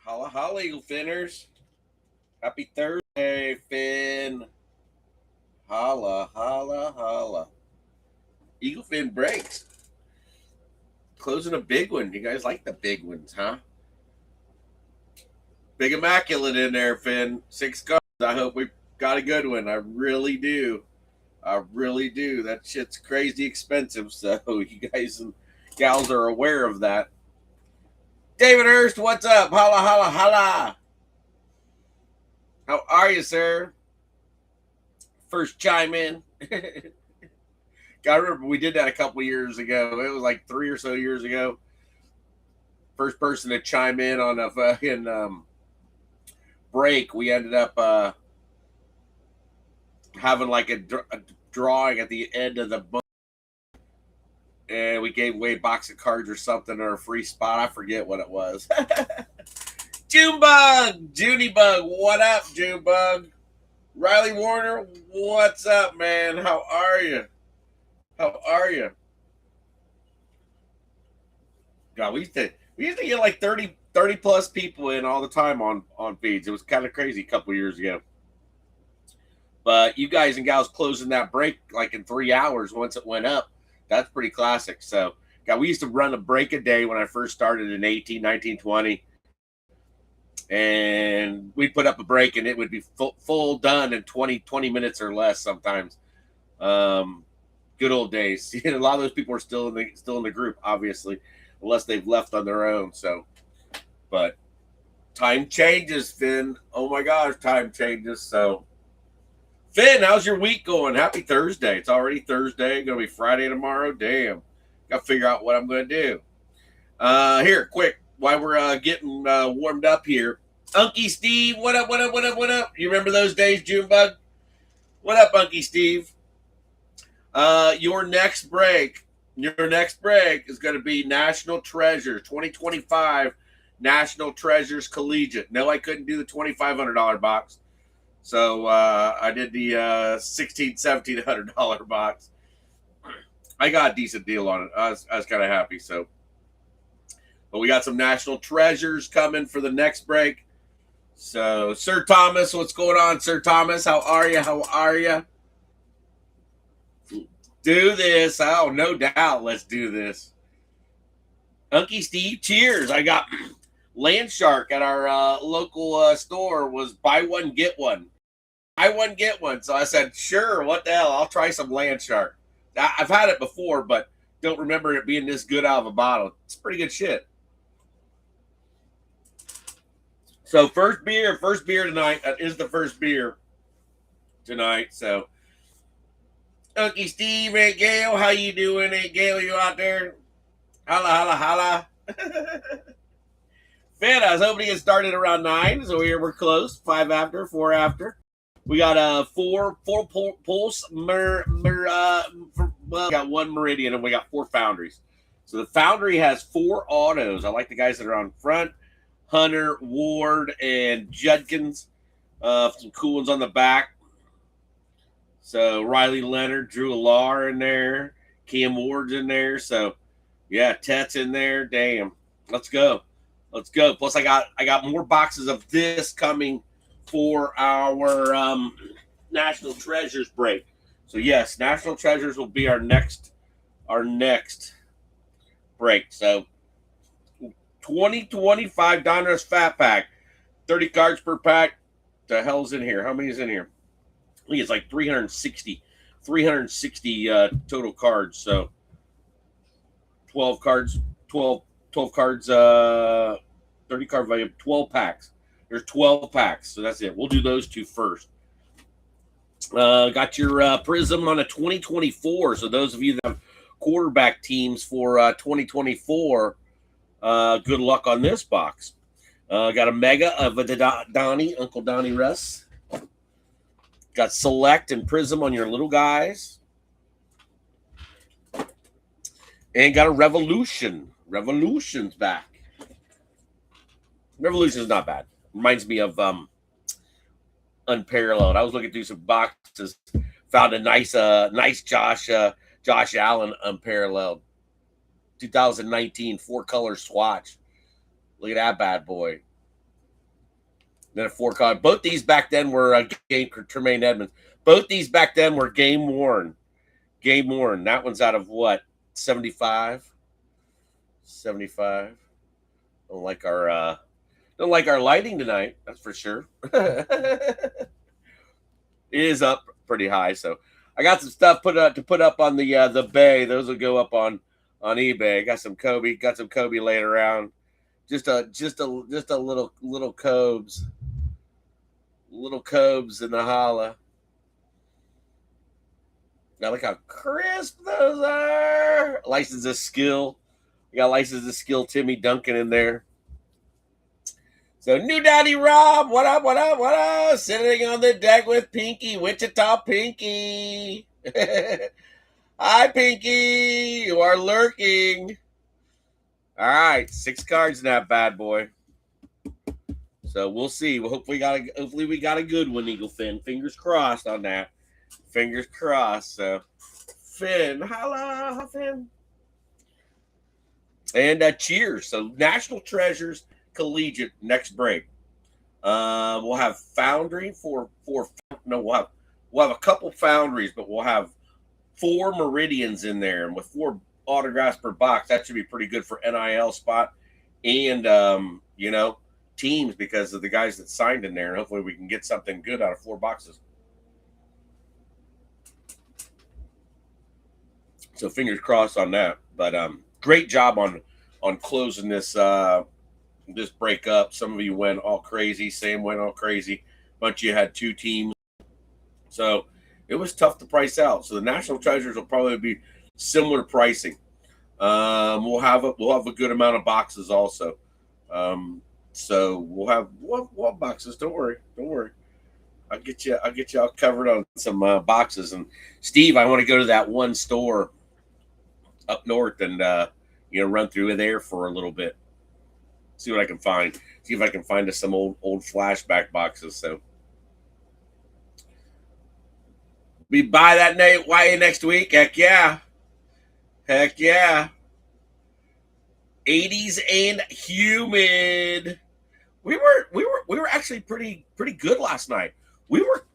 Holla, holla, Eagle Finners. Happy Thursday, Finn. Holla, holla, holla. Eagle Fin breaks. Closing a big one. You guys like the big ones, huh? Big Immaculate in there, Finn. 6 cards. I hope we got a good one. I really do. I really do. That shit's crazy expensive, so you guys and gals are aware of that. David Hurst, what's up? Holla, holla, holla. How are you, sir? First chime in. I remember we did that a couple years ago. It was like 3 or so years ago. First person to chime in on a fucking break. We ended up having like a drawing at the end of the book. And we gave away a box of cards or something or a free spot. I forget what it was. Junebug, Junebug, what up, Junebug? Riley Warner, what's up, man? How are you? How are you? God, we used to get like 30 plus people in all the time on feeds. It was kind of crazy a couple years ago. But you guys and gals closing that break like in 3 hours once it went up. That's pretty classic. So, God, we used to run a break a day when I first started in 18, 19, 20. And we'd put up a break and it would be full done in 20 minutes or less sometimes. Good old days. A lot of those people are still in the group, obviously, unless they've left on their own. So, but time changes, Finn. Oh my gosh, time changes. So, Finn, how's your week going? Happy Thursday. It's already Thursday. Going to be Friday tomorrow. Damn. Got to figure out what I'm going to do. Here, quick, while we're getting warmed up here. Unky Steve, what up, what up, what up, what up? You remember those days, Junebug? What up, Unky Steve? Your next break is going to be National Treasures 2025 National Treasures Collegiate. No, I couldn't do the $2,500 box. So I did the $1,600, $1,700 box. I got a decent deal on it. I was kind of happy. So, but we got some National Treasures coming for the next break. So, Sir Thomas, what's going on, Sir Thomas? How are you? How are you? Do this. Oh, no doubt. Let's do this. Unky Steve, cheers. I got Land Shark at our local store was buy one, get one. Buy one, get one. So I said, sure, what the hell? I'll try some Land Shark. I've had it before, but don't remember it being this good out of a bottle. It's pretty good shit. So first beer tonight. That is the first beer tonight. So, Unky Steve, Aunt Gail, how you doing, Aunt Gail? You out there? Holla, holla, holla. Finn, I was hoping to get started around 9, so we're close. 5 after, 4 after. We got 4 pulse. We got 1 Meridian, and we got 4 Foundries. So the Foundry has 4 autos. I like the guys that are on front. Hunter, Ward, and Judkins. Some cool ones on the back. So Riley Leonard, Drew Alar in there. Cam Ward's in there. So, yeah, Tet's in there. Damn. Let's go. Let's go. Plus, I got more boxes of this coming for our National Treasures break. So, yes, National Treasures will be our next break. So, 2025 Donruss Fat Pack. 30 cards per pack. The hell's in here? How many is in here? I think it's like 360 total cards. So 12 cards, 12 cards, 30 card value, 12 packs. There's 12 packs. So that's it. We'll do those 2 first. Got your Prism on a 2024. So those of you that have quarterback teams for 2024, good luck on this box. Got a mega of a Donnie, Uncle Donnie Russ. Got Select and Prism on your little guys. And got a Revolution. Revolution's back. Revolution's not bad. Reminds me of Unparalleled. I was looking through some boxes. Found a nice Josh Allen Unparalleled. 2019 4-color swatch. Look at that bad boy. Then a 4 card. Both these back then were game Tremaine Edmonds. Both these back then were game worn. Game worn. That one's out of what? 75? 75. Don't like our lighting tonight, that's for sure. It is up pretty high, so I got some stuff to put up on the bay. Those will go up on eBay. Got some Kobe laying around. Just a little Cobes. Little Cobes in the holla. Now look how crisp those are. License of skill. We got license of skill Timmy Duncan in there. So New Daddy Rob, what up, what up, what up? Sitting on the deck with Pinky, Wichita Pinky. Hi, Pinky. You are lurking. All right, 6 cards in that bad boy. So we'll see. Well, hopefully we got a good one, Eagle Finn. Fingers crossed on that. Fingers crossed. So Finn, holla, Finn. And cheers. So National Treasures Collegiate next break. We'll have Foundry we'll have a couple Foundries, but we'll have 4 Meridians in there, and with 4 autographs per box, that should be pretty good for NIL spot and teams because of the guys that signed in there. And hopefully we can get something good out of 4 boxes. So fingers crossed on that. But great job on closing this break up. Some of you went all crazy. Sam went all crazy. Bunch of you had 2 teams. So it was tough to price out. So the National Treasures will probably be similar pricing. We'll have a good amount of boxes also. So we'll have boxes. Don't worry. I'll get you all covered on some boxes. And Steve, I want to go to that one store up north and run through there for a little bit. See what I can find. See if I can find us some old flashback boxes. So we buy that next week. Heck yeah. 80s and humid. We were actually pretty good last night. We were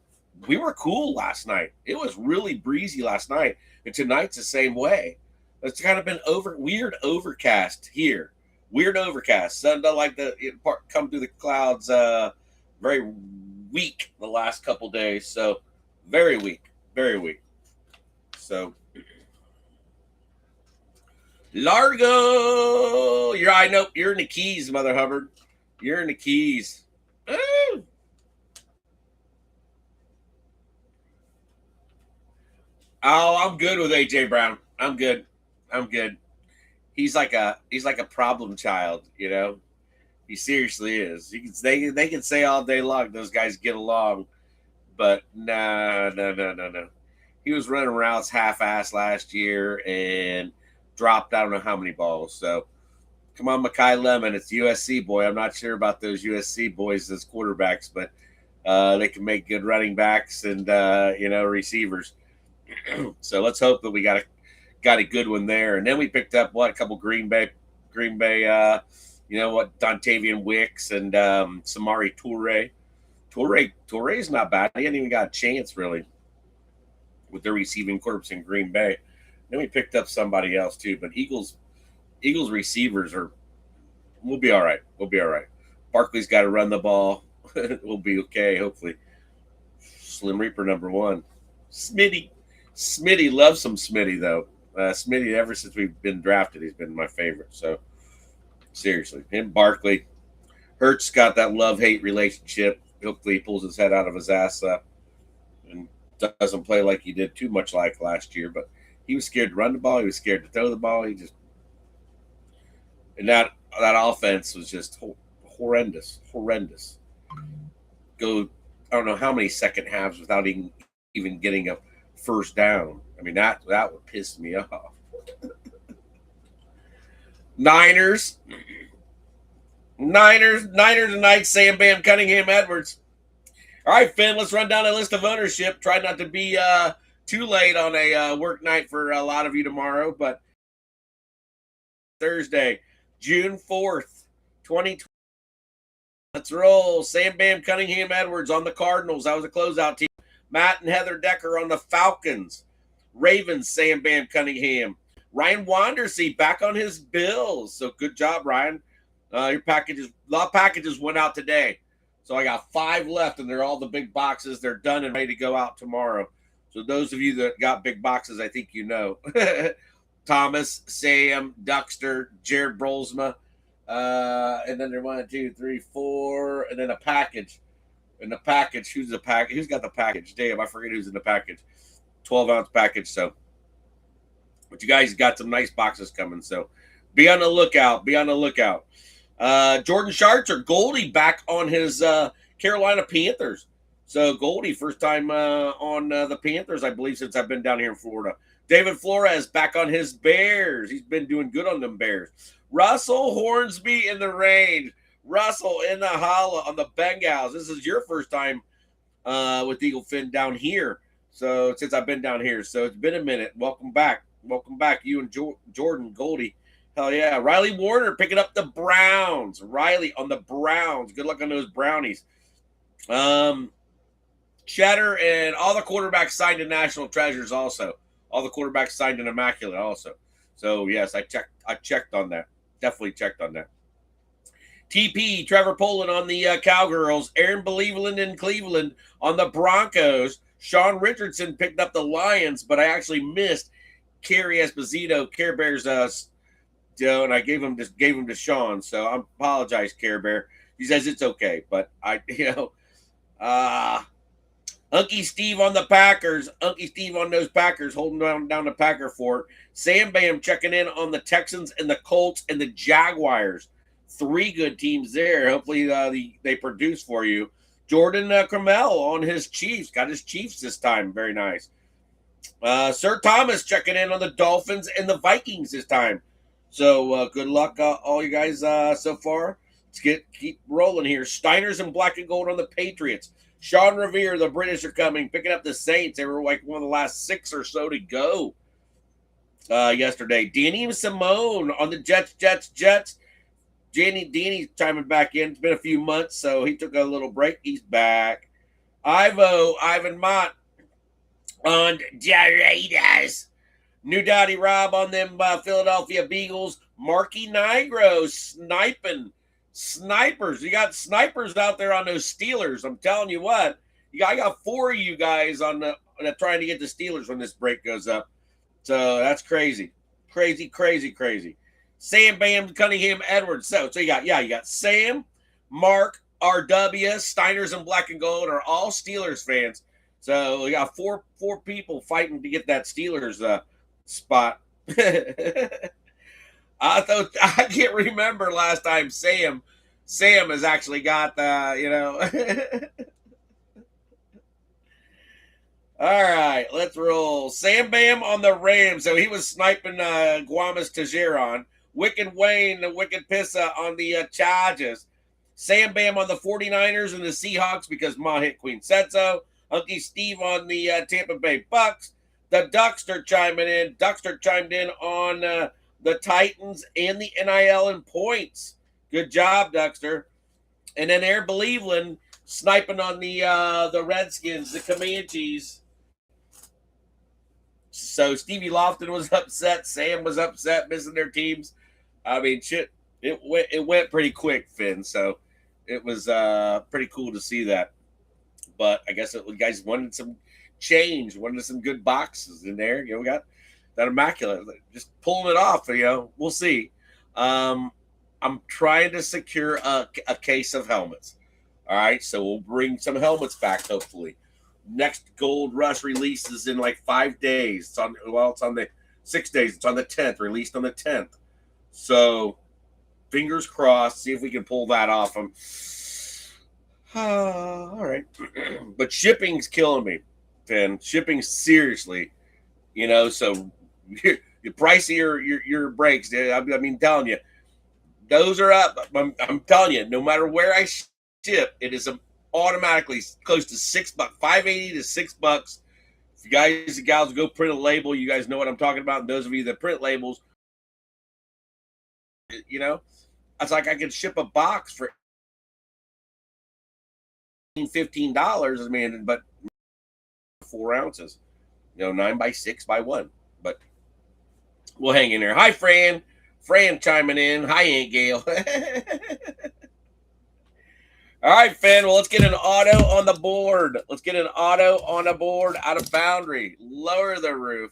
cool last night. It was really breezy last night, and tonight's the same way. It's kind of been weird overcast here. Weird overcast. Sun doesn't like to come through the clouds. Very weak the last couple days. So very weak. So Largo, I know you're in the Keys, Mother Hubbard. You're in the Keys. Ooh. Oh, I'm good with AJ Brown. I'm good. He's like a problem child, He seriously is. They can say all day long those guys get along, but no. He was running routes half-assed last year and dropped I don't know how many balls. So come on, Mekhi Lemon. It's USC boy. I'm not sure about those USC boys as quarterbacks, but they can make good running backs and receivers. So let's hope that we got a good one there. And then we picked up a couple Green Bay, Dontavian Wicks and Samari Toure. Toure's not bad. He hadn't even got a chance really with their receiving corps in Green Bay. Then we picked up somebody else too, but Eagles receivers we'll be all right. Barkley's got to run the ball. We'll be okay, hopefully. Slim Reaper number 1. Smitty loves some Smitty though. Smitty, ever since we've been drafted, he's been my favorite. So seriously, him, Barkley, Hurts got that love-hate relationship. Hopefully he pulls his head out of his ass and doesn't play like he did too much like last year, but he was scared to run the ball. He was scared to throw the ball. And that offense was just horrendous. Go, I don't know how many second halves without even getting a first down. I mean, that would piss me off. Niners tonight, Sam Bam Cunningham Edwards. All right, Finn, let's run down a list of ownership. Try not to be too late on a work night for a lot of you tomorrow, but Thursday, June 4th, 2020. Let's roll. Sam Bam Cunningham Edwards on the Cardinals. That was a closeout team. Matt and Heather Decker on the Falcons. Ravens, Sam Bam Cunningham. Ryan Wandersee back on his Bills. So good job, Ryan. Your packages, a lot of packages went out today. So I got 5 left, and they're all the big boxes. They're done and ready to go out tomorrow. So those of you that got big boxes, I think you know. Thomas, Sam, Duxter, Jared Brolsma. And then they're 1, 2, 3, 4, and then a package. In the package, who's got the package? Damn, I forget who's in the package. 12-ounce package. So, but you guys got some nice boxes coming. So, be on the lookout. Be on the lookout. Jordan Schartzer, Goldie back on his Carolina Panthers. So Goldie, first time on the Panthers, I believe, since I've been down here in Florida. David Flores back on his Bears. He's been doing good on them Bears. Russell Hornsby in the range. Russell in the holla on the Bengals. This is your first time with Eagle Fin down here. So since I've been down here. So it's been a minute. Welcome back. Welcome back. You and Jordan Goldie. Hell yeah. Riley Warner picking up the Browns. Riley on the Browns. Good luck on those Brownies. Cheddar and all the quarterbacks signed in National Treasures also. All the quarterbacks signed in Immaculate also. So yes, I checked on that. Definitely checked on that. TP, Trevor Poland on the Cowgirls. Aaron Believeland in Cleveland on the Broncos. Sean Richardson picked up the Lions, but I actually missed Kerry Esposito, Care Bears, and I gave him to Sean. So I apologize, Care Bear. He says it's okay, but Unky Steve on the Packers. Unky Steve on those Packers, holding down the Packer fort. Sam Bam checking in on the Texans and the Colts and the Jaguars. 3 good teams there. Hopefully they produce for you. Jordan Cromell on his Chiefs. Got his Chiefs this time. Very nice. Sir Thomas checking in on the Dolphins and the Vikings this time. So good luck, all you guys so far. Let's keep rolling here. Steiners and black and gold on the Patriots. Sean Revere, the British are coming, picking up the Saints. They were like one of the last 6 or so to go yesterday. Danny Simone on the Jets. Danny's chiming back in. It's been a few months, so he took a little break. He's back. Ivan Mott on the Raiders. New Dottie Rob on them Philadelphia Beagles. Marky Nigro snipers. You got snipers out there on those Steelers. I'm telling you what. I got 4 of you guys on trying to get the Steelers when this break goes up. So that's crazy. Crazy. Sam Bam Cunningham Edwards. So you got Sam, Mark, RW, Steiners and Black and Gold are all Steelers fans. So we got four people fighting to get that Steelers spot. I can't remember last time Sam has actually got All right, let's roll. Sam Bam on the Rams. So he was sniping Guamas Tajeron. Wicked Wayne, the Wicked Pissa on the Chargers. Sam Bam on the 49ers and the Seahawks because Ma Hit Queen said so. Unky Steve on the Tampa Bay Bucks. The Duxter chiming in. Duxter chimed in on the Titans and the NIL and points. Good job, Duxter. And then Air Believeland sniping on the Redskins, the Comanches. So Stevie Lofton was upset. Sam was upset, missing their teams. I mean, shit, it went pretty quick, Finn. So it was pretty cool to see that. But I guess you guys wanted some change, wanted some good boxes in there. We got that immaculate, just pulling it off. We'll see. I'm trying to secure a case of helmets. All right, so we'll bring some helmets back, hopefully. Next Gold Rush release is in like 5 days. It's on the 6 days. It's on the 10th, released on the 10th. So fingers crossed, see if we can pull that off. All right. But shipping's killing me, Finn. Shipping, seriously. So the price of your brakes, I mean, telling you, those are up. I'm telling you, no matter where I ship, it is automatically close to $6, $5.80 to $6. If you guys and gals go print a label, you guys know what I'm talking about. And those of you that print labels, it's like I could ship a box for $15. I mean, but 4 ounces, 9x6x1. But we'll hang in there. Hi, Fran. Fran chiming in. Hi, Aunt Gail. All right, Finn. Well, let's get an auto on the board. Let's get an auto on the board out of Foundry. Lower the roof.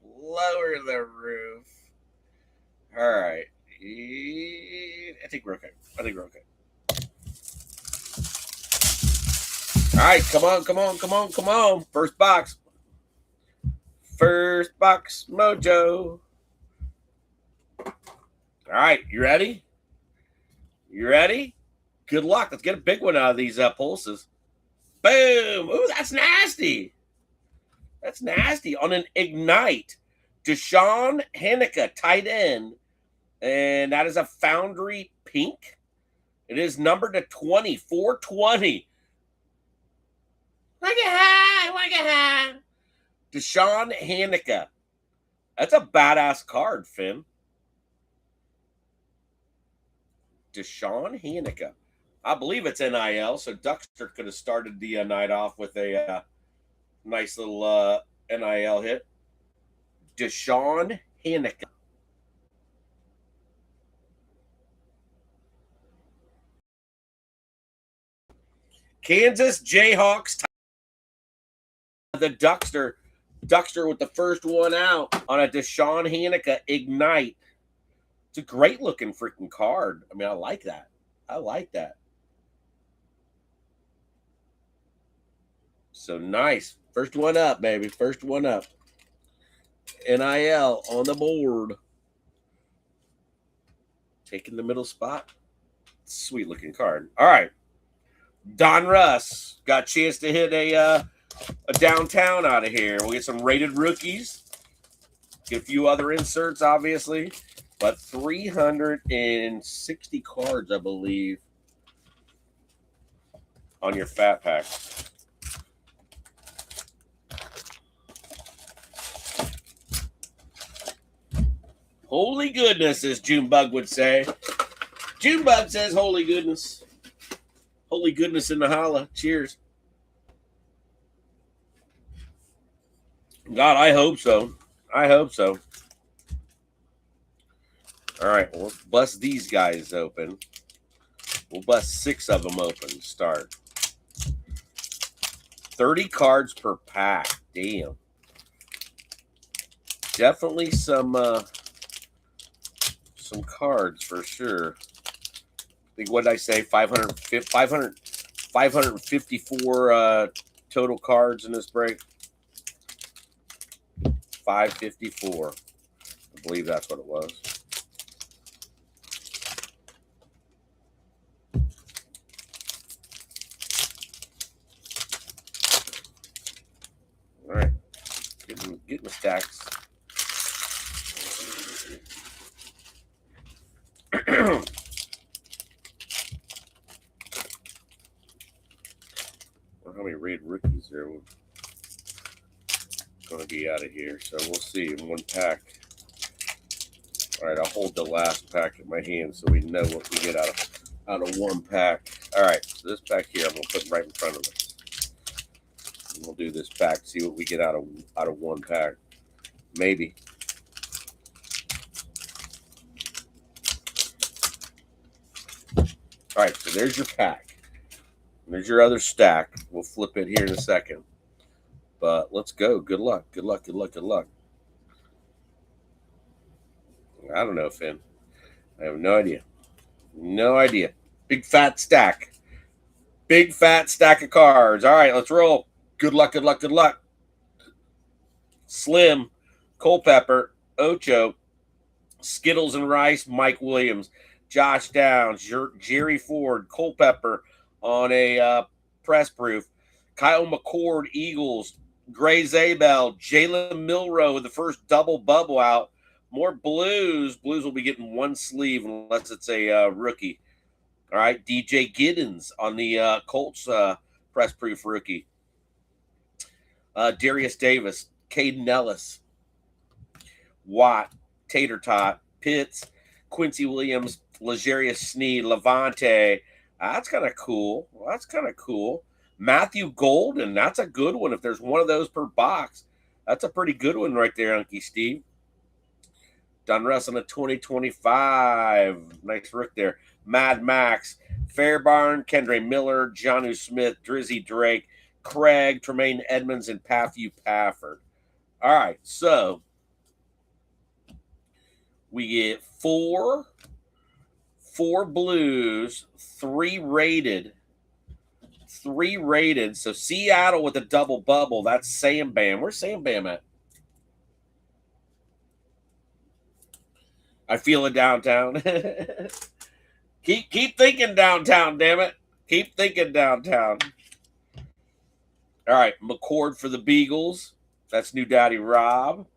Lower the roof. All right. I think we're okay. All right. Come on. First box. First box mojo. All right. You ready? Good luck. Let's get a big one out of these pulses. Boom. Ooh, that's nasty. On an Ignite. Deshaun Hanneke, tight end. And that is a Foundry pink. It is numbered to 20, 420. Look at Deshaun Hanneke. That's a badass card, Finn. Deshaun Hanneke. I believe it's NIL, so Duckster could have started the night off with a nice little NIL hit. Deshaun Hanneke. Kansas Jayhawks. The Duckster with the first one out on a Deshaun Hanneke Ignite. It's a great looking freaking card. I mean, I like that. So nice. First one up, baby. First one up. NIL on the board. Taking the middle spot. Sweet looking card. All right. Don Russ got a chance to hit a downtown out of here. We'll get some rated rookies. Get a few other inserts, obviously. But 360 cards, I believe, on your fat pack. Holy goodness, as Junebug would say. Junebug says holy goodness. Holy goodness in the holla. Cheers. God, I hope so. All right, well, let's bust these guys open. We'll bust 6 of them open to start. 30 cards per pack. Damn. Definitely some cards for sure. I think, what did I say? 554 total cards in this break. 554. I believe that's what it was. All right. Getting the stacks. How many raid rookies there are going to be out of here? So we'll see in one pack. All right, I'll hold the last pack in my hand so we know what we get out of one pack. All right, so this pack here I'm going to put right in front of us. And we'll do this pack, see what we get out of one pack. Maybe. All right, so there's your pack. There's your other stack. We'll flip it here in a second. But let's go. Good luck. I don't know, Finn. I have no idea. Big fat stack of cards. All right, let's roll. Good luck. Slim, Culpepper, Ocho, Skittles and Rice, Mike Williams, Josh Downs, Jerry Ford, Culpepper on a press proof, Kyle McCord, Eagles, Gray Zabel, Jalen Milrow with the first double bubble out. More Blues. Blues will be getting one sleeve unless it's a rookie. All right, DJ Giddens on the Colts press proof rookie. Darius Davis, Caden Ellis, Watt, Tater Tot, Pitts, Quincy Williams, L'Jarius Sneed, Levante. That's kind of cool. Matthew Golden, that's a good one. If there's one of those per box, that's a pretty good one right there, Unky Steve. Donruss on a 2025. Nice Rook there. Mad Max, Fairbarn, Kendre Miller, Jonnu Smith, Drizzy Drake, Craig, Tremaine Edmonds, and Patthew Pafford. All right, so we get four blues, three rated. So Seattle with a double bubble. That's Sam Bam. Where's Sam Bam at? I feel it downtown. keep thinking downtown, damn it. Keep thinking downtown. All right, McCord for the Beagles. That's New Daddy Rob.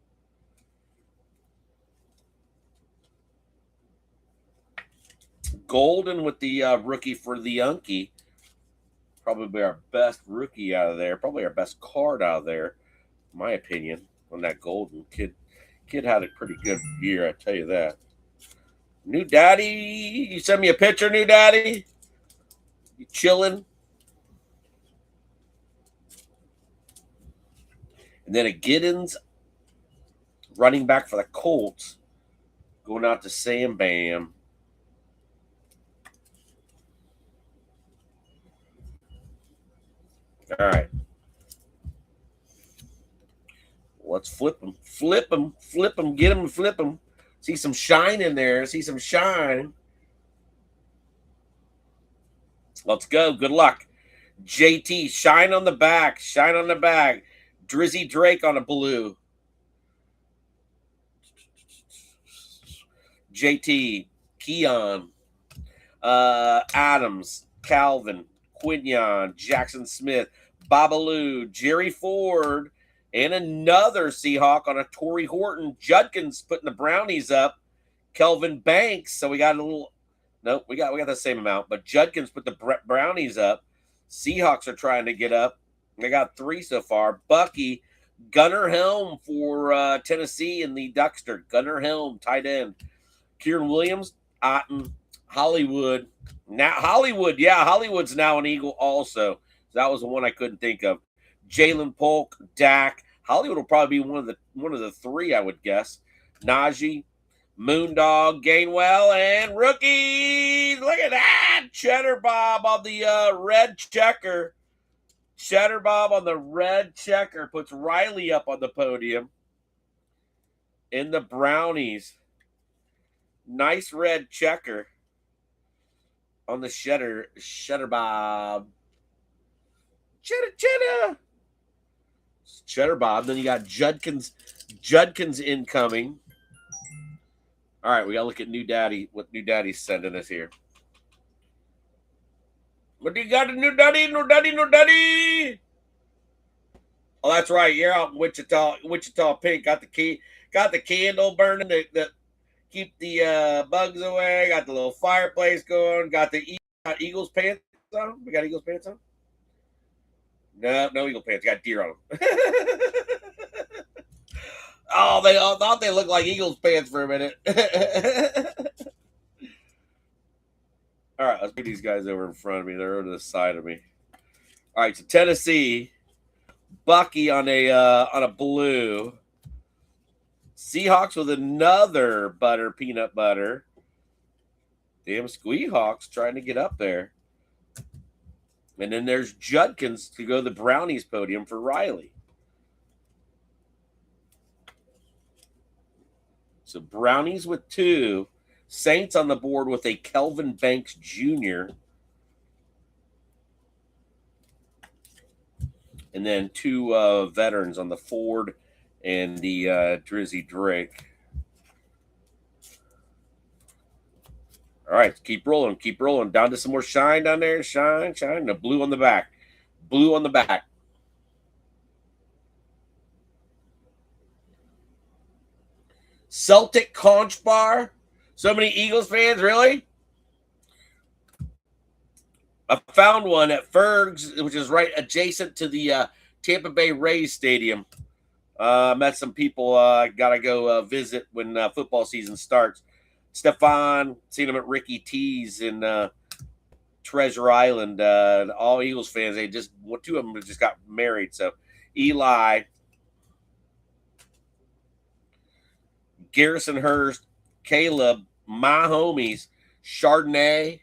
Golden with the rookie for the Unky. Probably our best rookie out of there. Probably our best card out of there, in my opinion, on that Golden. Kid had a pretty good year, I tell you that. New Daddy, you send me a picture, New Daddy? You chilling? And then a Giddens, running back for the Colts, going out to Sam Bam. All right. Let's flip them. Flip them. Flip them. Get them and flip them. See some shine in there. See some shine. Let's go. Good luck. JT, shine on the back. Shine on the back. Drizzy Drake on a blue. JT, Keon, Adams, Calvin, Quinion, Jackson Smith, Babalu, Jerry Ford, and another Seahawk on a Torrey Horton. Judkins putting the Brownies up. Kelvin Banks. So we got a little. Nope, we got the same amount. But Judkins put the Brownies up. Seahawks are trying to get up. They got 3 so far. Bucky, Gunnar Helm for Tennessee in the Duckster. Gunnar Helm, tight end. Kieran Williams, Otten, Hollywood. Now Hollywood, yeah, Hollywood's now an Eagle also. So that was the one I couldn't think of. Jalen Polk, Dak. Hollywood will probably be one of the 3, I would guess. Najee, Moondog, Gainwell, and rookies. Look at that. Cheddar Bob on the red checker. Cheddar Bob on the red checker puts Riley up on the podium. In the Brownies. Nice red checker on the Cheddar Bob. Cheddar Bob. Then you got Judkins incoming. All right, we got to look at New Daddy, what New Daddy's sending us here. What do you got, New Daddy? New Daddy. Oh, that's right. You're out in Wichita Pink. Got the candle burning that keep the bugs away. Got the little fireplace going. Got the Eagles pants on. We got Eagles pants on. No Eagle pants. Got deer on them. Oh, they all thought they looked like Eagles pants for a minute. All right, let's get these guys over in front of me. They're over to the side of me. All right, so Tennessee, Bucky on a blue. Seahawks with another peanut butter. Damn Squeehawks trying to get up there. And then there's Judkins to go to the Brownies podium for Riley. So Brownies with 2. Saints on the board with a Kelvin Banks Jr. And then 2 veterans on the Ford and the Drizzy Drake. All right, keep rolling. Down to some more shine down there. Shine. The blue on the back. Celtic Conch Bar. So many Eagles fans, really? I found one at Ferg's, which is right adjacent to the Tampa Bay Rays Stadium. Met some people got to go visit when football season starts. Stefan, seen him at Ricky T's in Treasure Island. All Eagles fans, they just two of them just got married. So Eli, Garrison Hurst, Caleb, my homies, Chardonnay,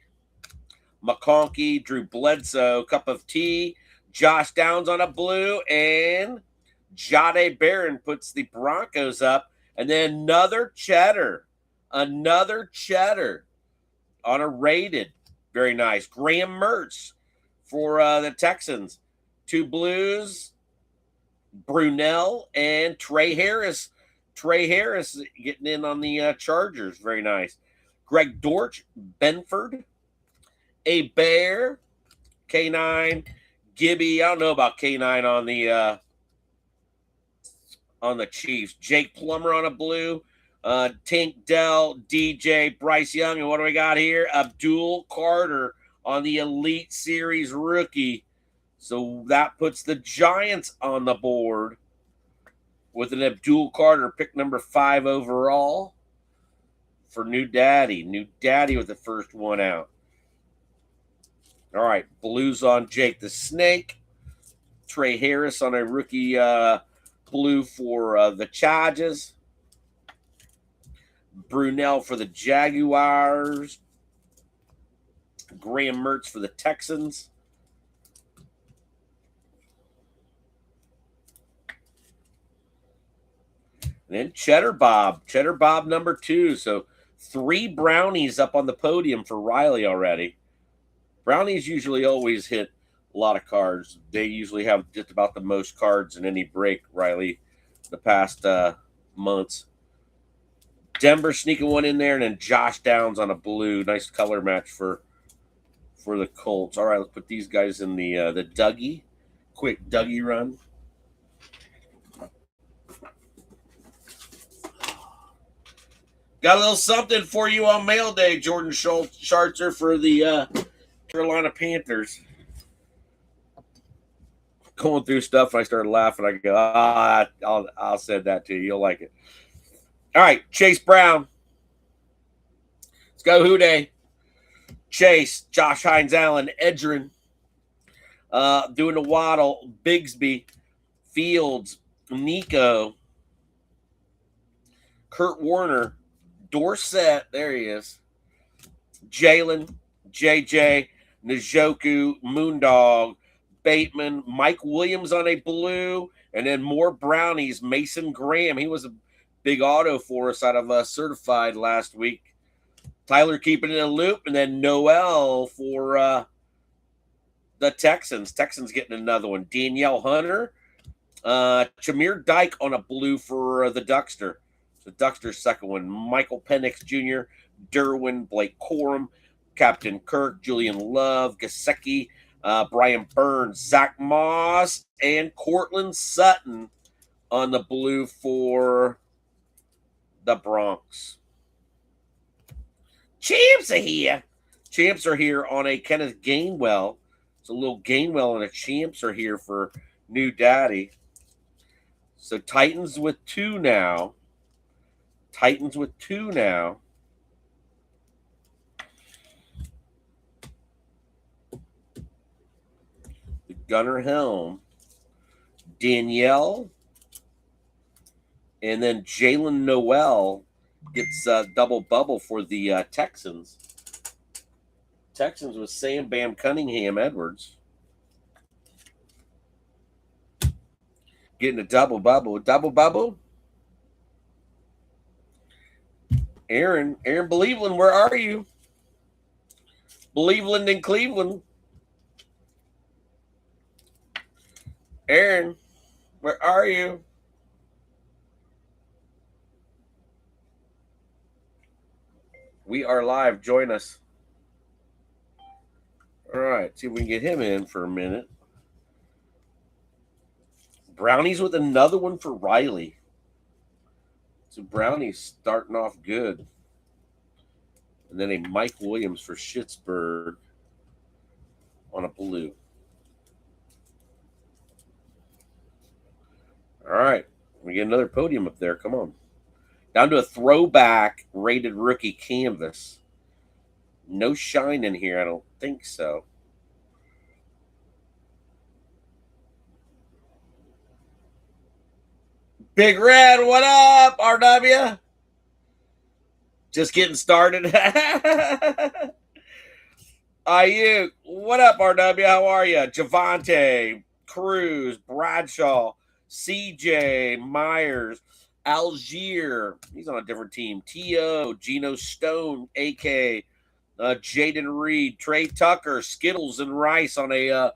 McConkey, Drew Bledsoe, Cup of Tea, Josh Downs on a blue, and Jade Barron puts the Broncos up. And then another cheddar on a rated. Very nice. Graham Mertz for the Texans. 2 blues, Brunell and Trey Harris. Trey Harris getting in on the Chargers. Very nice. Greg Dortch, Benford, A Bear, K9, Gibby. I don't know about K9 on the Chiefs. Jake Plummer on a blue. Tank Dell, DJ, Bryce Young, and what do we got here? Abdul Carter on the Elite Series rookie. So that puts the Giants on the board with an Abdul Carter, pick number 5 overall for New Daddy. New Daddy with the first one out. All right, blues on Jake the Snake. Trey Harris on a rookie blue for the Chargers. Brunell for the Jaguars. Graham Mertz for the Texans. And then Cheddar Bob number 2. So 3 brownies up on the podium for Riley already. Brownies usually always hit a lot of cards. They usually have just about the most cards in any break, Riley, the past months. Denver sneaking one in there, and then Josh Downs on a blue. Nice color match for the Colts. All right, let's put these guys in the Dougie. Quick Dougie run. Got a little something for you on mail day, Jordan Schartzer for the Carolina Panthers. Going through stuff, and I started laughing. I go, I'll send that to you. You'll like it. All right, Chase Brown. Let's go Houday. Chase, Josh Hines Allen, Edgerrin. Doing the Waddle, Bigsby, Fields, Nico, Kurt Warner, Dorsett, there he is. Jalen, JJ, Njoku, Moondog, Bateman, Mike Williams on a blue, and then more brownies. Mason Graham, he was a big auto for us out of Certified last week. Tyler keeping it in a loop, and then Noel for the Texans. Texans getting another one. Danielle Hunter, Jameer Dyke on a blue for the Duckster. So Duckster's second one. Michael Penix Jr., Derwin, Blake Corum, Captain Kirk, Julian Love, Gasecki, Brian Burns, Zach Moss, and Cortland Sutton on the blue for the Bronx. Champs are here. Champs are here on a Kenneth Gainwell. It's a little Gainwell and a Champs are here for New Daddy. So Titans with 2 now. The Gunnar Helm, Danielle, and then Jalen Noel gets double bubble for the Texans. Texans with Sam Bam Cunningham Edwards. Getting a double bubble. Aaron Believeland, where are you? Believeland in Cleveland. Aaron, where are you? We are live. Join us. All right. See if we can get him in for a minute. Brownies with another one for Riley. So Brownies starting off good. And then a Mike Williams for Schittsburg on a blue. All right. We get another podium up there. Come on. Down to a throwback rated rookie canvas. No shine in here. I don't think so. Big Red, what up, RW? Just getting started. Ayuk, what up, RW? How are you? Javante, Cruz, Bradshaw, CJ, Myers, Algier. He's on a different team. T.O., Geno Stone, AK, Jaden Reed, Trey Tucker, Skittles, and Rice on a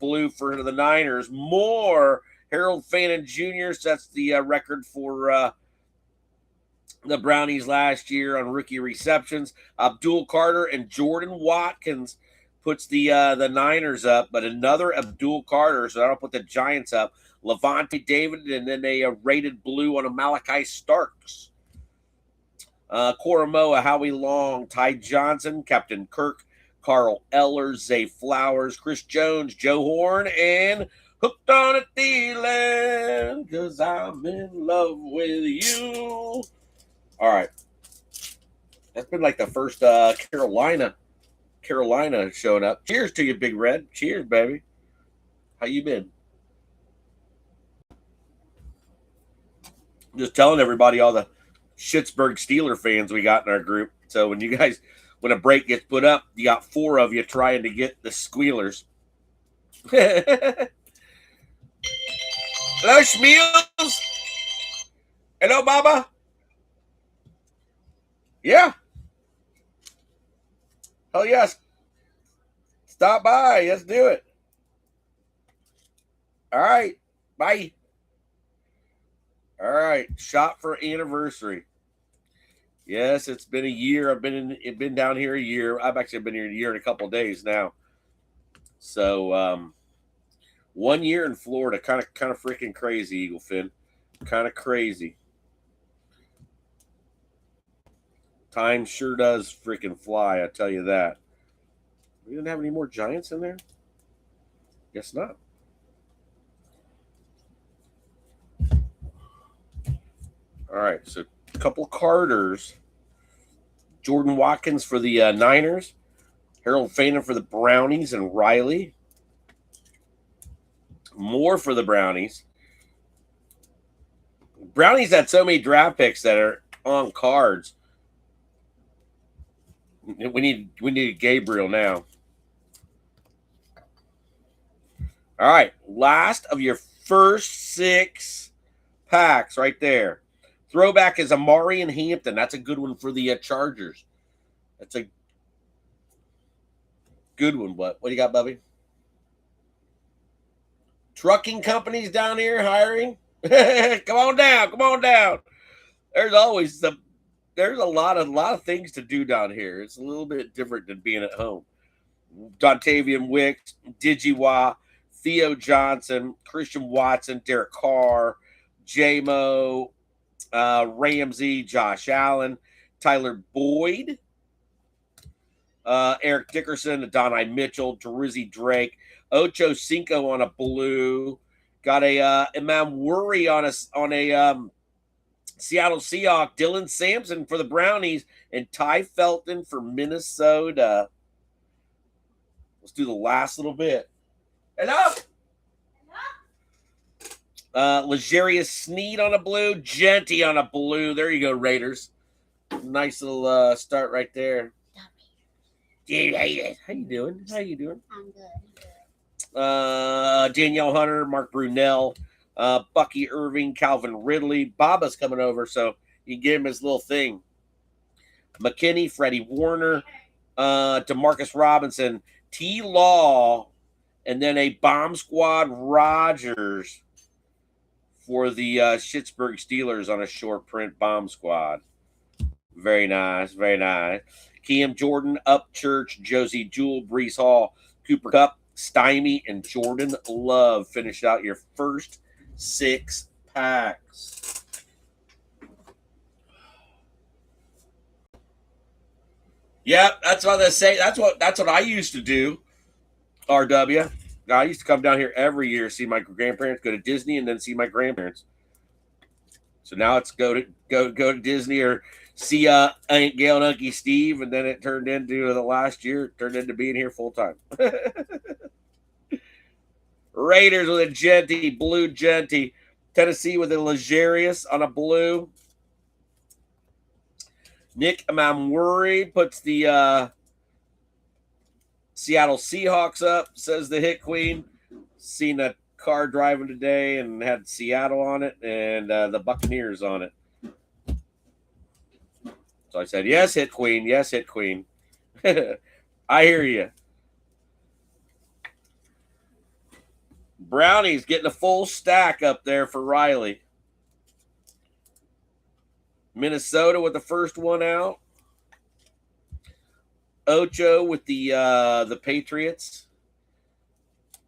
blue for the Niners. More Harold Fannin Jr. sets the record for the Brownies last year on rookie receptions. Abdul Carter and Jordan Watkins puts the Niners up, but another Abdul Carter, so that'll put the Giants up. Levante David, and then a rated blue on a Malachi Starks. Koromoa, Howie Long, Ty Johnson, Captain Kirk, Carl Eller, Zay Flowers, Chris Jones, Joe Horn, and Hooked on a Dealing, because I'm in love with you. All right. That's been like the first Carolina showing up. Cheers to you, Big Red. Cheers, baby. How you been? Just telling everybody all the Schittsburg Steeler fans we got in our group. So when a break gets put up, you got 4 of you trying to get the squealers. Hello, Schmeals. Hello, Baba. Yeah. Hell yes. Stop by. Let's do it. All right. Bye. All right. Shot for anniversary. Yes, it's been a year. I've been down here a year. I've actually been here a year and a couple of days now. So 1 year in Florida, kind of freaking crazy, Eagle Fin. Kind of crazy. Time sure does freaking fly, I tell you that. We didn't have any more Giants in there? Guess not. All right, so a couple Carters. Jordan Watkins for the Niners. Harold Fannin for the Brownies and Riley. More for the Brownies. Brownies had so many draft picks that are on cards. We need Gabriel now. All right, last of your first 6 packs right there. Throwback is Amari and Hampton. That's a good one for the Chargers. That's a good one. What do you got, Bubby? Trucking companies down here hiring? Come on down. There's always there's a lot of things to do down here. It's a little bit different than being at home. Dontavian Wicks, Digiwa, Theo Johnson, Christian Watson, Derek Carr, J-Mo, Ramsey, Josh Allen, Tyler Boyd, Eric Dickerson, Adonai Mitchell, Drizzy Drake, Ocho Cinco on a blue. Got a Imam Worry on a Seattle Seahawks, Dylan Sampson for the Brownies, and Ty Felton for Minnesota. Let's do the last little bit. Hello? Legarius Sneed on a blue, Genty on a blue. There you go, Raiders. Nice little start right there. How you doing? I'm good. Danielle Hunter, Mark Brunell, Bucky Irving, Calvin Ridley. Baba's coming over, so you can give him his little thing. McKinney, Freddie Warner, DeMarcus Robinson, T. Law, and then a Bomb Squad Rogers for the Schittsburg Steelers on a short print Bomb Squad. Very nice, very nice. Cam Jordan, Upchurch, Josie Jewell, Brees Hall, Cooper Kupp, Stymie, and Jordan Love finish out your first 6 packs. Yeah, that's what they say. That's what I used to do. RW. I used to come down here every year, see my grandparents, go to Disney, and then see my grandparents. So now it's go to Disney or See Aunt Gail and Unky Steve, and then it turned into the last year, it turned into being here full time. Raiders with a Genty, blue Genty. Tennessee with a Legarius on a blue. Nick Mamwuri puts the Seattle Seahawks up, says the Hit Queen. Seen a car driving today and had Seattle on it and the Buccaneers on it. So I said, yes, Hit Queen. Yes, Hit Queen. I hear you. Brownies getting a full stack up there for Riley. Minnesota with the first one out. Ocho with the Patriots.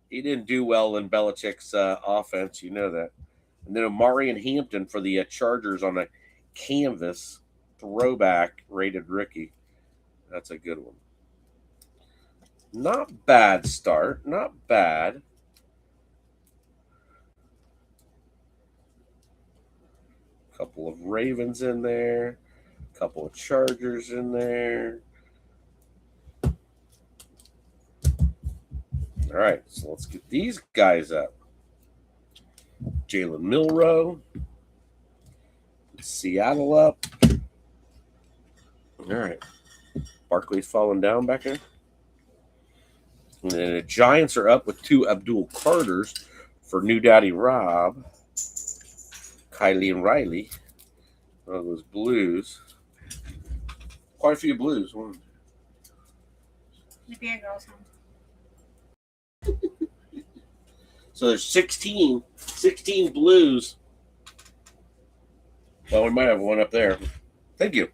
He didn't do well in Belichick's offense. You know that. And then Amari and Hampton for the Chargers on a canvas throwback rated rookie. That's a good one. Not bad start. Not bad. Couple of Ravens in there. Couple of Chargers in there. All right, so let's get these guys up. Jalen Milroe. Seattle up. All right. Barkley's falling down back there. And then the Giants are up with 2 Abdul Carters for New Daddy Rob. Kylie and Riley. One of those blues. Quite a few blues. Maybe I girls home. So there's 16 blues. Well, we might have one up there. Thank you.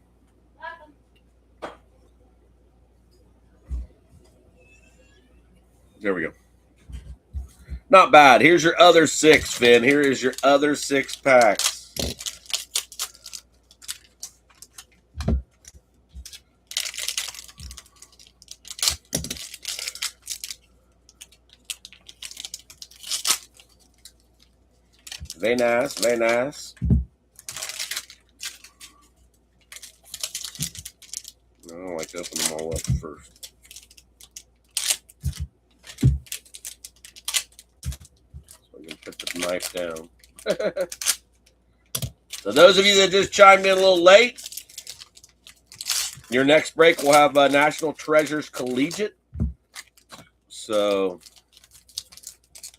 There we go. Not bad. Here's your other 6, Finn. Here is your other 6 packs. Very nice, very nice. I don't like to open them all up first. So I'm going to put the knife down. So those of you that just chimed in a little late, your next break will have National Treasures Collegiate. So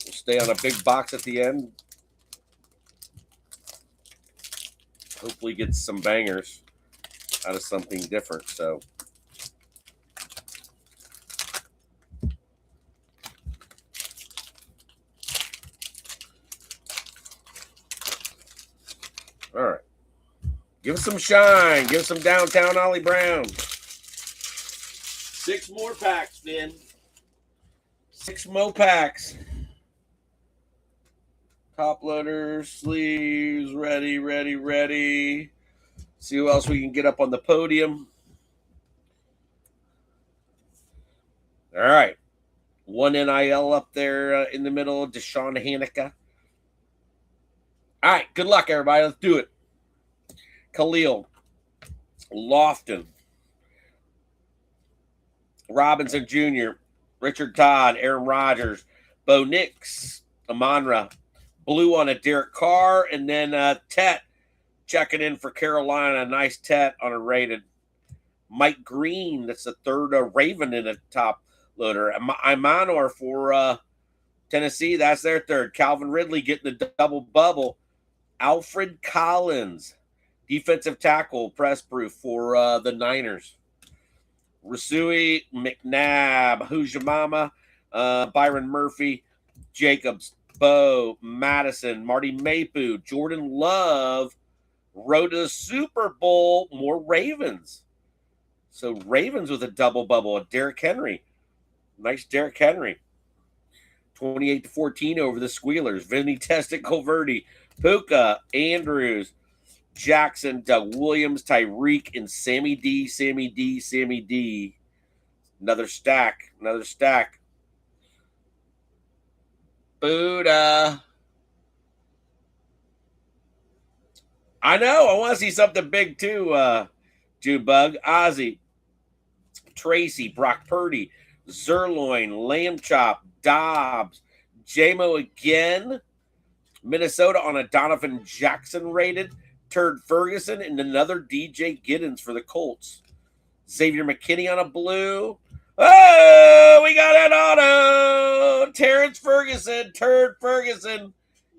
we'll stay on a big box at the end. Hopefully get some bangers out of something different. So all right. Give us some shine. Give us some downtown Ollie Brown. 6 more packs, Finn. 6 more packs. Top loaders, sleeves, ready, ready, ready. See who else we can get up on the podium. All right. 1 NIL up there in the middle, Deshaun Hanukkah. All right, good luck, everybody. Let's do it. Khalil, Lofton, Robinson Jr., Richard Todd, Aaron Rodgers, Bo Nix, Amonra, blue on a Derek Carr, and then Tet checking in for Carolina. Nice Tet on a rated. Mike Green, that's the 3rd Raven in a top loader. Imanor for Tennessee, that's their 3rd. Calvin Ridley getting the double bubble. Alfred Collins, defensive tackle, press proof for the Niners. Rasui, McNabb, Who's Your Mama, Byron Murphy, Jacobs, Bo, Madison, Marty Mapu, Jordan Love, road to the Super Bowl, more Ravens. So Ravens with a double bubble, a Derrick Henry. Nice Derrick Henry. 28-14 over the Squealers. Vinny Testicle Verdi, Puka, Andrews, Jackson, Doug Williams, Tyreek, and Sammy D. Another stack. Buddha. I know. I want to see something big too. Junebug, Ozzy, Tracy, Brock Purdy, Zerloin, Lamb Chop, Dobbs, JMO again, Minnesota on a Donovan Jackson rated, Turd Ferguson, and another DJ Giddens for the Colts. Xavier McKinney on a blue. Oh, we got an auto. Terrence Ferguson, Turd Ferguson.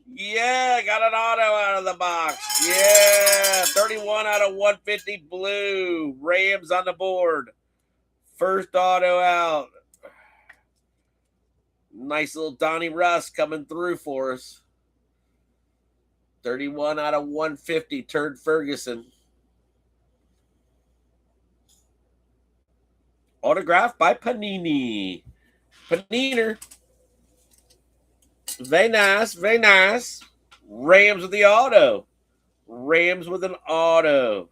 Yeah, got an auto out of the box. Yeah, 31 out of 150 blue. Rams on the board. First auto out. Nice little Donnie Russ coming through for us. 31 out of 150, Turd Ferguson. Autographed by Panini. Paniner. Very nice, very nice. Rams with the auto. Rams with an auto.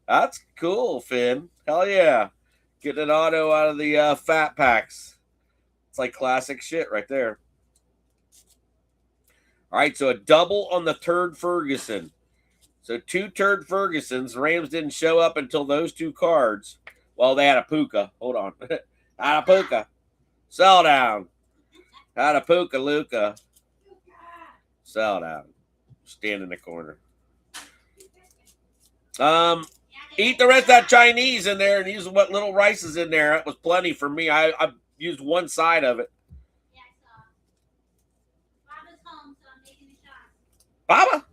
That's cool, Finn. Hell yeah. Getting an auto out of the fat packs. It's like classic shit right there. All right, so a double on the Turd Ferguson. So 2 Turd Fergusons. Rams didn't show up until those 2 cards. Well, they had a Puka. Hold on. Had a Puka. Sell down. Had a Puka Luka. Sell down. Stand in the corner. Eat the rest of that Chinese in there and use what little rice is in there. That was plenty for me. I used one side of it. Baba?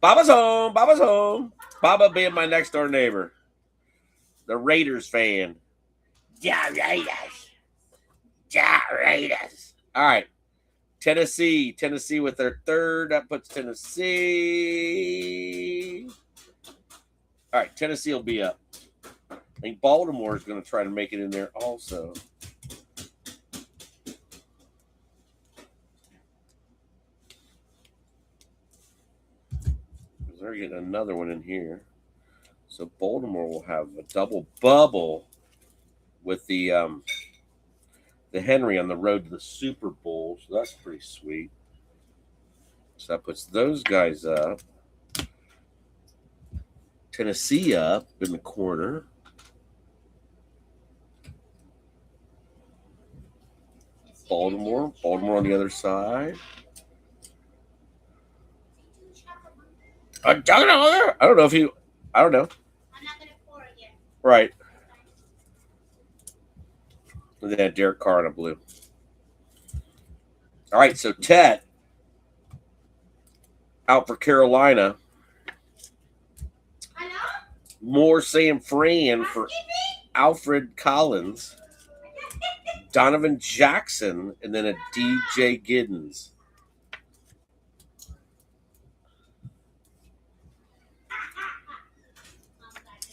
Baba's home. Baba's home. Baba being my next door neighbor. The Raiders fan. Ja Raiders. Ja Raiders. All right. Tennessee. Tennessee with their third. That puts Tennessee. All right. Tennessee will be up. I think Baltimore is going to try to make it in there also. They're getting another one in here. So Baltimore will have a double bubble with the Henry on the road to the Super Bowl. So that's pretty sweet. So that puts those guys up. Tennessee up in the corner. Baltimore on the other side. I don't know. I don't know if you. I don't know. I'm not gonna pour it yet. Right. And then Derek Carr in a blue. All right, so Ted out for Carolina. More Sam Fran for Alfred Collins. Donovan Jackson, and then a DJ Giddens.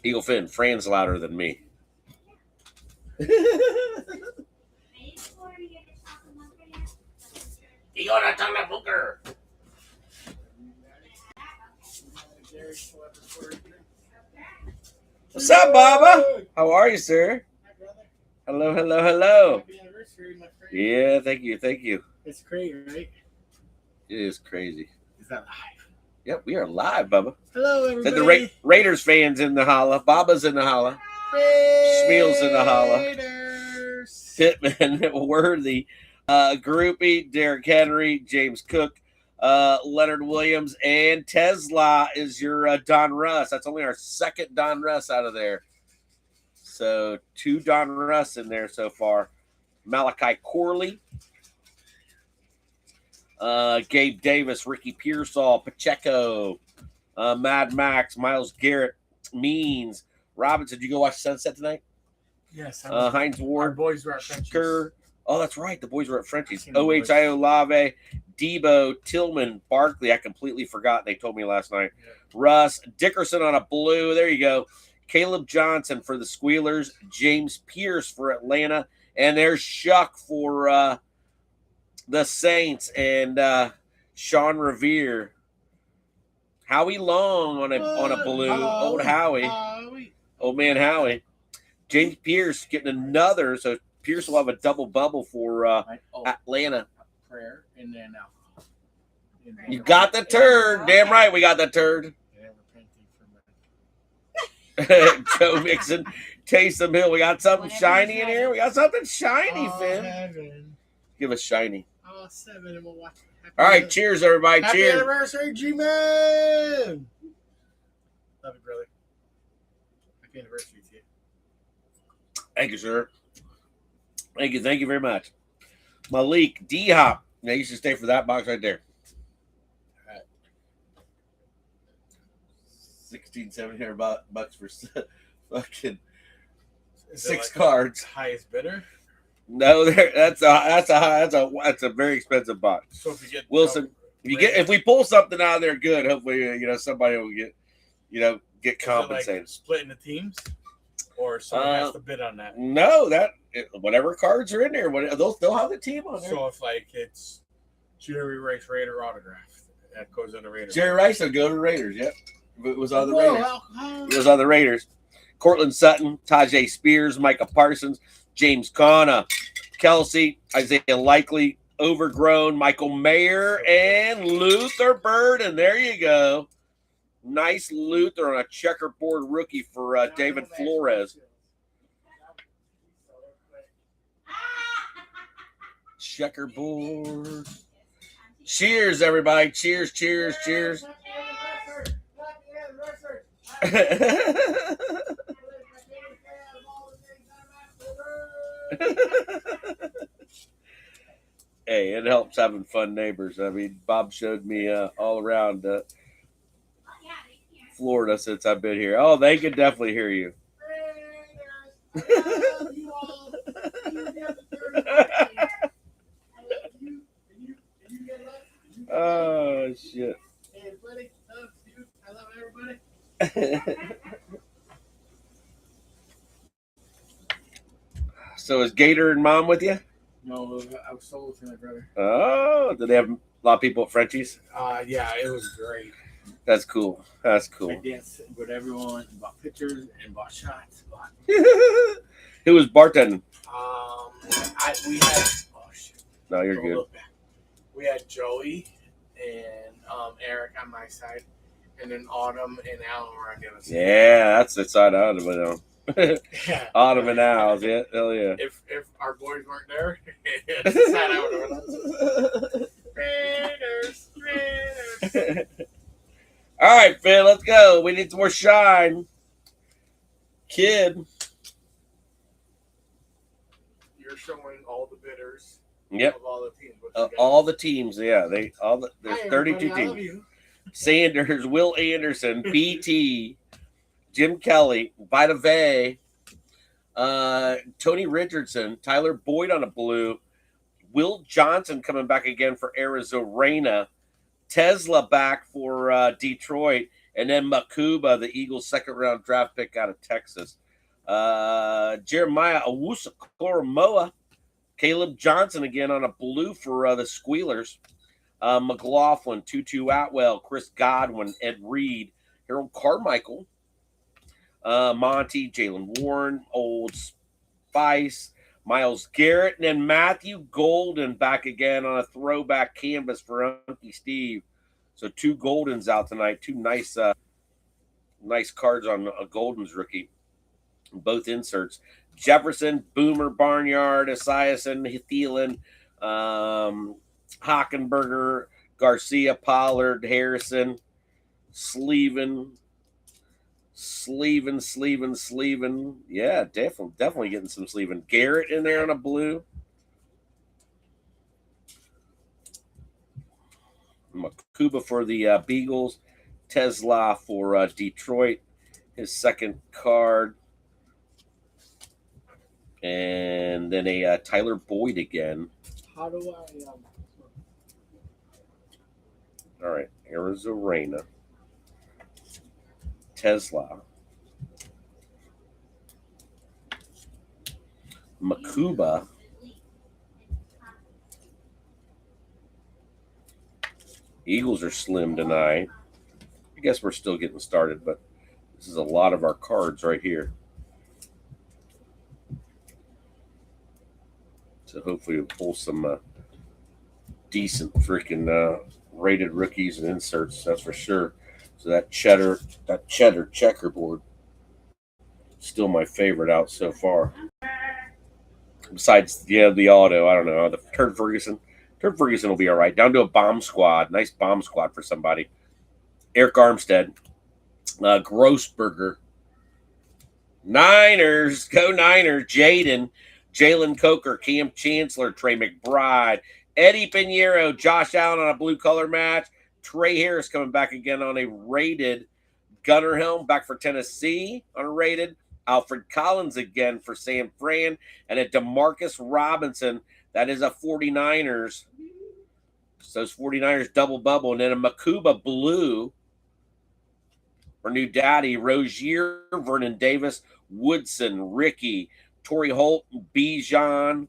Eagle Finn, Fran's louder than me. Eagle Natala Booker. What's up, Baba? How are you, sir? Hello, hello, hello. Happy anniversary, my friend. Yeah, thank you, thank you. It's great, right? It is crazy. Is that live? Yep, we are live, Bubba. Hello, everybody. The Raiders fans in the holla. Baba's in the holla. Smeal's in the holla. Pittman, Worthy, Groupie, Derrick Henry, James Cook, Leonard Williams, and Tesla is your Don Russ. That's only our second Don Russ out of there. So 2 Don Russ in there so far. Malachi Corley. Gabe Davis, Ricky Pearsall, Pacheco, Mad Max, Myles Garrett, Means, Robinson. Did you go watch Sunset tonight? Yes. Heinz Ward. Our boys were at Frenchie's. Oh, that's right. The boys were at Frenchie's. OHIO Lave, Debo, Tillman, Barkley. I completely forgot. They told me last night. Yeah. Russ, Dickerson on a blue. There you go. Caleb Johnson for the Squealers. James Pierce for Atlanta. And there's Shuck for the Saints and Sean Revere. Howie Long on a blue. Old Howie. Old man Howie. James Pierce getting another. So Pierce will have a double bubble for Atlanta. Prayer and then alcohol. You got the turd. Damn right we got the turd. Joe Mixon, Taysom Hill. We got something Whenever shiny he's in ready. here. We got something shiny, Oh, Finn. heaven. Give us shiny. Oh, 7, and we'll watch it. All right, cheers, everybody. Happy Cheers. anniversary, G-Man! Love you, brother. Happy anniversary to you. Thank you, sir. Thank you very much. Malik D-Hop. Now you should stay for that box right there. All right. 16, 1700 bucks for fucking Is it 6 like cards. highest bidder? No, that's a very expensive box. So if you get Wilson, if we pull something out of there good, hopefully somebody will get compensated. Like splitting the teams, or someone has to bid on that. No, whatever cards are in there, they'll have the team on there. So if it's Jerry Rice Raider autograph, that goes on the Raiders. Jerry Rice will go to the Raiders. Yep, it was on the Whoa, Raiders. It was on the Raiders. Cortland Sutton, Tajay Spears, Micah Parsons, James Conner, Kelsey, Isaiah Likely, Overgrown, Michael Mayer, and Luther Burden. There you go. Nice Luther on a checkerboard rookie for David Flores. Checkerboard. Cheers, everybody. Cheers, cheers, cheers. Hey, it helps having fun neighbors. I mean, Bob showed me all around Florida since I've been here. Oh, they can definitely hear you. Oh, shit. Hey, buddy. Love you. I love everybody. So is Gator and Mom with you? No, I was sold to my brother. Oh, do they have a lot of people at Frenchie's? Yeah, it was great. That's cool. That's I cool. danced with everyone, bought pictures, and bought shots. Who was bartending? We had. Oh shit! No, you're Don't good. look back. We had Joey and Eric on my side, and then Autumn and Alan were on the other side. Yeah, that's the side I would have been on. Yeah. Autumn and Owls, yeah, hell yeah. If our boys weren't there, it's the side I would have been on. Raiders. All right, Phil, let's go. We need some more shine. Kid. You're showing all the bidders. Yep. Of all the teams. All the teams, yeah. There's Hi, 32 everybody, I love teams. you. Sanders, Will Anderson, BT, Jim Kelly, Vita Vey, Tony Richardson, Tyler Boyd on a blue, Will Johnson coming back again for Arizona, Tesla back for Detroit, and then Makuba, the Eagles' second-round draft pick out of Texas. Jeremiah Owusu-Koramoah, Caleb Johnson again on a blue for the Squealers. McLaughlin, Tutu Atwell, Chris Godwin, Ed Reed, Harold Carmichael, Monty, Jalen Warren, Old Spice, Miles Garrett, and then Matthew Golden back again on a throwback canvas for Unky Steve. So 2 Goldens out tonight. 2 nice cards on a Golden's rookie. Both inserts. Jefferson, Boomer, Barnyard, Esiason, Thielen, Hockenberger, Garcia, Pollard, Harrison, Sleeven. Yeah, definitely getting some Sleeven. Garrett in there on a blue. Makuba for the Beagles. Tesla for Detroit. His second card. And then a Tyler Boyd again. How do I? All right, Arizona. Tesla. Makuba. Eagles are slim tonight. I guess we're still getting started, but this is a lot of our cards right here. So hopefully we'll pull some decent freaking rated rookies and inserts, that's for sure. So that cheddar checkerboard. Still my favorite out so far. Besides, the auto, I don't know. The Turd Ferguson. Turd Ferguson will be all right. Down to a bomb squad. Nice bomb squad for somebody. Eric Armstead. Grossberger. Niners. Go Niners. Jalen Coker. Cam Chancellor. Trey McBride. Eddie Pinheiro. Josh Allen on a blue color match. Trey Harris coming back again on a rated. Gunnar Helm back for Tennessee on a rated. Alfred Collins again for San Fran. And a DeMarcus Robinson. That is a 49ers. So those 49ers double bubble. And then a Makuba blue for New Daddy. Rozier, Vernon Davis, Woodson, Ricky, Torrey Holt, Bijan,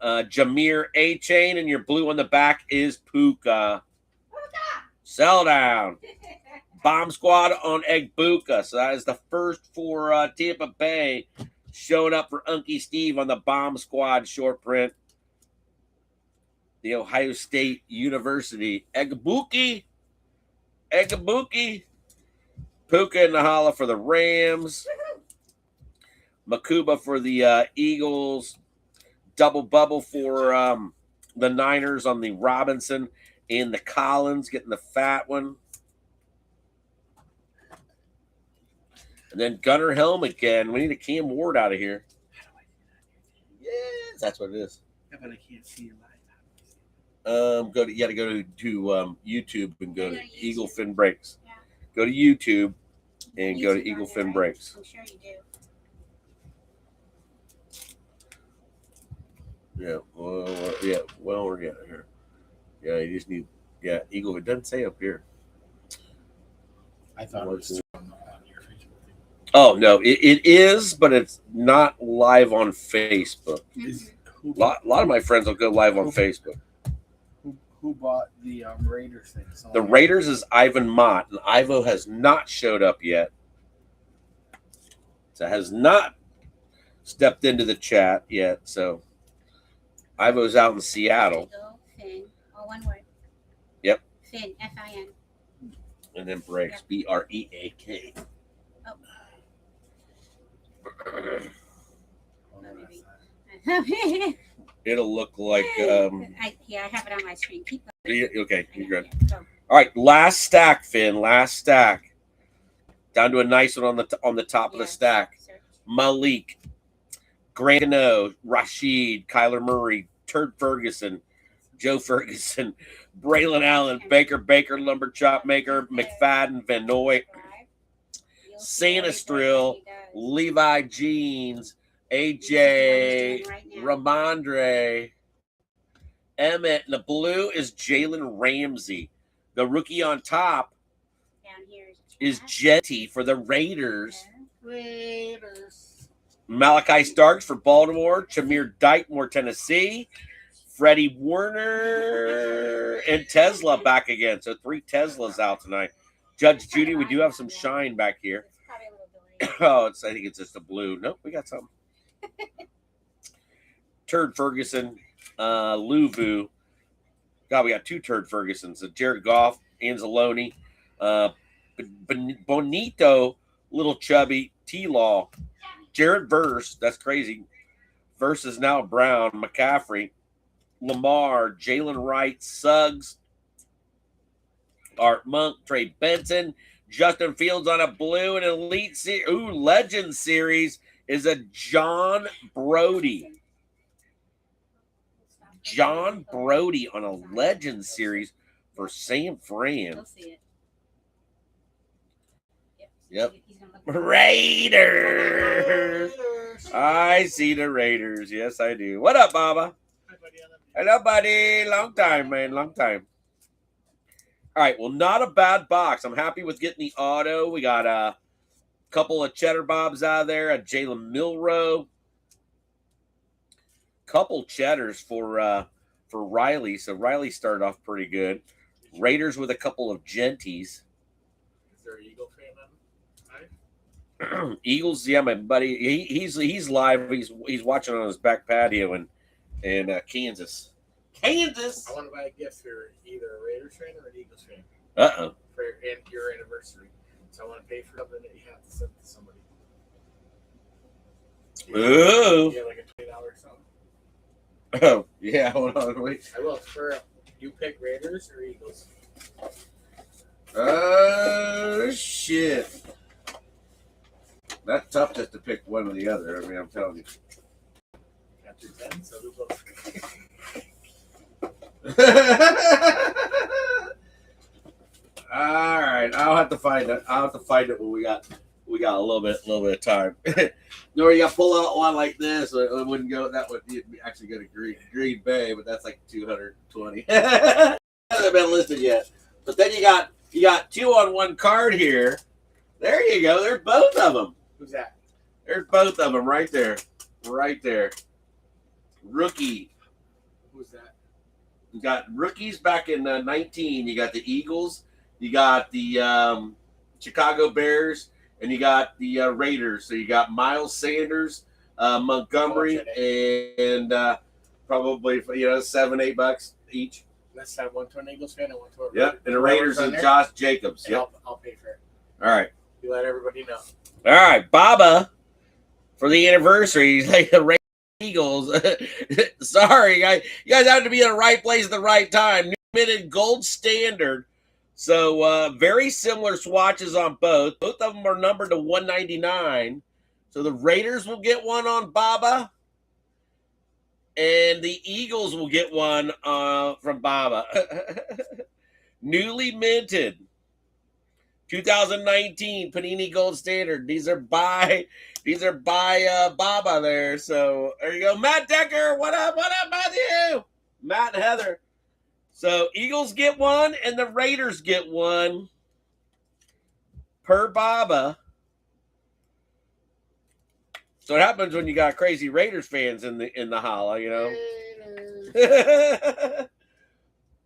Jameer A-Chain. And your blue on the back is Puka. Sell down. Bomb squad on Egbuka. So that is the first for Tampa Bay showing up for Unky Steve on the bomb squad short print. The Ohio State University. Egbuki. Puka in the holla for the Rams. Makuba for the Eagles. Double bubble for the Niners on the Robinson. And the Collins getting the fat one. And then Gunnar Helm again. We need a Cam Ward out of here. Yes, that's what it is. Yeah, but I can't see your live. You got to go to YouTube and go to Eagle Fin Breaks. Yeah. Go to YouTube and go to Eagle Fin Breaks. I'm sure you do. Yeah. Well, we're getting here. Yeah, you just need. Yeah, Eagle. It doesn't say up here. I thought it was on your Facebook. Oh no, it is, but it's not live on Facebook. A lot of my friends will go live on Facebook. Who bought the Raiders thing? The Raiders is Ivan Mott, and Ivo has not showed up yet. So has not stepped into the chat yet. So Ivo's out in Seattle. Finn. All one word. Yep. Finn. F-I-N. And then Breaks. B-R-E-A-K. Oh. It'll look like I have it on my screen. Keep going. Okay, you're good. All right, last stack, Finn. Last stack. Down to a nice one on the top of the stack. Malik, Grant Cano, Rashid, Kyler Murray, Turd Ferguson, Joe Ferguson, Braylon Allen, Baker, Lumber Chop Maker, McFadden, Van Noy, Sanastrill, Levi Jeans, AJ, Ramondre, Emmett, and the blue is Jalen Ramsey. The rookie on top is Jetty for the Raiders. Malachi Starks for Baltimore. Chamir Dykemore, Tennessee. Freddie Warner and Tesla back again. So 3 Teslas out tonight. Judge Judy, we do have some shine back here. Oh, I think it's just a blue. Nope, we got something. Turd Ferguson, Luvu. God, we got 2 Turd Fergusons. So Jared Goff, Anzalone, Bonito, Little Chubby, T-Law, Jared Verse. That's crazy. Verse is now Brown, McCaffrey, Lamar, Jalen Wright, Suggs, Art Monk, Trey Benson, Justin Fields on a blue, and Elite Series. Ooh, Legend Series is a John Brody. John Brody on a Legend Series for San Fran. Yep. Raiders. I see the Raiders. Yes, I do. What up, Baba? Hello, buddy. Long time, man. Long time. All right. Well, not a bad box. I'm happy with getting the auto. We got a couple of Cheddar Bobs out of there. A Jalen Milroe. Couple Cheddars for Riley. So Riley started off pretty good. Raiders with a couple of Genties. Is there an Eagle fan on? Eagles, yeah, my buddy. He's live. He's watching on his back patio in Kansas. Kansas. I want to buy a gift for either a Raiders fan or an Eagles fan. For your anniversary. So I want to pay for something that you have to send to somebody. Ooh. Yeah, like a $20 something. Oh, yeah. Hold on. Wait. I will. For you pick Raiders or Eagles? Shit. That's tough just to pick one or the other. I mean, I'm telling you. Got your 10, so do both. All right, I'll have to find it. I'll have to find it when we got a little bit of time. No, you got to pull out one like this. It wouldn't go. That would actually go to Green Bay, but that's like 220. Hasn't been listed yet. But then you got 2 on 1 card here. There you go. There's both of them. Who's that? There's both of them right there. Right there. Rookie. Who's that? You got rookies back in 19. You got the Eagles. You got the Chicago Bears. And you got the Raiders. So you got Miles Sanders, Montgomery, and probably $7-8 each. Let's have one to an Eagles fan and one to a Raiders. Yep. And the Raiders and Josh Jacobs. Yep. I'll pay for it. All right. You let everybody know. All right, Baba, for the anniversary, like the Raiders Eagles. Sorry, you guys have to be in the right place at the right time. New minted gold standard. So very similar swatches on both. Both of them are numbered to 199. So the Raiders will get one on Baba, and the Eagles will get one from Baba. Newly minted. 2019 Panini Gold Standard. These are by Baba there. So there you go. Matt Decker. What up, Matthew? Matt and Heather. So Eagles get one and the Raiders get one per Baba. So what happens when you got crazy Raiders fans in the holla, you know?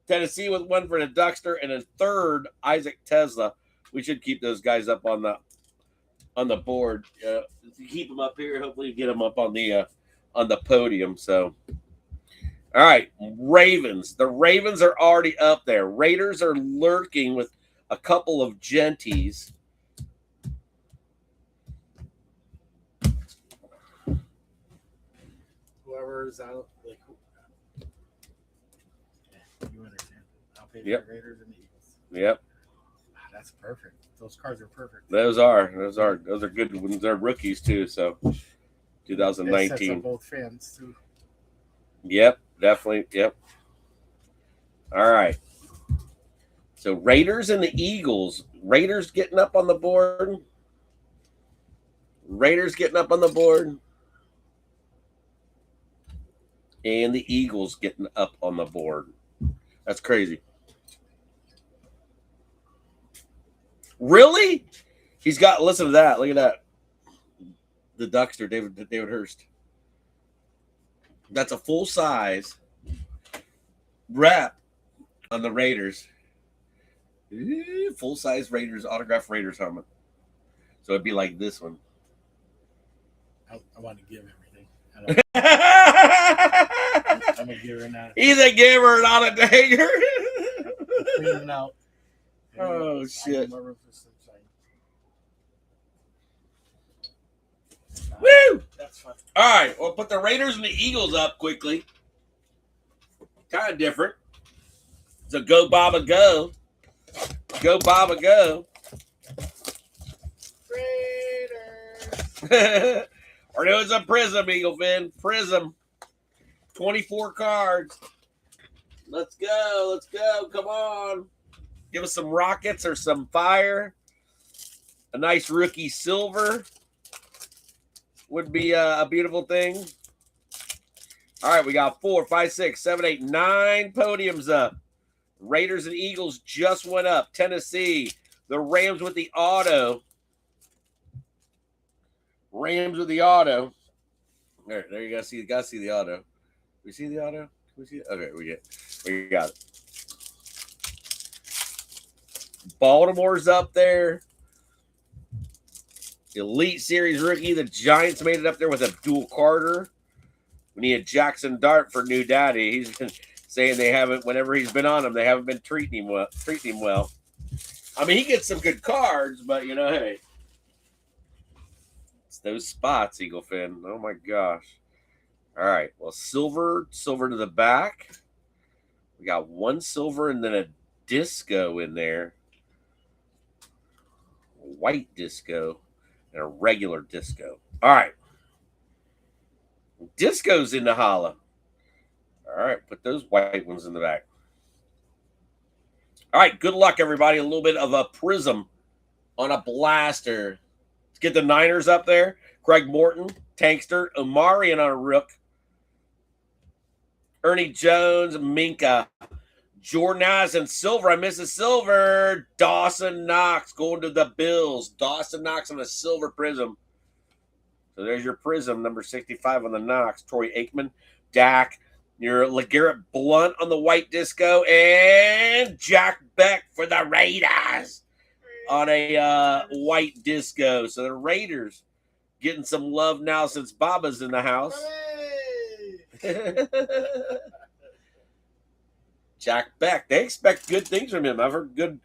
Tennessee with one for the Duckster and a third Isaac Tesla. We should keep those guys up on the board. Keep them up here. Hopefully, get them up on the podium. So, all right, Ravens. The Ravens are already up there. Raiders are lurking with a couple of genties. Whoever's out, like, you understand? I'll pay for Yep. the Raiders and the Eagles. Yep. That's perfect. Those cards are perfect. Those are good ones. They're rookies too. So 2019. Both fans too. Yep, definitely. Yep. All right. So Raiders and the Eagles. Raiders getting up on the board. And the Eagles getting up on the board. That's crazy. Really? He's got, listen to that. Look at that. The Duckster, David Hurst. That's a full size wrap on the Raiders. Full size Raiders, autographed Raiders helmet. So it'd be like this one. I want to give everything. I'm a giver now. He's a giver, not a taker. Cleaning out. Oh, shit. Woo! That's fun. All right, we'll put the Raiders and the Eagles up quickly. Kind of different. So go, Baba, go. Go, Baba, go. Raiders. We're doing some Prism, Eagle fan. Prism. 24 cards. Let's go. Come on. Give us some rockets or some fire. A nice rookie silver would be a beautiful thing. All right, we got 4, 5, 6, 7, 8, 9 podiums up. Raiders and Eagles just went up. Tennessee, the Rams with the auto. There you go. See the auto. We see the auto? Can we see it? Okay, we got it. Baltimore's up there. Elite Series rookie. The Giants made it up there with Abdul Carter. We need a Jackson Dart for new daddy. He's been saying they haven't, whenever he's been on them, they haven't been treating him well. I mean, he gets some good cards, but, hey. those spots, Eagle Fin. Oh my gosh. All right. Well, silver to the back. We got one silver and then a disco in there. White disco and a regular disco. All right. Disco's in the hollow. All right. Put those white ones in the back. All right. Good luck, everybody. A little bit of a prism on a blaster. Let's get the Niners up there. Craig Morton, Tankster, Omarion on a rook. Ernie Jones, Minka, Jordan Addison, silver. I miss a silver. Dawson Knox going to the Bills. Dawson Knox on a silver prism. So there's your prism, number 65 on the Knox. Troy Aikman, Dak, your LeGarrette Blunt on the white disco, and Jack Beck for the Raiders on a white disco. So the Raiders getting some love now since Baba's in the house. Jack Beck. They expect good things from him. I've heard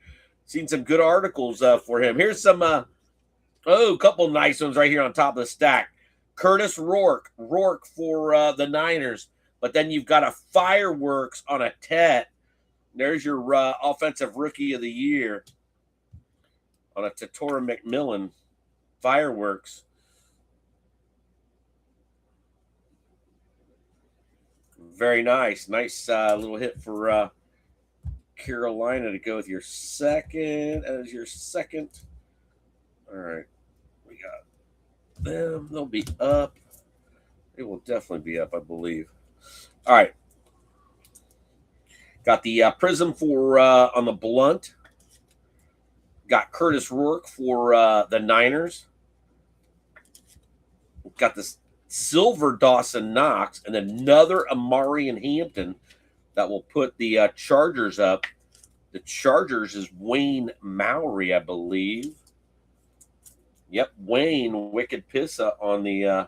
seen some good articles for him. Here's some a couple nice ones right here on top of the stack. Curtis Rourke for the Niners. But then you've got a fireworks on a Tet. There's your offensive rookie of the year on a Tatora McMillan fireworks. Very nice. Nice little hit for Carolina to go with your second as your second. All right. We got them. They'll be up. They will definitely be up, I believe. All right. Got the prism for on the Blunt. Got Curtis Rourke for the Niners. Got this silver Dawson Knox and another Omarion Hampton that will put the Chargers up. The Chargers is Wayne Mowry, I believe. Yep, Wayne Wicked Pissa on the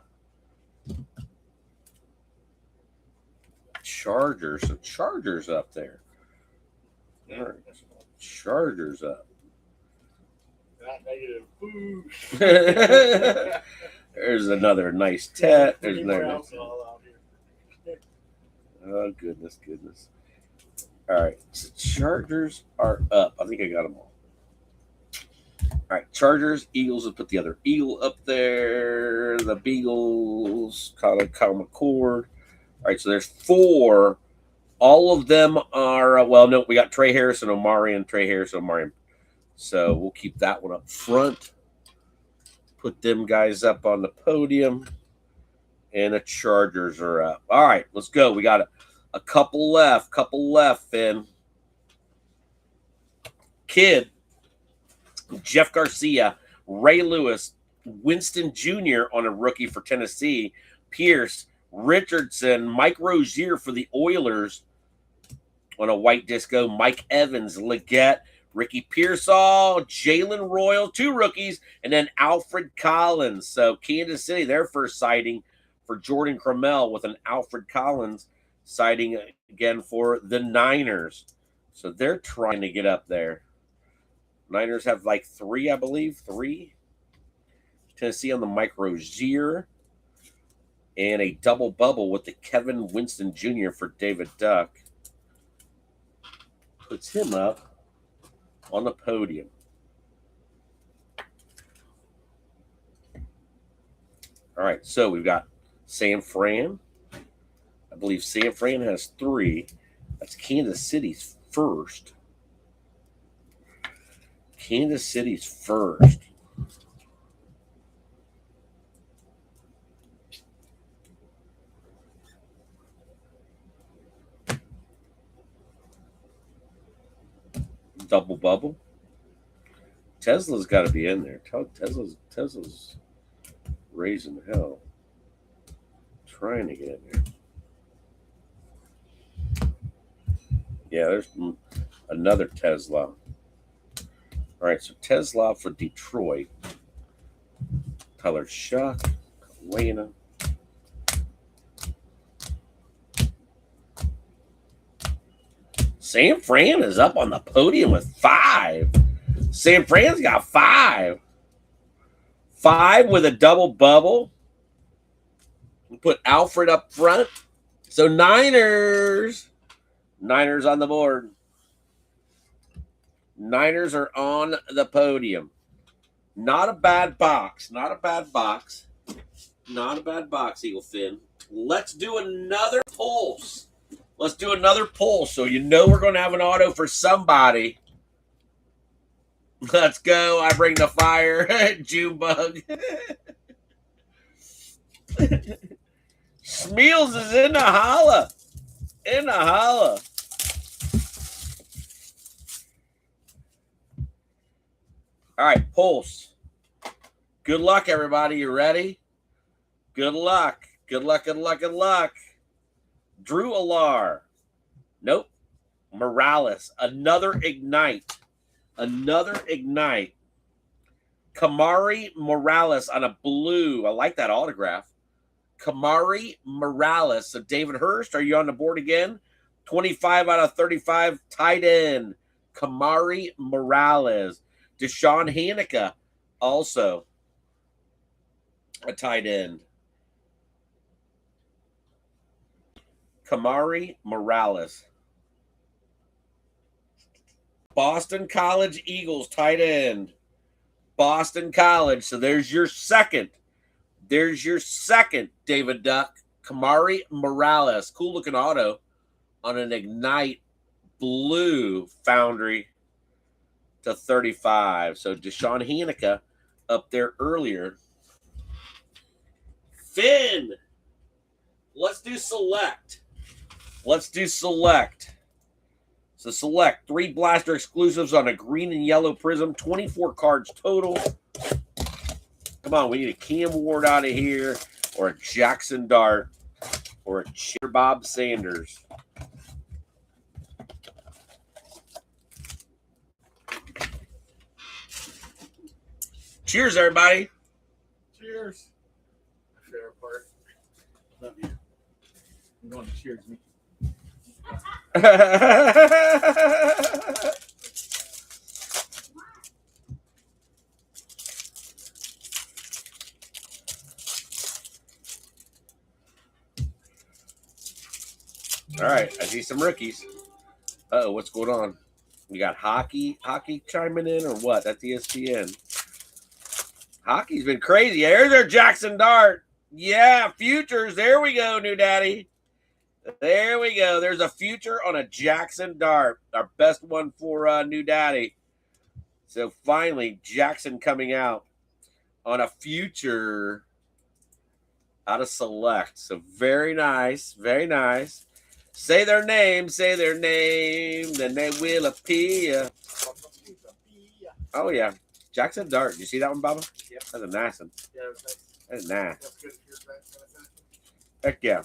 Chargers. So Chargers up there. All right. Chargers up. Not negative. There's another nice Tet. There's another. Oh, goodness. All right. So Chargers are up. I think I got them all. All right. Chargers, Eagles. Let's put the other Eagle up there. The Beagles. Kyle McCord. All right. So there's 4. All of them are, no, we got Trey Harrison, Omarion. So we'll keep that one up front. Put them guys up on the podium. And the Chargers are up. All right, let's go. We got a couple left. Finn. Kidd, Jeff Garcia, Ray Lewis, Winston Jr. on a rookie for Tennessee. Pierce, Richardson, Mike Rozier for the Oilers on a white disco. Mike Evans, Leggett, Ricky Pearsall, Jalen Royal, 2 rookies, and then Alfred Collins. So Kansas City, their first sighting for Jordan Cramell with an Alfred Collins sighting again for the Niners. So they're trying to get up there. Niners have like 3, I believe. 3. Tennessee on the Mike Rozier. And a double bubble with the Kevin Winston Jr. for David Duck. Puts him up on the podium. All right, so we've got San Fran. I believe San Fran has 3. That's Kansas City's first. Double bubble. Tesla's got to be in there. Tesla's raising hell. Trying to get in there. Yeah, there's another Tesla. All right, so Tesla for Detroit. Tyler Shuck, Atlanta. San Fran is up on the podium with 5. San Fran's got 5. 5 with a double bubble. We'll put Alfred up front. So Niners. Niners on the board. Niners are on the podium. Not a bad box. Not a bad box. Not a bad box, Eagle Fin. Let's do another pulse. Let's do another pulse. So you know we're going to have an auto for somebody. Let's go. I bring the fire. Junebug. Smeals is in the holla. In the holla. All right, pulse. Good luck, everybody. You ready? Good luck. Good luck, good luck, good luck. Drew Alar. Nope. Morales. Another Ignite. Another Ignite. Kamari Morales on a blue. I like that autograph. Kamari Morales. So David Hurst, are you on the board again? 25 out of 35 tight end. Kamari Morales. Deshaun Hanukkah, also a tight end. Kamari Morales. Boston College Eagles, tight end. Boston College. So there's your second. There's your second, David Duck. Kamari Morales. Cool looking auto on an Ignite blue Foundry to 35. So Deshaun Hanukkah up there earlier. Finn. Let's do select. Let's do select. So select 3 blaster exclusives on a green and yellow prism. 24 cards total. Come on, we need a Cam Ward out of here, or a Jackson Dart, or a Cheer Bob Sanders. Cheers, everybody. Cheers. My favorite part. Love you. I'm going to cheers me. All right, I see some rookies. Uh-oh, what's going on? We got hockey chiming in, or what? That's ESPN. Hockey's been crazy. There's our Jackson Dart. Yeah, futures. There we go, new daddy. There we go. There's a future on a Jackson Dart. Our best one for new daddy. So finally, Jackson coming out on a future out of select. So very nice. Very nice. Say their name. Say their name. Then they will appear. Oh, yeah. Jackson Dart. You see that one, Baba? Yep. That's a nice one. Yeah, that's That's nice. That's good. Heck yeah.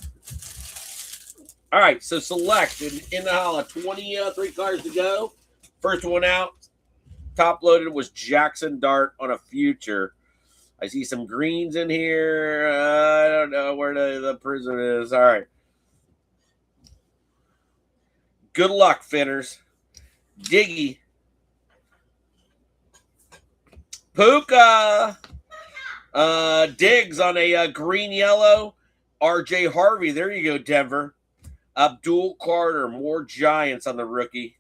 All right, so select in the holla. 23 cards to go. First one out. Top loaded was Jackson Dart on a future. I see some greens in here. I don't know where the prism is. All right. Good luck, Finners. Diggy. Puka. Diggs on a green yellow. RJ Harvey. There you go, Denver. Abdul Carter. More Giants on the rookie.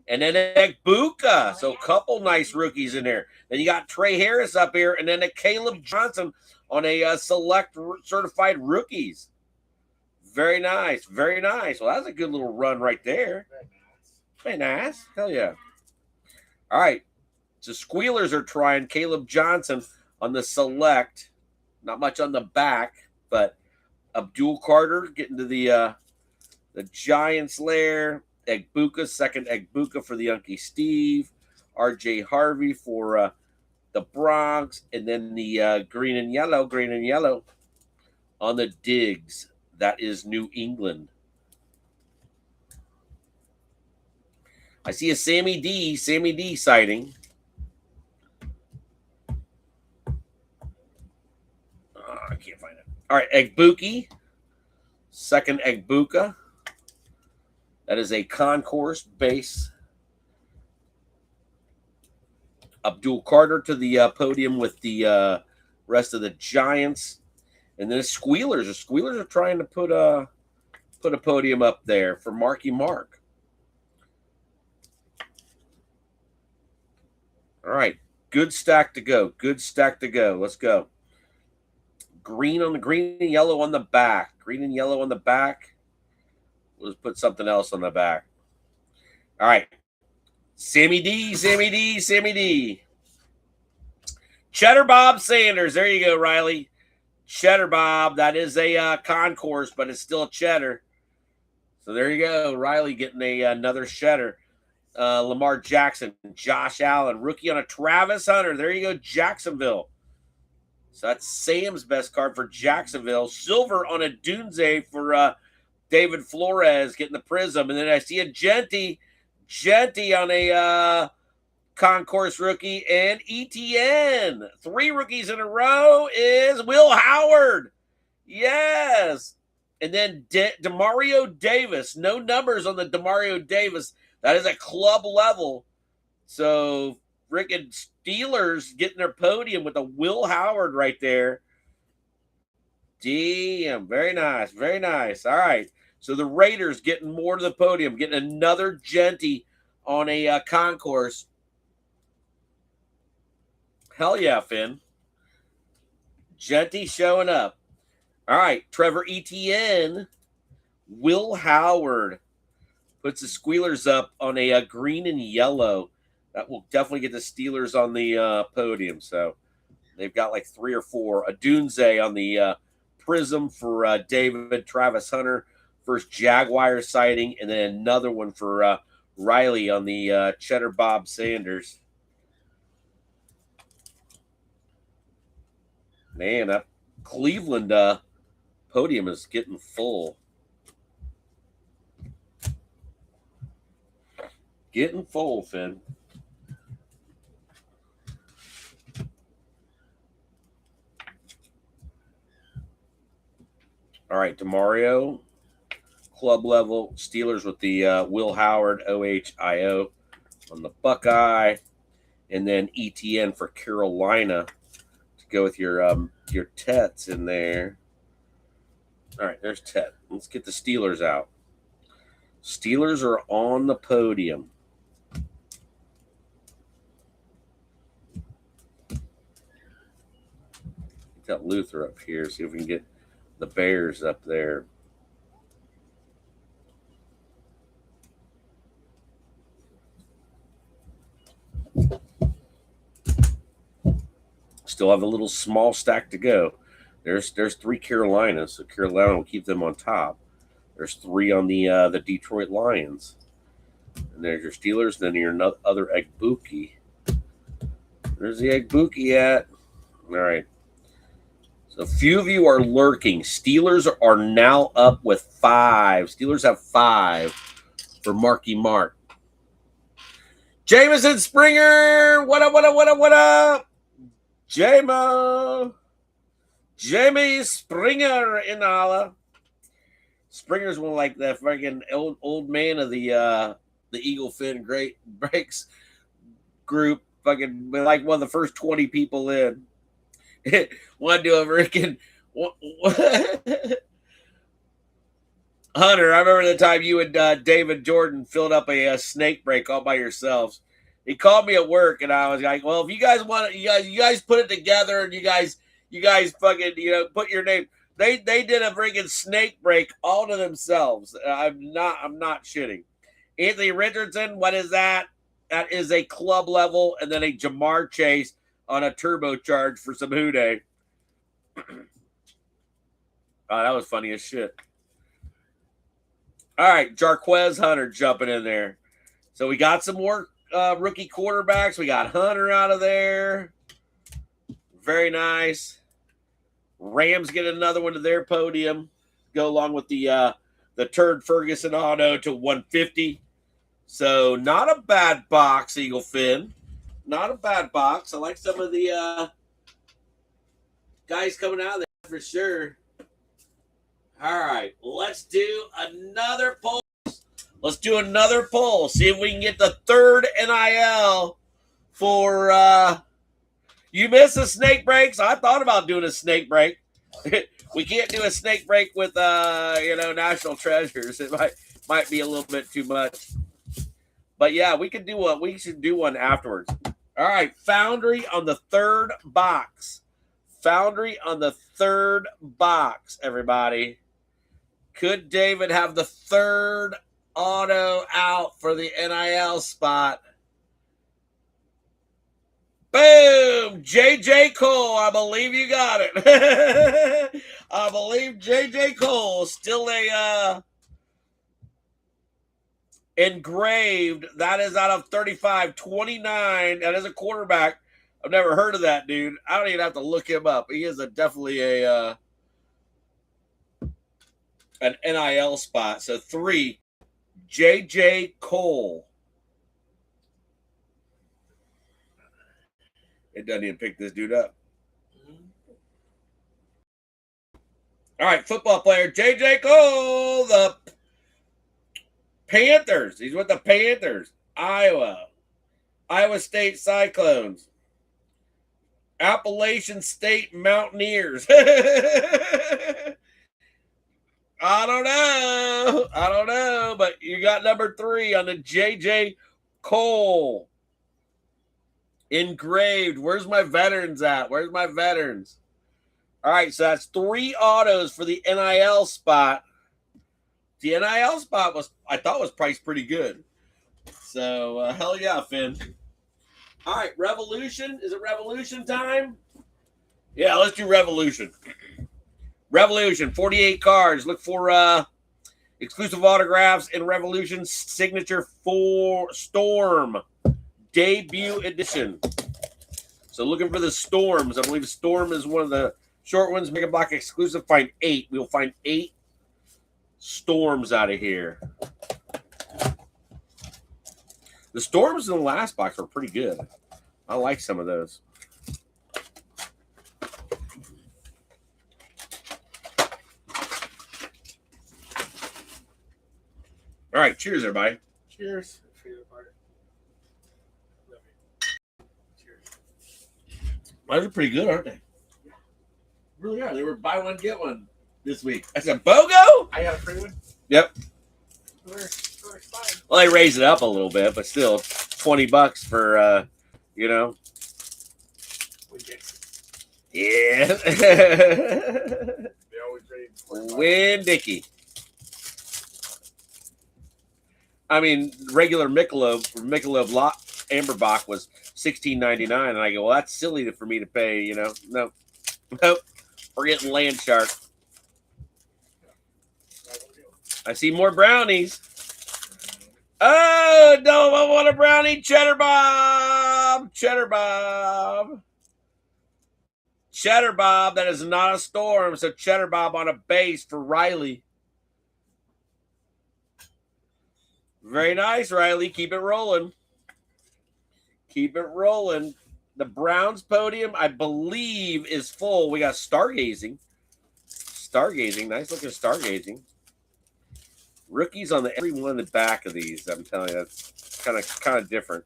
And then Egbuka. So a couple nice rookies in there. Then you got Trey Harris up here. And then a Caleb Johnson on a select certified rookies. Very nice. Very nice. Well, that's a good little run right there. Very nice. Hell yeah. All right. So Squealers are trying Caleb Johnson on the select. Not much on the back, but Abdul Carter getting to the Giants lair. Egbuka, second Egbuka for the Unky Steve. RJ Harvey for the Bronx. And then the green and yellow on the Diggs. That is New England. I see a Sammy D sighting. I can't find it. All right, Egbuka. Second Egbuka. That is a concourse base. Abdul Carter to the podium with the rest of the Giants, and then the Squealers. The Squealers are trying to put a podium up there for Marky Mark. All right, good stack to go. Good stack to go. Let's go. Green and yellow on the back. Green and yellow on the back. Let's put something else on the back. All right. Sammy D. Cheddar Bob Sanders. There you go, Riley. Cheddar Bob. That is a concourse, but it's still a cheddar. So there you go. Riley getting another cheddar. Lamar Jackson, Josh Allen, rookie on a Travis Hunter. There you go, Jacksonville. So that's Sam's best card for Jacksonville. Silver on a Dunze for David Flores getting the Prism. And then I see a Genty on a concourse rookie, and ETN. 3 rookies in a row is Will Howard. Yes. And then Demario Davis. No numbers on the Demario Davis. That is a club level. So freaking Steelers getting their podium with a Will Howard right there. Damn. Very nice. Very nice. All right. So the Raiders getting more to the podium, getting another Genty on a concourse. Hell yeah, Finn. Genty showing up. All right, Trevor Etienne. Will Howard puts the Squealers up on a green and yellow. That will definitely get the Steelers on the podium. So they've got like 3 or 4. A Dunze on the Prism for David Travis Hunter. First Jaguar sighting. And then another one for Riley on the Cheddar Bob Sanders. Man, that Cleveland podium is getting full. Getting full, Finn. All right, Demario, club level. Steelers with the Will Howard, OHIO on the Buckeye. And then ETN for Carolina. Go with your Tets in there. All right, there's Tet. Let's get the Steelers out. Steelers are on the podium. Got Luther up here. See if we can get the Bears up there. Still have a little small stack to go. There's 3 Carolinas, so Carolina will keep them on top. There's 3 on the Detroit Lions. And there's your Steelers, then your other Egbuki. There's the Egbuki at. All right. So a few of you are lurking. Steelers are now up with 5. Steelers have 5 for Marky Mark. Jameson Springer, what up? Jamie Springer in Allah. Springer's one like that freaking old man of the Eagle Fin Great Breaks group. Fucking like one of the first 20 people in. Want to do a freaking Hunter? I remember the time you and David Jordan filled up a snake break all by yourselves. He called me at work, and I was like, "Well, if you guys want it, you guys put it together, and you guys fucking put your name." They did a freaking snake break all to themselves. I'm not shitting. Anthony Richardson, what is that? That is a club level, and then a Jamar Chase on a turbocharge for some Houday. Oh, that was funny as shit. All right, Jarquez Hunter jumping in there. So we got some more rookie quarterbacks. We got Hunter out of there. Very nice. Rams get another one to their podium. Go along with the Turd Ferguson auto to 150. So not a bad box, Eagle Fin. Not a bad box. I like some of the guys coming out of there for sure. All right, let's do another poll. Let's do another poll. See if we can get the third NIL for You miss the snake breaks. I thought about doing a snake break. We can't do a snake break with National Treasures. It might be a little bit too much. But yeah, we could do one. We should do one afterwards. All right, Foundry on the third box. Foundry on the third box, everybody. Could David have the third auto out for the NIL spot? Boom! J.J. Cole, I believe you got it. I believe J.J. Cole, still a engraved. That is out of 35, 29. That is a quarterback. I've never heard of that dude. I don't even have to look him up. He is definitely an NIL spot. So 3, J.J. Cole. It doesn't even pick this dude up. All right, football player J.J. Cole, the Panthers. He's with the Panthers. Iowa State Cyclones. Appalachian State Mountaineers. I don't know, but you got number 3 on the J.J. Cole. Engraved. Where's my veterans at? Where's my veterans? All right, so that's 3 autos for the NIL spot. The NIL spot I thought was priced pretty good. So, hell yeah, Finn. All right, Revolution. Is it Revolution time? Yeah, let's do Revolution. Revolution, 48 cards. Look for exclusive autographs in Revolution signature for Storm. Debut edition. So looking for the Storms. I believe Storm is one of the short ones. Mega Block exclusive. Find 8. We'll find 8 Storms out of here. The Storms in the last box are pretty good. I like some of those. All right, cheers, everybody. Cheers. Those are pretty good, aren't they? Yeah. Really are. They were buy one, get one this week. I said, BOGO? I got a free one? Yep. We're fine. Well, they raised it up a little bit, but still, $20 for, We did. Yeah. They always raise. Win Dicky. I mean, regular Michelob lot Amberbach was $16.99, and I go, well, that's silly for me to pay, No, nope. We're getting Land Shark. I see more brownies. Oh, no, I want a brownie. Cheddar Bob. Cheddar Bob. Cheddar Bob. That is not a Storm. So Cheddar Bob on a base for Riley. Very nice, Riley. Keep it rolling. Keep it rolling. The Browns podium, I believe, is full. We got Stargazing. Stargazing. Nice looking Stargazing. Rookies on every one in the back of these. I'm telling you, that's kind of different.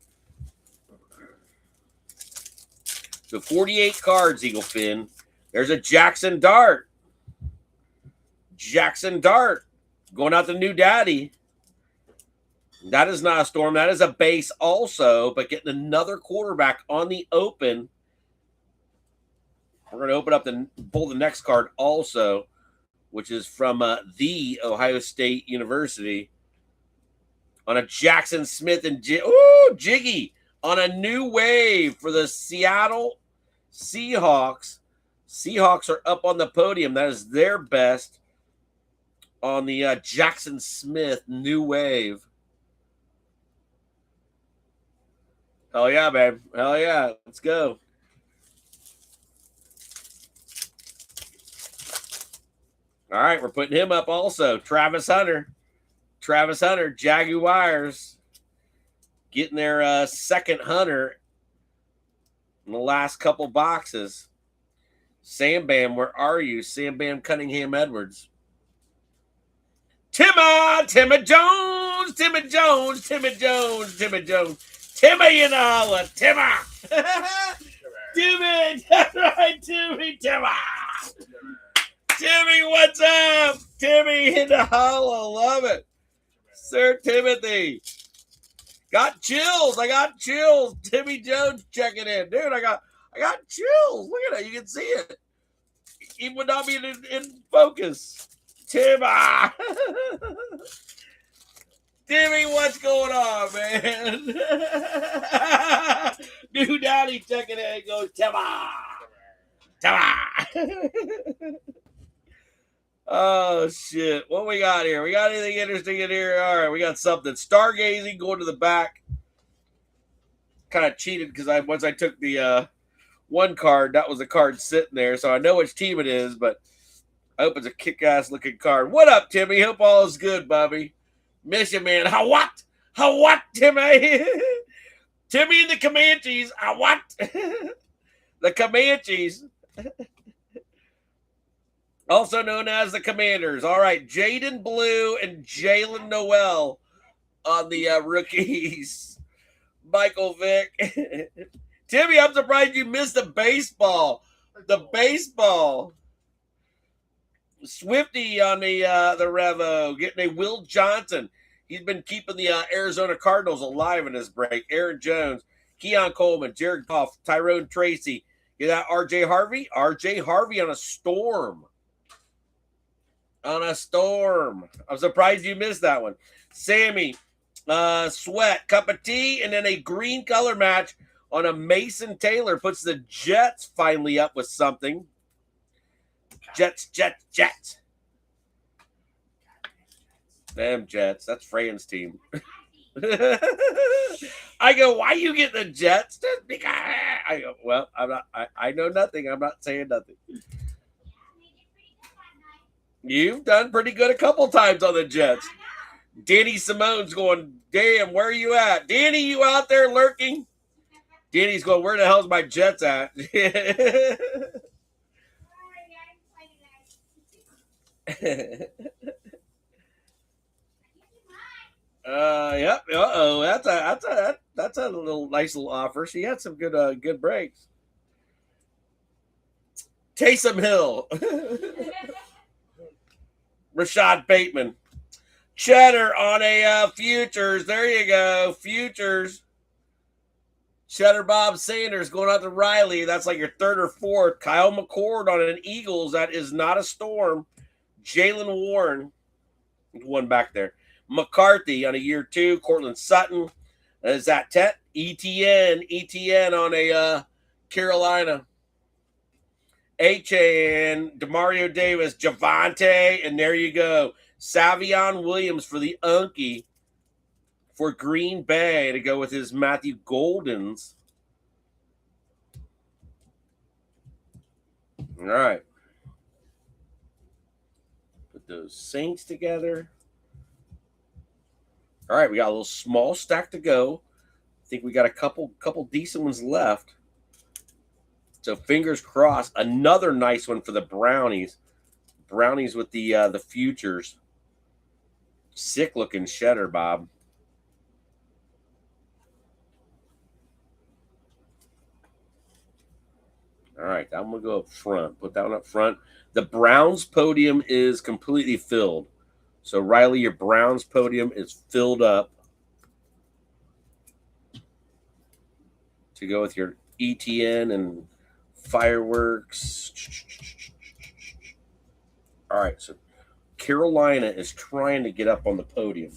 So 48 cards, Eagle Finn. There's a Jackson Dart. Jackson Dart. Going out to New Daddy. That is not a Storm. That is a base also, but getting another quarterback on the open. We're going to open up pull the next card also, which is from the Ohio State University. On a Jackson Smith and Jiggy on a new wave for the Seattle Seahawks. Seahawks are up on the podium. That is their best on the Jackson Smith new wave. Hell yeah, babe. Hell yeah. Let's go. All right, we're putting him up also. Travis Hunter. Travis Hunter, Jaguars. Getting their second Hunter in the last couple boxes. Sam Bam, where are you? Sam Bam Cunningham Edwards. Timmy Jones. Timmy Jones. Timmy Jones. Timmy, you know what? Timmy. Timmy. Timmy. Timmy, what's up? Timmy in the hollow. Love it. Sir Timothy. Got chills. I got chills. Timmy Jones checking in. Dude, I got chills. Look at it. You can see it. Even without being in focus. Timmy. Timmy, what's going on, man? New Daddy checking in. Goes, Timmy. Oh, shit. What we got here? We got anything interesting in here? All right, we got something. Stargazing, going to the back. Kind of cheated because once I took the one card, that was the card sitting there. So I know which team it is, but I hope it's a kick-ass looking card. What up, Timmy? Hope all is good, Bobby. Miss you, man. How what? How what, Timmy? Timmy and the Comanches. How what? The Comanches. Also known as the Commanders. All right, Jaden Blue and Jalen Noel on the rookies. Michael Vick. Timmy, I'm surprised you missed the baseball. The baseball. Swifty on the Revo. Getting a Will Johnson. He's been keeping the Arizona Cardinals alive in this break. Aaron Jones, Keon Coleman, Jared Goff, Tyrone Tracy. You got R.J. Harvey? R.J. Harvey on a storm. On a storm. I'm surprised you missed that one. Sammy, Sweat, cup of tea, and then a green color match on a Mason Taylor puts the Jets finally up with something. Jets. Damn Jets. That's Fran's team. I go, why you get the Jets? Just because. I go, well, I'm not. I know nothing. I'm not saying nothing. You've done pretty good a couple times on the Jets. Danny Simone's going, damn, where are you at? Danny, you out there lurking? Danny's going, where the hell's my Jets at? Yep. Uh-oh. That's a little nice little offer. She had some good breaks. Taysom Hill. Rashad Bateman. Cheddar on a futures. There you go. Futures. Cheddar Bob Sanders going out to Riley. That's like your third or fourth. Kyle McCord on an Eagles. That is not a storm. Jalen Warren. One back there. McCarthy on a year two. Cortland Sutton. Is that Tet? ETN on a Carolina. HAN, Demario Davis, Javante, and there you go. Savion Williams for the Unkie for Green Bay to go with his Matthew Goldens. All right. Put those Saints together. All right, we got a little small stack to go. I think we got a couple decent ones left. So fingers crossed. Another nice one for the Brownies. Brownies with the futures. Sick looking Cheddar, Bob. All right, I'm going to go up front. Put that one up front. The Browns podium is completely filled. So, Riley, your Browns podium is filled up to go with your ETN and fireworks. All right, so Carolina is trying to get up on the podium.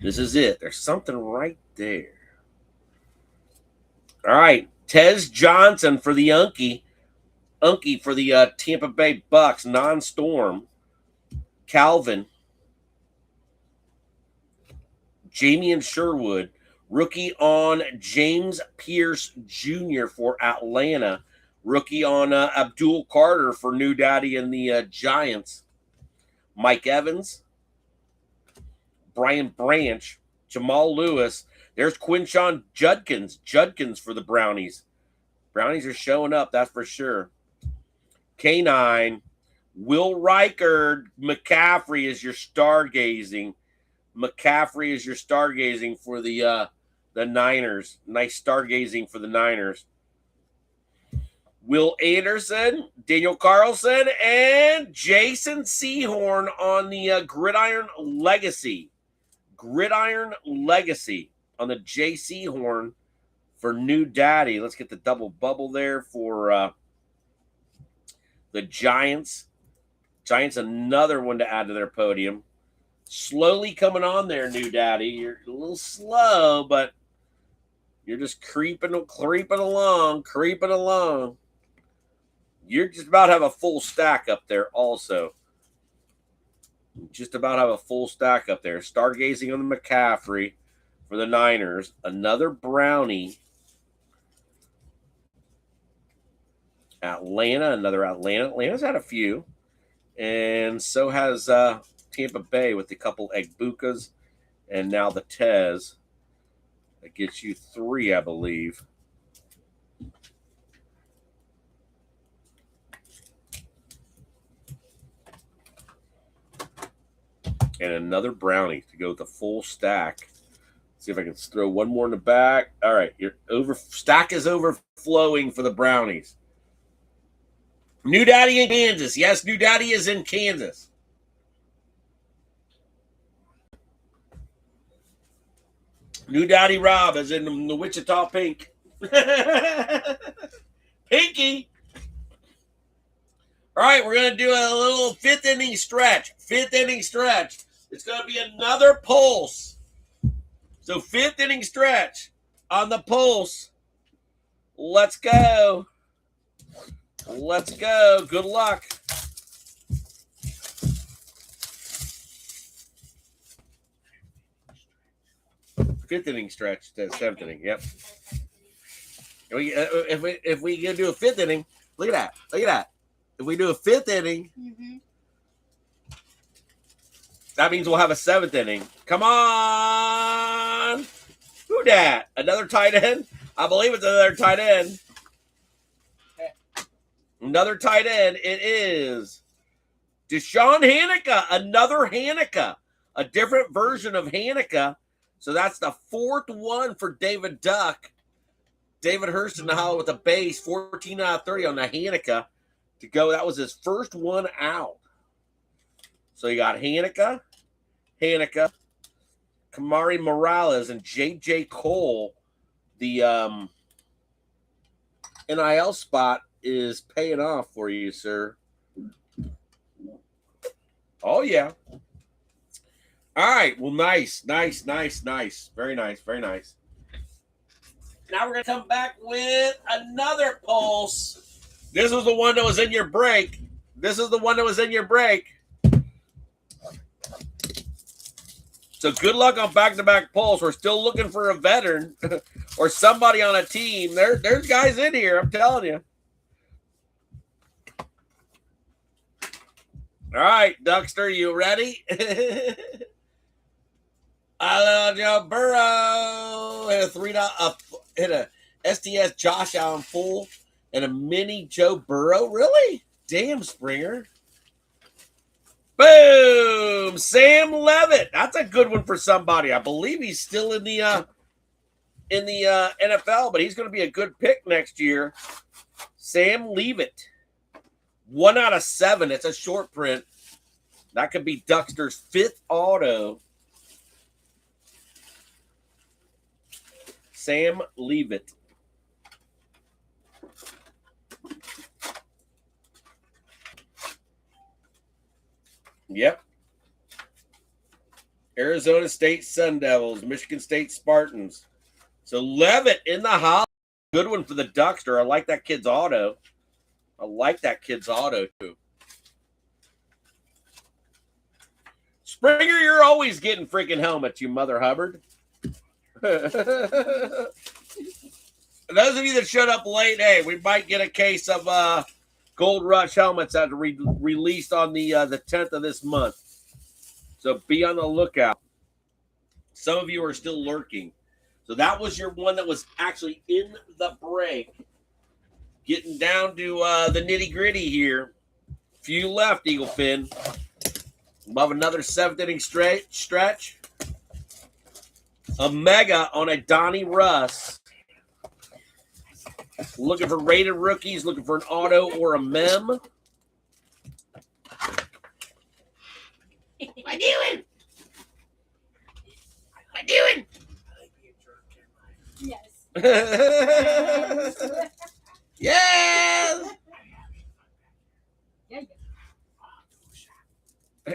This is it. There's something right there. All right, Tez Johnson for the Unkie. Unkie for the Tampa Bay Bucks, non-storm. Calvin. Jamian Sherwood. Rookie on James Pierce Jr. for Atlanta. Rookie on Abdul Carter for New Daddy and the Giants. Mike Evans. Brian Branch. Jamal Lewis. There's Quinshawn Judkins for the Brownies. Brownies are showing up, that's for sure. K9. Will Reichard. McCaffrey is your stargazing. McCaffrey is your stargazing for the Niners. Nice stargazing for the Niners. Will Anderson, Daniel Carlson, and Jason Sehorn on the Gridiron Legacy. Gridiron Legacy on the J. Sehorn for New Daddy. Let's get the double bubble there for the Giants. Giants, another one to add to their podium. Slowly coming on there, New Daddy. You're a little slow, but you're just creeping along. You're just about to have a full stack up there also. Just about have a full stack up there. Stargazing on the McCaffrey for the Niners. Another brownie. Atlanta, another Atlanta. Atlanta's had a few. And so has Tampa Bay with a couple Egbukas and now the Tez. That gets you 3, I believe. And another brownie to go with the full stack. See if I can throw one more in the back. All right, your stack is overflowing for the brownies. New Daddy in Kansas. Yes, New Daddy is in Kansas. New Daddy Rob is in the Wichita Pink. Pinky. All right, we're going to do a little 5th inning stretch. 5th inning stretch. It's going to be another pulse. So 5th inning stretch on the pulse. Let's go. Let's go. Good luck. Fifth inning stretch to 7th inning. Yep. If we can do a 5th inning, look at that. Look at that. If we do a 5th inning, that means we'll have a 7th inning. Come on. Who dat? Another tight end? I believe it's another tight end. Another tight end. It is Deshaun Hanukkah. Another Hanukkah. A different version of Hanukkah. So that's the 4th one for David Duck. David Hurst in the hollow with a base. 14 out of 30 on the Hanukkah to go. That was his first one out. So you got Hanukkah, Kamari Morales, and J.J. Cole. The NIL spot is paying off for you, sir. Oh, yeah. All right. Well, nice. Very nice. Now we're going to come back with another pulse. This was the one that was in your break. So good luck on back-to-back pulls. We're still looking for a veteran or somebody on a team. There's guys in here, I'm telling you. All right, Duckster, you ready? I love Joe Burrow. Hit a STS Josh Allen full and a mini Joe Burrow. Really? Damn, Springer. Boom! Sam Levitt. That's a good one for somebody. I believe he's still in the NFL, but he's going to be a good pick next year. Sam Levitt. 1 out of 7. It's a short print. That could be Duckster's 5th auto. Sam Levitt. Yep. Arizona State Sun Devils, Michigan State Spartans. So Levitt in the hollow. Good one for the Duckster. I like that kid's auto. Too. Springer, you're always getting freaking helmets, you Mother Hubbard. Those of you that showed up late, hey, we might get a case of Gold Rush helmets that are released on the 10th of this month. So be on the lookout. Some of you are still lurking. So that was your one that was actually in the break. Getting down to the nitty-gritty here. Few left, Eagle Fin. We'll have another 7th inning stretch. A mega on a Donnie Russ. Looking for rated rookies, looking for an auto or a mem. What am I doing? What am I doing? Yes. Yes! Yeah,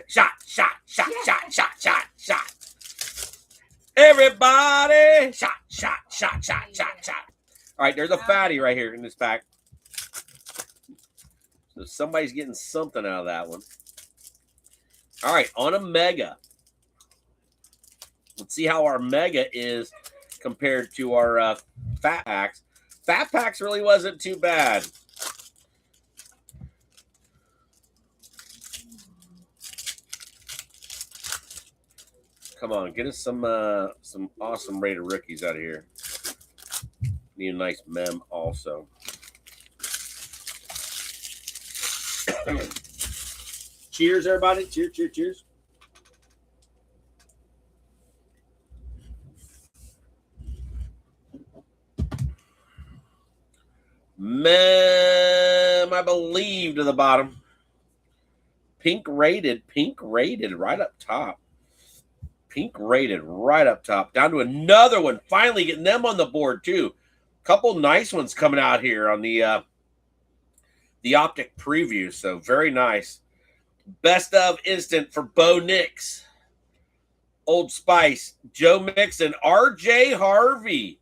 Shot. Everybody! Shot. All right, there's a fatty right here in this pack. So somebody's getting something out of that one. All right, on a mega. Let's see how our mega is compared to our fat packs. Fat packs really wasn't too bad. Come on, get us some awesome rated rookies out of here. Need a nice mem also. Cheers, everybody. Cheers. Mem, I believe, to the bottom. Pink rated right up top. Pink rated right up top. Down to another one. Finally getting them on the board, too. Couple nice ones coming out here on the optic preview. So very nice. Best of instant for Bo Nix. Old Spice. Joe Mixon. RJ Harvey.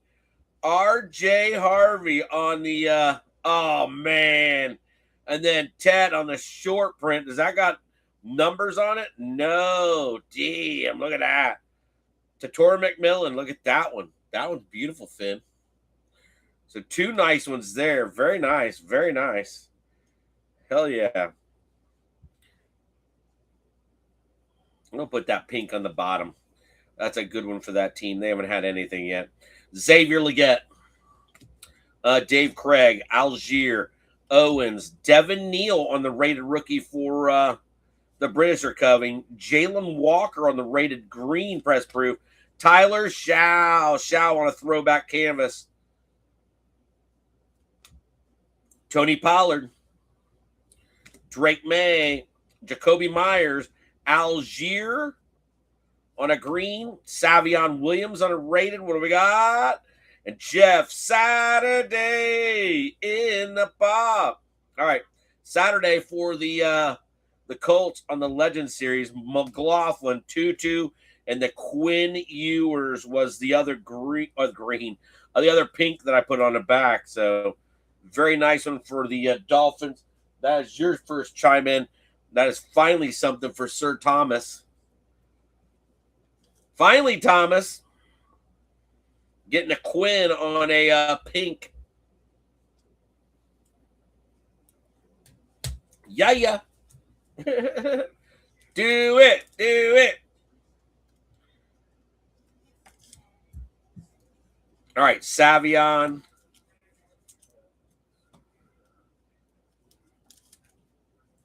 RJ Harvey on the oh man. And then Ted on the short print. Does that got numbers on it? No. Damn, look at that. Tatora McMillan, look at that one. That one's beautiful, Finn. So two nice ones there. Very nice. Very nice. Hell yeah. I'm going to put that pink on the bottom. That's a good one for that team. They haven't had anything yet. Xavier Legette. Dave Craig. Algier. Owens. Devin Neal on the rated rookie for the British are covering. Jalen Walker on the rated green press proof. Tyler Shaw on a throwback canvas. Tony Pollard. Drake May. Jacoby Myers. Algier on a green. Savion Williams on a rated. What do we got? And Jeff Saturday in the pop. All right. Saturday for the Colts on the Legend Series. McLaughlin, Tutu, and the Quinn Ewers was the other the other pink that I put on the back. So very nice one for the Dolphins. That is your first chime in. That is finally something for Sir Thomas. Finally, Thomas. Getting a Quinn on a pink. Yeah. Do it. All right, Savion.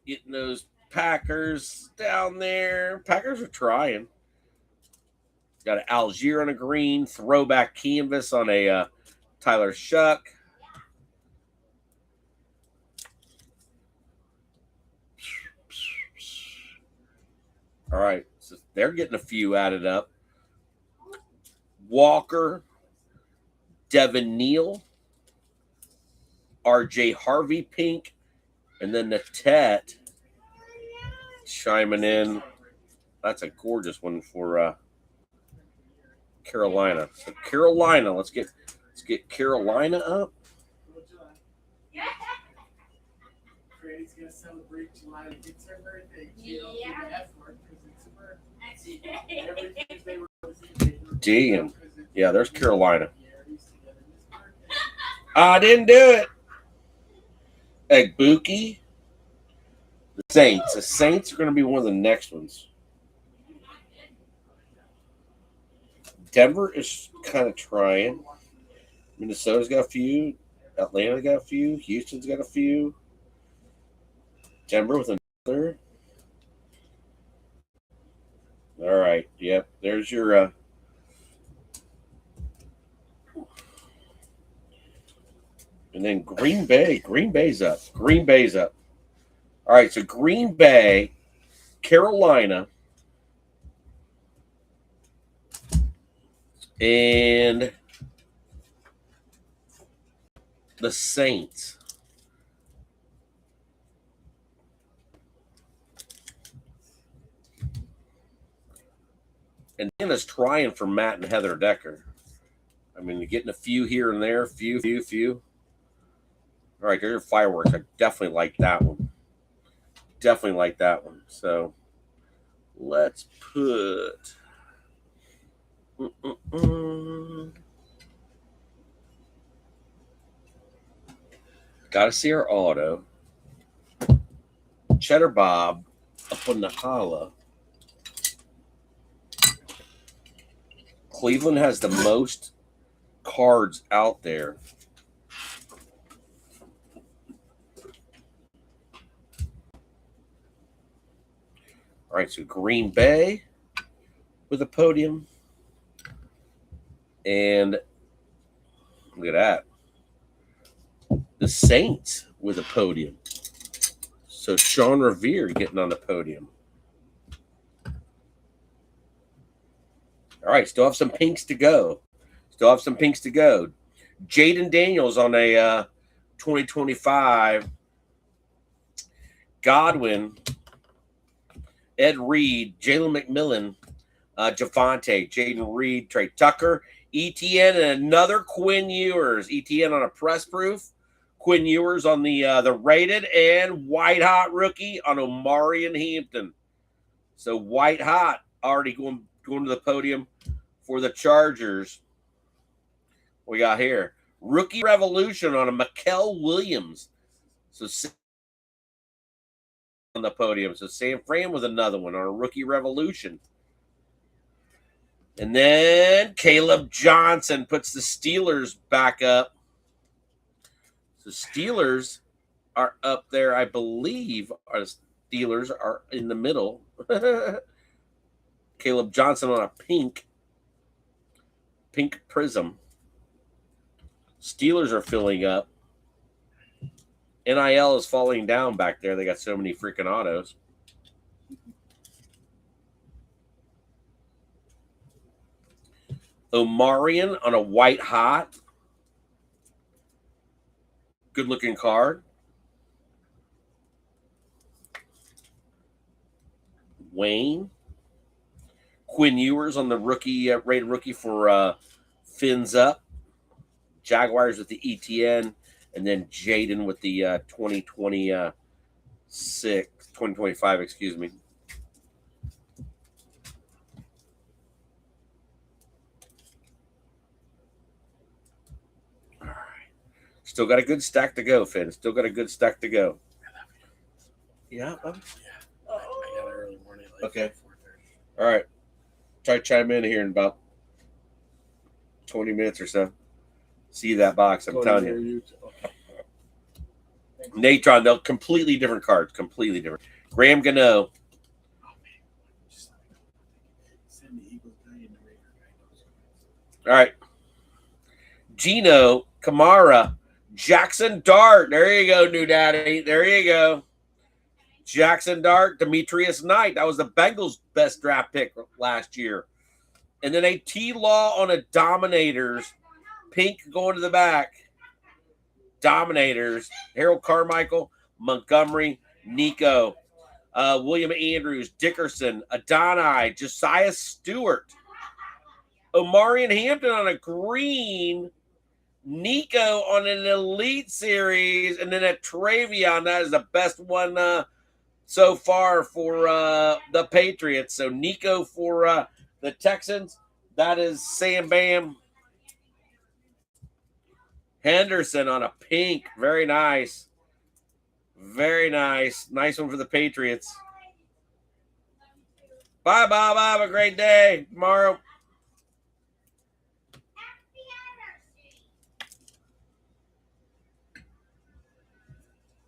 Getting those Packers down there. Packers are trying. Got an Algier on a green. Throwback canvas on a Tyler Shuck. All right. So they're getting a few added up. Walker. Devin Neal. RJ Harvey pink. And then the Tet chiming in. That's a gorgeous one for Carolina. So Carolina, let's get Carolina up. Brady's gonna celebrate July. It's her birthday. Damn. Yeah, there's Carolina. I didn't do it. Egbuki. The Saints. The Saints are going to be one of the next ones. Denver is kind of trying. Minnesota's got a few. Atlanta's got a few. Houston's got a few. Denver with another. All right. Yep. There's your And then Green Bay. Green Bay's up. Green Bay's up. All right, so Green Bay, Carolina, and the Saints. And Deanna's trying for Matt and Heather Decker. I mean, you're getting a few here and there, few. All right, there's your fireworks. I definitely like that one. Definitely like that one. So let's put. Got to see our auto. Cheddar Bob up on the holla. Cleveland has the most cards out there. All right, so Green Bay with a podium. And look at that. The Saints with a podium. So Sean Revere getting on the podium. All right, still have some pinks to go. Jaden Daniels on a 2025. Godwin, Ed Reed, Jalen McMillan, Javante, Jaden Reed, Trey Tucker, ETN, and another Quinn Ewers. ETN on a press proof. Quinn Ewers on the rated, and white hot rookie on Omari and Hampton. So white hot already going to the podium for the Chargers. We got here rookie revolution on a Mikael Williams. So on the podium. So Sam Fran with another one on a rookie revolution. And then Caleb Johnson puts the Steelers back up. So Steelers are up there, I believe. Our Steelers are in the middle. Caleb Johnson on a pink prism. Steelers are filling up. NIL is falling down back there. They got so many freaking autos. Omarion on a white hot. Good looking card. Wayne. Quinn Ewers on the rookie, rated rookie for Fins Up. Jaguars with the ETN. And then Jaden with the 2025, excuse me. All right. Still got a good stack to go, Finn. Still got a good stack to go. Yeah? I got an early morning. Like Okay. 4:30. All right. Try to chime in here in about 20 minutes or so. See that box, I'm telling you. Natron, they're completely different cards. Completely different. Graham Gano. All right. Gino, Kamara, Jackson Dart. There you go, new daddy. There you go. Jackson Dart, Demetrius Knight. That was the Bengals' best draft pick last year. And then a T-Law on a Dominators. Pink going to the back. Dominators. Harold Carmichael, Montgomery, Nico, William Andrews, Dickerson, Adonai, Josiah Stewart, Omari and Hampton on a green, Nico on an Elite Series, and then a Travion. That is the best one so far for the Patriots. So Nico for the Texans. That is Sam Bam. Henderson on a pink. Very nice. Very nice. Nice one for the Patriots. Bye, Bob. Have a great day tomorrow.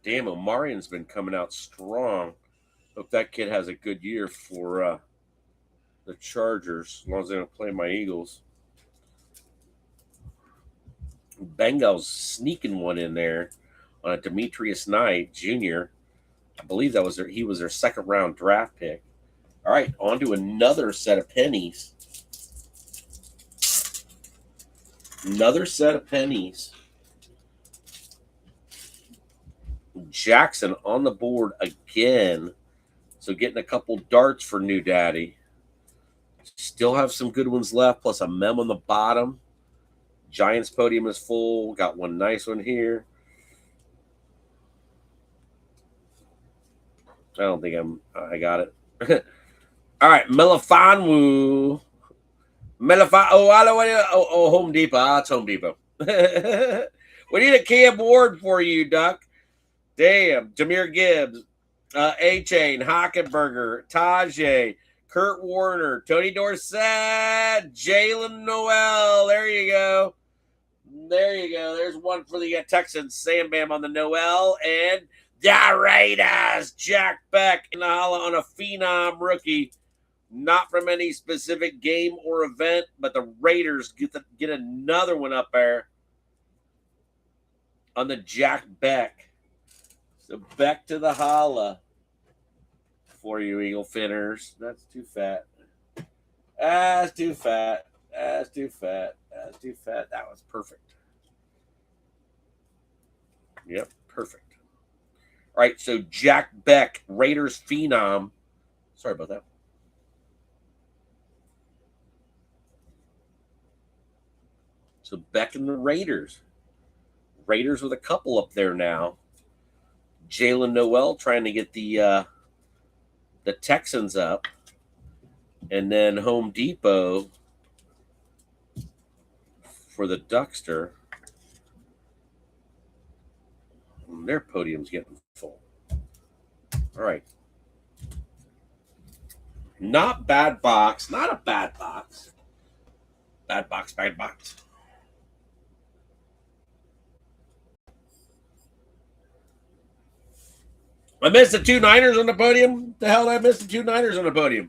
Damn, Omarion's been coming out strong. Hope that kid has a good year for the Chargers, as long as they don't play my Eagles. Bengals sneaking one in there on a Demetrius Knight Jr. I believe that was he was their second round draft pick. All right, on to another set of pennies. Another set of pennies. Jackson on the board again. So getting a couple darts for New Daddy. Still have some good ones left, plus a mem on the bottom. Giants podium is full. Got one nice one here. I don't think I got it. All right, Melifonwu. Home Depot. It's Home Depot. We need a key board for you, Duck. Damn. Jameer Gibbs, A-Chain, Hockenberger, Tajay, Kurt Warner, Tony Dorsett, Jalen Noel. There you go. There you go. There's one for the Texans. Sam Bam on the Noel. And the Raiders. Jack Beck in the holla on a phenom rookie. Not from any specific game or event, but the Raiders get another one up there on the Jack Beck. So Beck to the holla for you, Eagle Finners. That's too fat. That's too fat. That's too fat. That's too fat. That was perfect. Yep, perfect. All right, so Jack Beck, Raiders phenom. Sorry about that. So Beck and the Raiders. Raiders with a couple up there now. Jalen Noel trying to get the Texans up. And then Home Depot for the Duckster. Their podium's getting full. All right. Not bad box. Not a bad box. Bad box, bad box. I missed the two Niners on the podium. The hell did I miss the two Niners on the podium?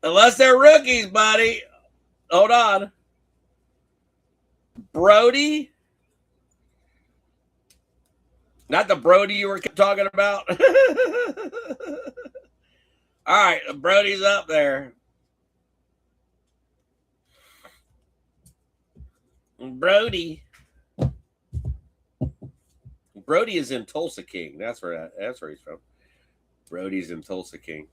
Unless they're rookies, buddy. Hold on. Brody. Not the Brody you were talking about. All right, Brody's up there. Brody is in Tulsa King. That's where he's from. Brody's in Tulsa King.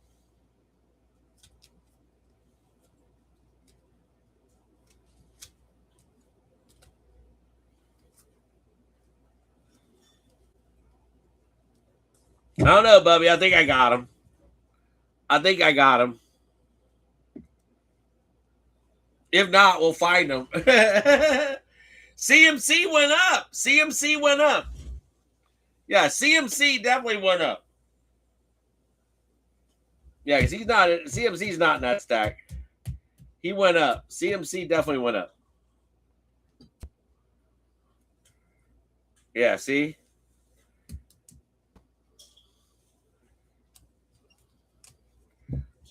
I don't know, Bubby. I think I got him. If not, we'll find him. CMC went up. Yeah, CMC definitely went up. Yeah, because CMC's not in that stack. He went up. CMC definitely went up. Yeah, see?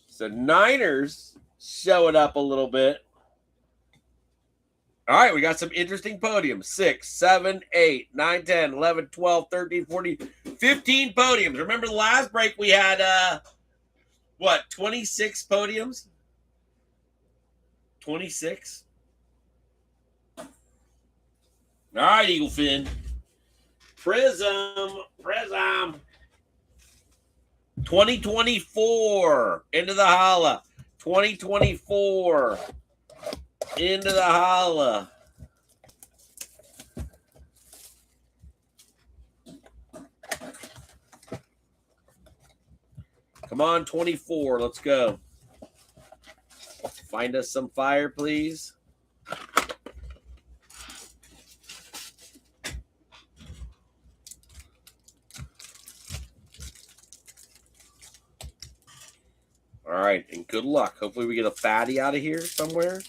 So Niners show it up a little bit. All right, we got some interesting podiums. 6, 7, 8, 9, 10, 11, 12, 13, 14, 15 podiums. Remember the last break we had, 26 podiums? 26? All right, Eagle Fin. Prism. 2024 into the holla. 2024 into the holla. Come on, 24. Let's go. Find us some fire, please. All right, and good luck. Hopefully we get a fatty out of here somewhere.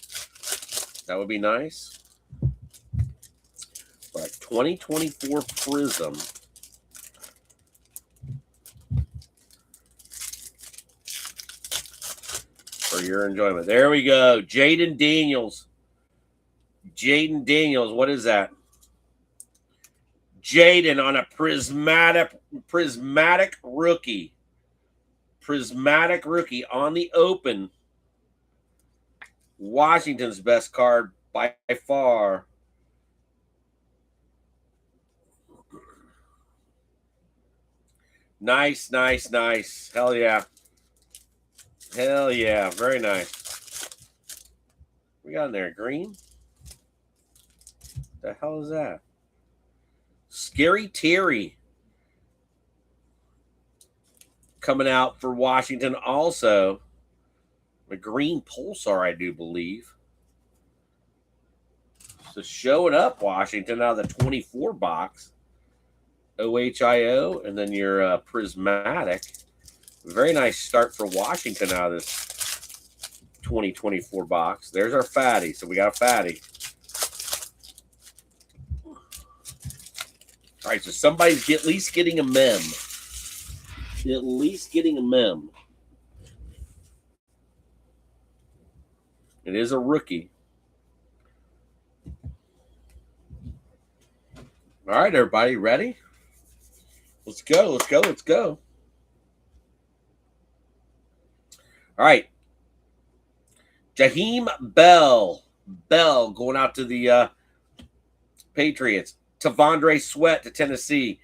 That would be nice. All right, 2024 Prism. For your enjoyment. There we go. Jaden Daniels. Jaden Daniels, what is that? Jaden on a prismatic rookie. Prismatic rookie on the open. Washington's best card by far. Nice, nice, nice. Hell yeah. Hell yeah. Very nice. We got in there green. The hell is that? Scary Terry coming out for Washington also. A green pulsar, I do believe. So showing up, Washington, out of the 24 box. OHIO, and then your prismatic. Very nice start for Washington out of this 2024 box. There's our fatty. So we got a fatty. All right, so somebody's at least getting a mem. At least getting a mem. It is a rookie. All right, everybody, ready? Let's go, let's go, let's go. All right. Jaheim Bell. Bell going out to the Patriots. Tavondre Sweat to Tennessee.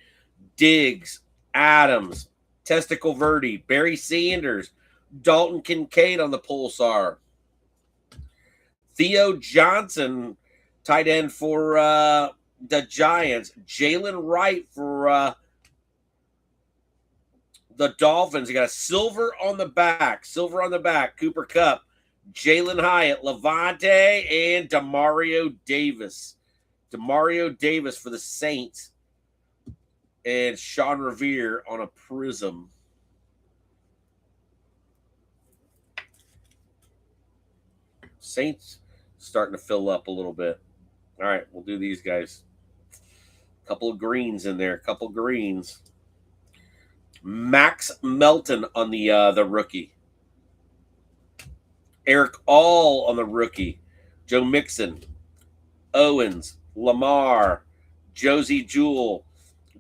Diggs, Adams, Testicle Verde, Barry Sanders, Dalton Kincaid on the Pulsar. Theo Johnson, tight end for the Giants. Jalen Wright for the Dolphins. You got a silver on the back. Silver on the back. Cooper Kupp, Jalen Hyatt, Levante, and Demario Davis. Demario Davis for the Saints. And Sean Revere on a prism. Saints starting to fill up a little bit. All right, we'll do these guys. A couple of greens in there. A couple greens. Max Melton on the rookie. Eric All on the rookie. Joe Mixon. Owens. Lamar. Josie Jewell.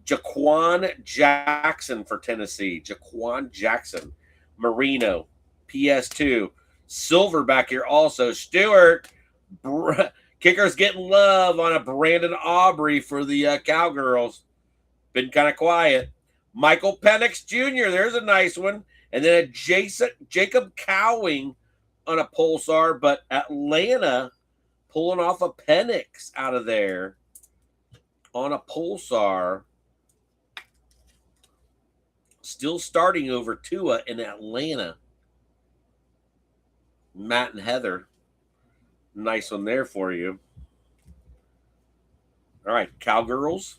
Jaquan Jackson for Tennessee. Jaquan Jackson. Marino. PS2. Silver back here also. Stewart. Kicker's getting love on a Brandon Aubrey for the Cowgirls. Been kind of quiet. Michael Penix Jr. There's a nice one. And then a Jacob Cowing on a Pulsar. But Atlanta pulling off a Penix out of there on a Pulsar. Still starting over Tua in Atlanta. Matt and Heather. Nice one there for you. All right, Cowgirls.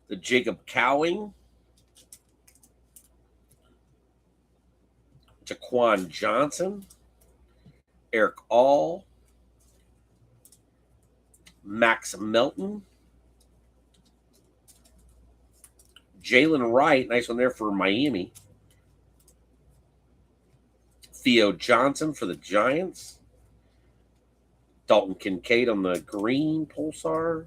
The Jacob Cowing. Jaquan Johnson. Eric All. Max Melton. Jalen Wright. Nice one there for Miami. Theo Johnson for the Giants. Dalton Kincaid on the green Pulsar.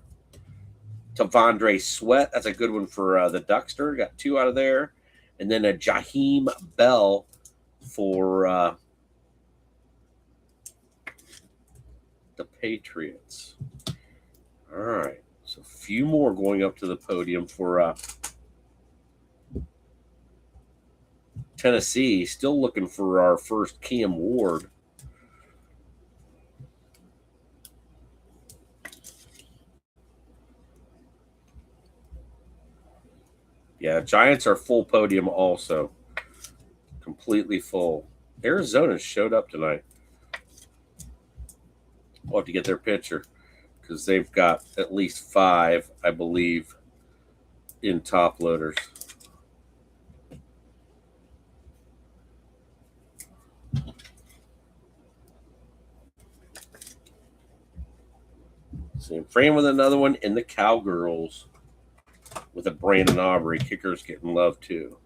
Tavondre Sweat. That's a good one for the Duckster. Got two out of there. And then a Jaheim Bell for the Patriots. All right. So a few more going up to the podium for Tennessee. Still looking for our first Cam Ward. Yeah, Giants are full podium also. Completely full. Arizona showed up tonight. We'll have to get their picture because they've got at least 5, I believe, in top loaders. Same frame with another one in the Cowgirls with a Brandon Aubrey. Kicker's getting love too.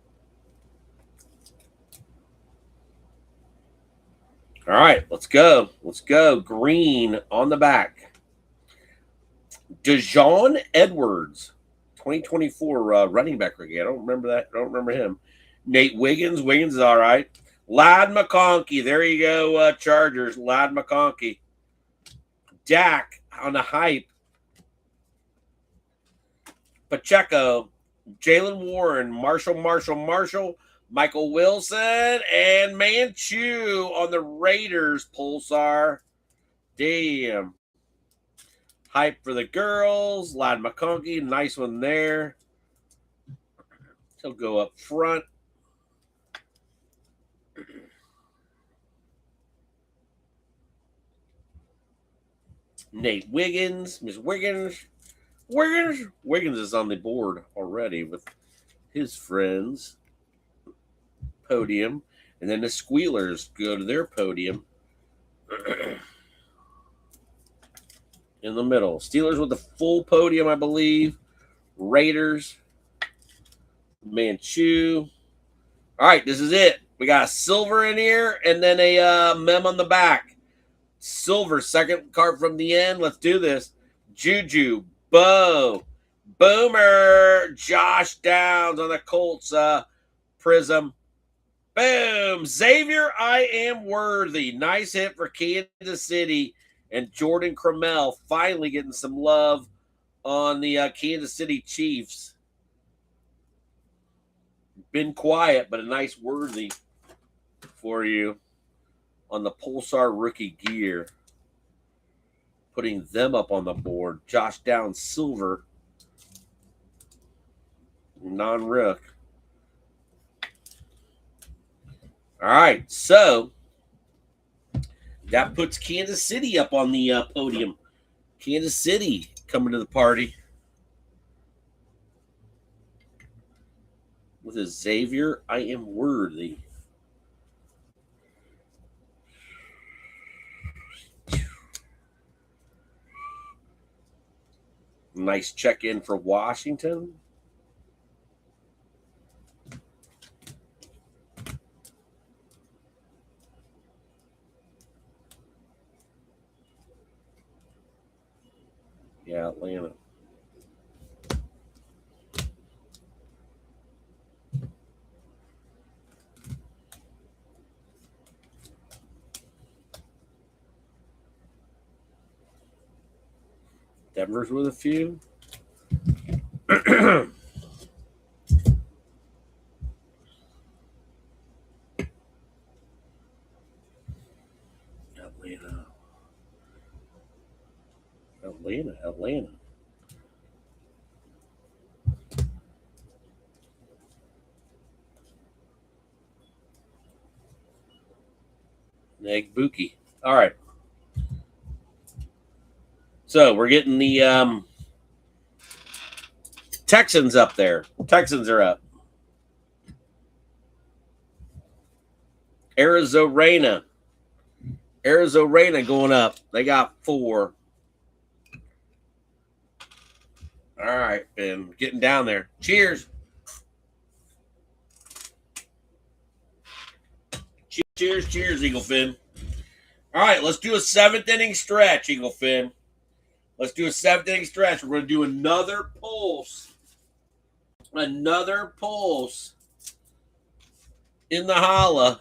All right, let's go. Let's go. Green on the back. Dejon Edwards, 2024 running back rookie. I don't remember that. I don't remember him. Nate Wiggins. Wiggins is all right. Ladd McConkey. There you go, Chargers. Ladd McConkey. Dak on the hype. Pacheco. Jalen Warren. Marshall. Michael Wilson. And Manchu on the Raiders, Pulsar. Damn. Hype for the girls. Ladd McConkey. Nice one there. He'll go up front. Nate Wiggins. Miss Wiggins. Wiggins is on the board already with his friends. Podium. And then the Squealers go to their podium. In the middle. Steelers with the full podium, I believe. Raiders. Manchu. All right, this is it. We got a silver in here and then a mem on the back. Silver, second card from the end. Let's do this. Juju. Bo. Boomer. Josh Downs on the Colts prism. Boom. Xavier, I am worthy. Nice hit for Kansas City. And Jordan Cramell finally getting some love on the Kansas City Chiefs. Been quiet, but a nice worthy for you on the Pulsar rookie gear. Putting them up on the board. Josh Downs, silver. Non-rook. All right, so that puts Kansas City up on the podium. Kansas City coming to the party with a Xavier, I am worthy. Nice check-in for Washington. Yeah, Atlanta. Denver's with a few. Atlanta. Neg Buki. All right. So we're getting the Texans up there. Texans are up. Arizona going up. They got 4. All right, Ben. Getting down there. Cheers. Cheers, Eagle Fin. All right, let's do a 7th inning stretch, Eagle Fin. Let's do a 7th inning stretch. We're going to do another pulse. Another pulse in the holla.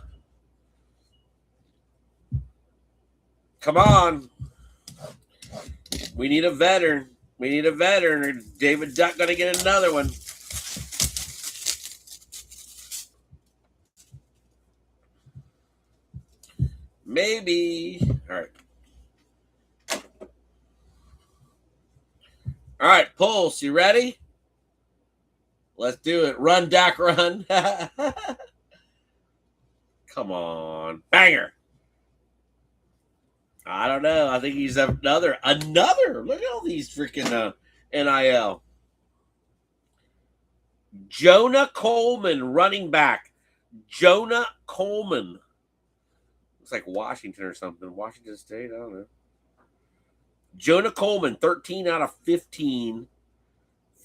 Come on. We need a veteran. We need a veteran. Or David Duck going to get another one. Maybe. All right. All right, Pulse, you ready? Let's do it. Run, Dak, run. Come on. Banger. I don't know. I think he's another. Look at all these freaking NIL. Jonah Coleman, running back. Jonah Coleman. Looks like Washington or something. Washington State, I don't know. Jonah Coleman, 13 out of 15.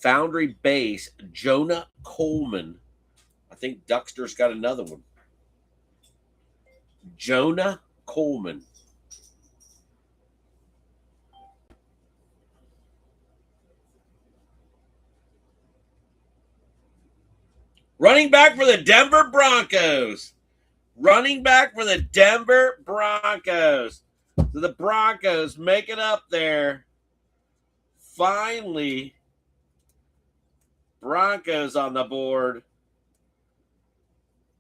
Foundry base. Jonah Coleman. I think Duckster's got another one. Jonah Coleman. Running back for the Denver Broncos. Running back for the Denver Broncos. So the Broncos make it up there. Finally, Broncos on the board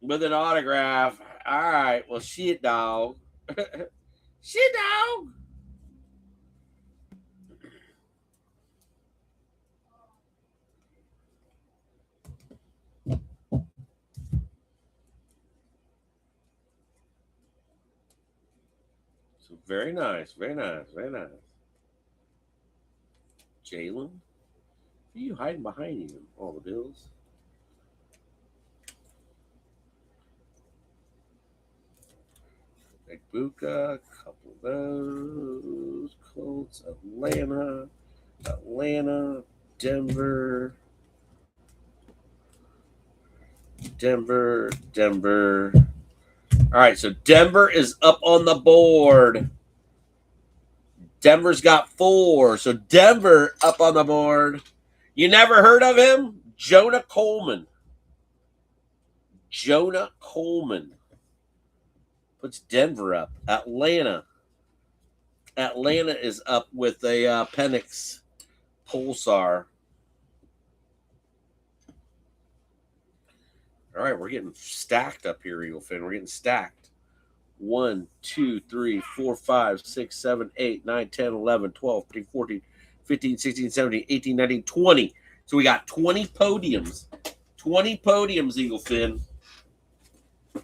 with an autograph. All right, well, shit, dog. Shit, dog. So very nice, very nice, very nice. Jalen, what are you hiding behind you? All the Bills. Buka, a couple of those. Colts, Atlanta, Denver, Denver. All right, so Denver is up on the board. Denver's got 4. So Denver up on the board. You never heard of him? Jonah Coleman. Jonah Coleman puts Denver up. Atlanta is up with a Penix Pulsar. All right, we're getting stacked up here, Eagle Fin. We're getting stacked. 1, 2, 3, 4, 5, 6, 7, 8, 9, 10, 11, 12, 13, 14, 15, 16, 17, 18, 19, 20. So we got 20 podiums. 20 podiums, Eagle Fin.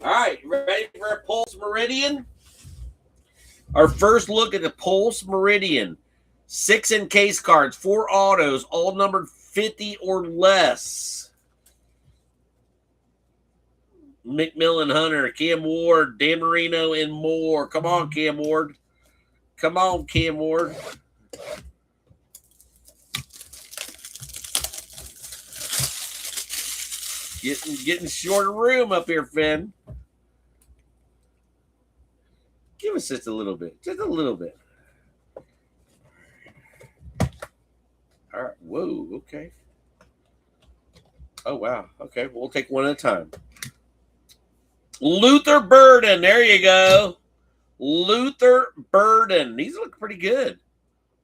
All right, you ready for a Pulse Meridian? Our first look at the Pulse Meridian. 6 encased cards, 4 autos, all numbered 50 or less. McMillan Hunter, Cam Ward, Dan Marino, and more. Come on, Cam Ward. Come on, Cam Ward. Getting short of room up here, Finn. Give us just a little bit. Just a little bit. All right. Whoa, okay. Oh, wow. Okay, we'll take one at a time. Luther Burden. There you go. Luther Burden. These look pretty good.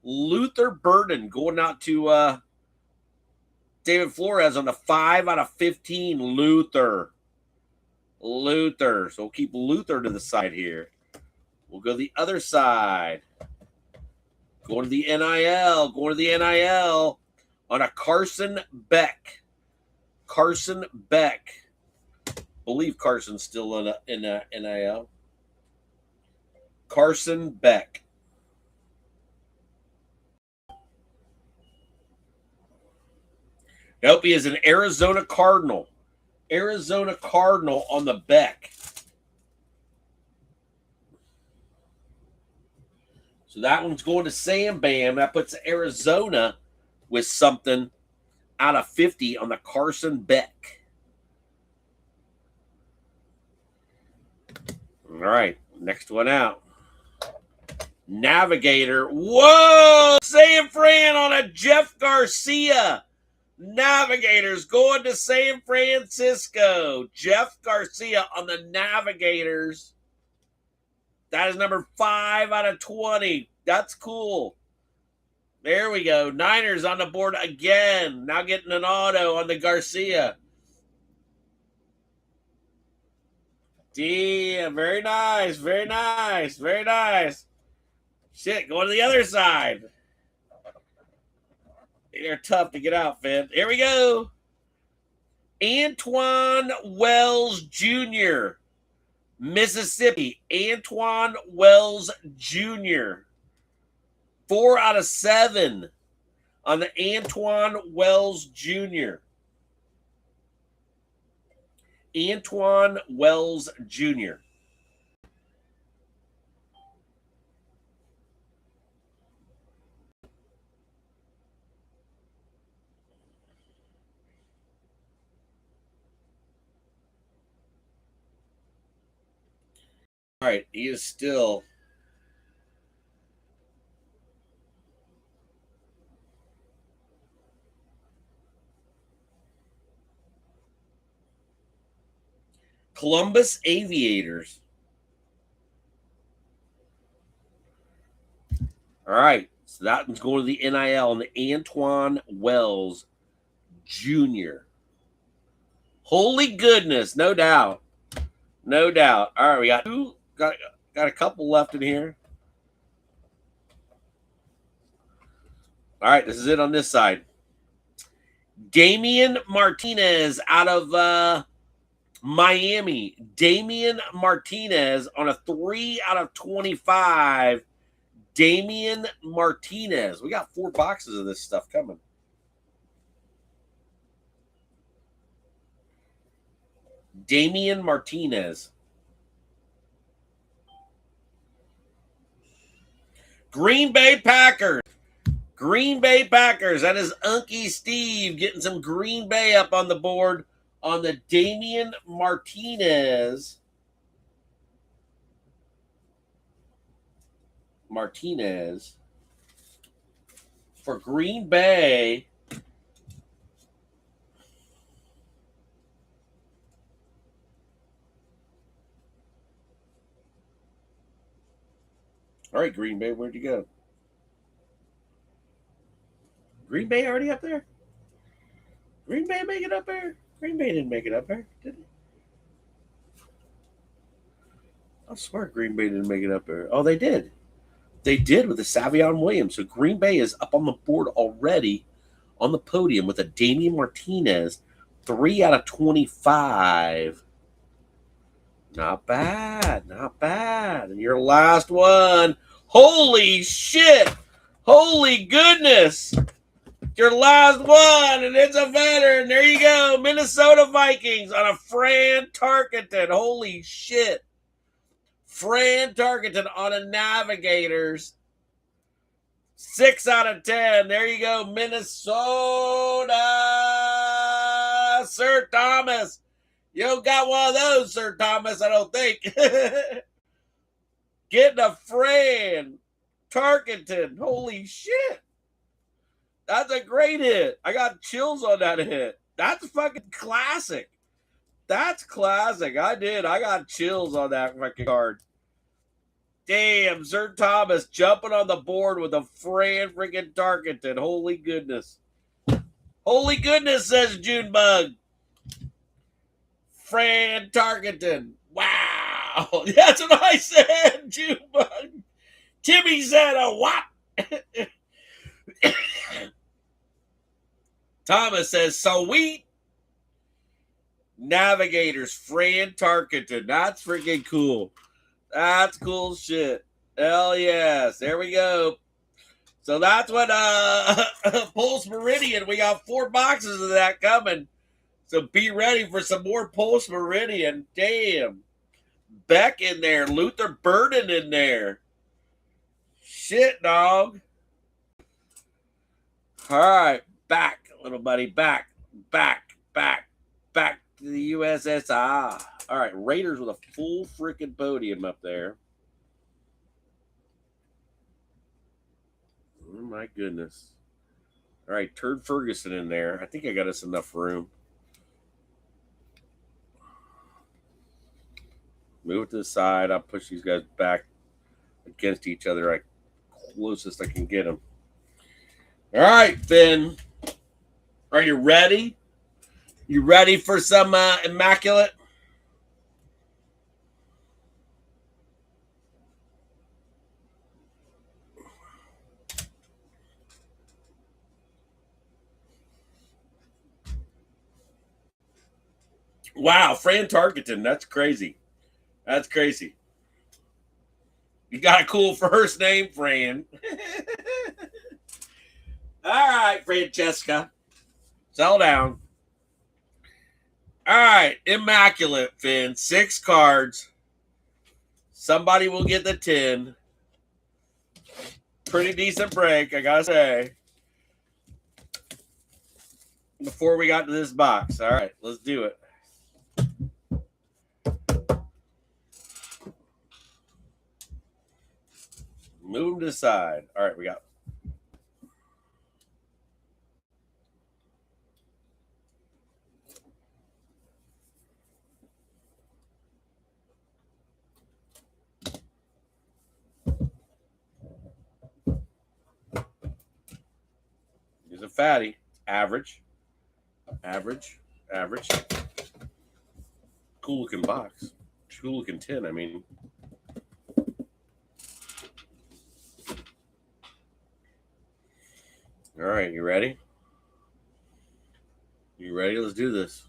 Luther Burden going out to David Flores on the 5 out of 15. Luther. So we'll keep Luther to the side here. We'll go the other side. Going to the NIL. On a Carson Beck. Believe Carson's still in NIL. Carson Beck. Nope, he is an Arizona Cardinal. On the Beck. So that one's going to Sam Bam. That puts Arizona with something out of 50 on the Carson Beck. All right, next one out. Navigator. Whoa! San Fran on a Jeff Garcia. Navigators going to San Francisco. Jeff Garcia on the Navigators. That is number 5 out of 20. That's cool. There we go. Niners on the board again. Now getting an auto on the Garcia. Damn, very nice. Shit, going to the other side. They're tough to get out, Finn. Here we go. Antoine Wells Jr., Mississippi. Antoine Wells Jr. 4 out of 7 on the Antoine Wells Jr. Antoine Wells Jr. All right, he is still. Columbus Aviators. All right, so that one's going to the NIL and the Antoine Wells Jr. Holy goodness, no doubt. No doubt. All right, we got two, got a couple left in here. All right, this is it on this side. Damian Martinez out of Miami. Damian Martinez on a 3 out of 25. Damian Martinez. We got 4 boxes of this stuff coming. Damian Martinez. Green Bay Packers. Green Bay Packers. That is Unky Steve getting some Green Bay up on the board on the Damian Martinez. For Green Bay. All right, Green Bay, where'd you go? Green Bay already up there? Green Bay make it up there? Green Bay didn't make it up there, did it? I swear Green Bay didn't make it up there. Oh, they did. They did with the Savion Williams. So Green Bay is up on the board already on the podium with a Damian Martinez, 3 out of 25. Not bad. Not bad. And your last one. Holy shit. Holy goodness. Your last one, and it's a veteran. There you go. Minnesota Vikings on a Fran Tarkenton. Holy shit. Fran Tarkenton on a Navigators. 6 out of 10. There you go. Minnesota. Sir Thomas. You don't got one of those, Sir Thomas, I don't think. Getting a Fran Tarkenton. Holy shit. That's a great hit. I got chills on that hit. That's fucking classic. That's classic. I did. I got chills on that fucking card. Damn, Sir Thomas jumping on the board with a Fran freaking Tarkenton. Holy goodness. Holy goodness, says Junebug. Fran Tarkenton. Wow. That's what I said, Junebug. Timmy said a what? Thomas says, sweet. Navigators, Fran Tarkenton. That's freaking cool. That's cool shit. Hell yes. There we go. So that's what Pulse Meridian. We got 4 boxes of that coming. So be ready for some more Pulse Meridian. Damn. Beck in there. Luther Burden in there. Shit, dog. All right. Back, little buddy. Back to the USSR. All right. Raiders with a full freaking podium up there. Oh, my goodness. All right. Turd Ferguson in there. I think I got us enough room. Move it to the side. I'll push these guys back against each other. Closest I can get them. All right, Finn. Are you ready? You ready for some immaculate? Wow, Fran Tarkenton. That's crazy. That's crazy. You got a cool first name, Fran. All right, Francesca. Settle down. All right, immaculate, Finn. 6 cards. Somebody will get the 10. Pretty decent break, I gotta say. Before we got to this box. All right, let's do it. Move them to the side. All right, we got. Here's a fatty. Average. Cool looking box. Cool looking tin, I mean. All right, you ready? You ready? Let's do this.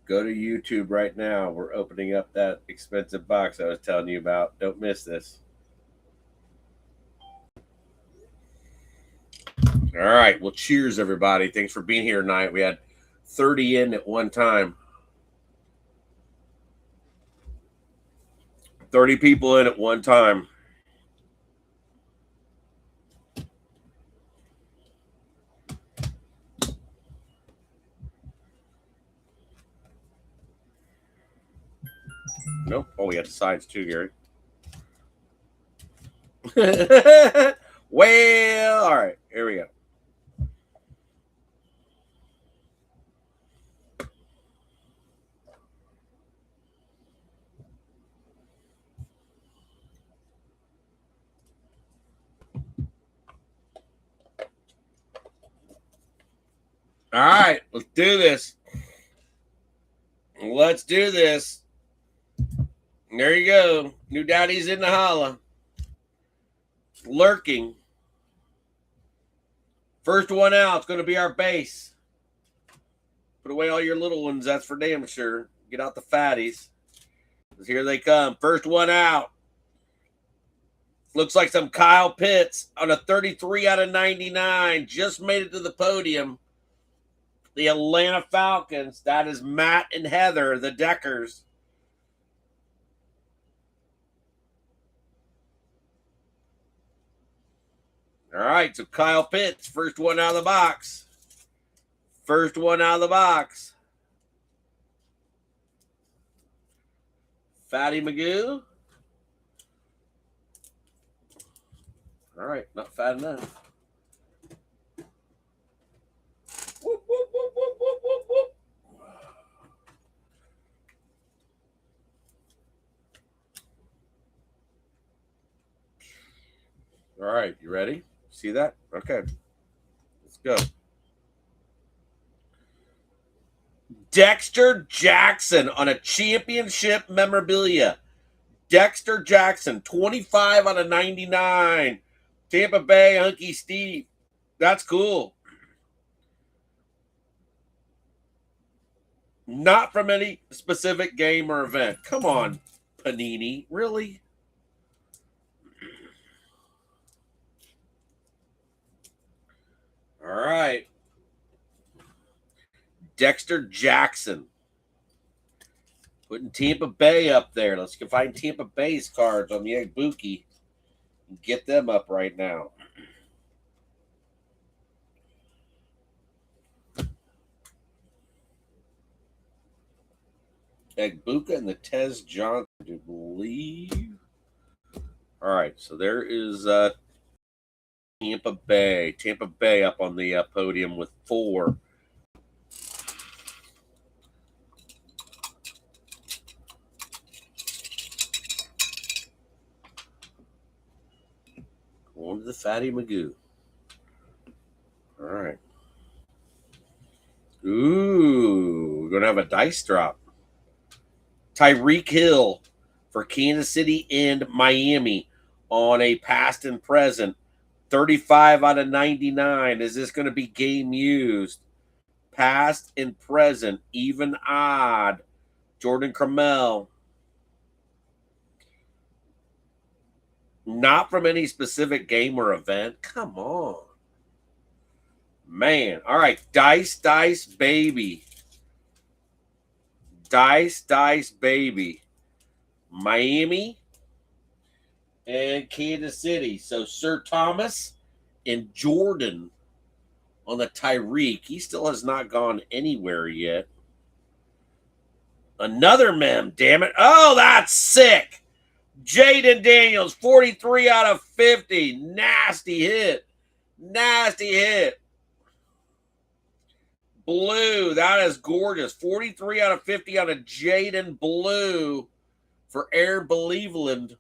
Go to YouTube right now. We're opening up that expensive box I was telling you about. Don't miss this. All right. Well, cheers, everybody. Thanks for being here tonight. We had 30 in at one time. 30 people in at one time. Nope. Oh, we got the sides too, Gary. Well, all right. Here we go. All right. Let's do this. Let's do this. There you go. New daddy's in the holla. Lurking. First one out. It's going to be our base. Put away all your little ones. That's for damn sure. Get out the fatties. Because here they come. First one out. Looks like some Kyle Pitts on a 33 out of 99. Just made it to the podium. The Atlanta Falcons. That is Matt and Heather, the Deckers. All right, so Kyle Pitts, first one out of the box. First one out of the box. Fatty Magoo. All right, not fat enough. Whoop, whoop, whoop, whoop, whoop, whoop, whoop. All right, you ready? See that? Okay. Let's go. Dexter Jackson on a championship memorabilia. Dexter Jackson, 25 out of 99. Tampa Bay, Hunky Steve. That's cool. Not from any specific game or event. Come on, Panini. Really? All right. Dexter Jackson. Putting Tampa Bay up there. Let's go find Tampa Bay's cards on the Egg Buki and get them up right now. Egbuka and the Tez Johnson, I do believe. All right, so there is Tampa Bay. Tampa Bay up on the podium with 4. Going to the Fatty Magoo. All right. Ooh, we're going to have a dice drop. Tyreek Hill for Kansas City and Miami on a past and present. 35 out of 99. Is this going to be game used? Past and present, even odd. Jordan Cramel. Not from any specific game or event. Come on. Man. All right. Dice, baby. Dice, baby. Miami and Kansas City. So Sir Thomas and Jordan on the Tyreek. He still has not gone anywhere yet. Another mem, damn it. Oh, that's sick. Jaden Daniels, 43 out of 50. Nasty hit. Nasty hit. Blue, that is gorgeous. 43 out of 50 on a Jaden Blue for Air Believeland.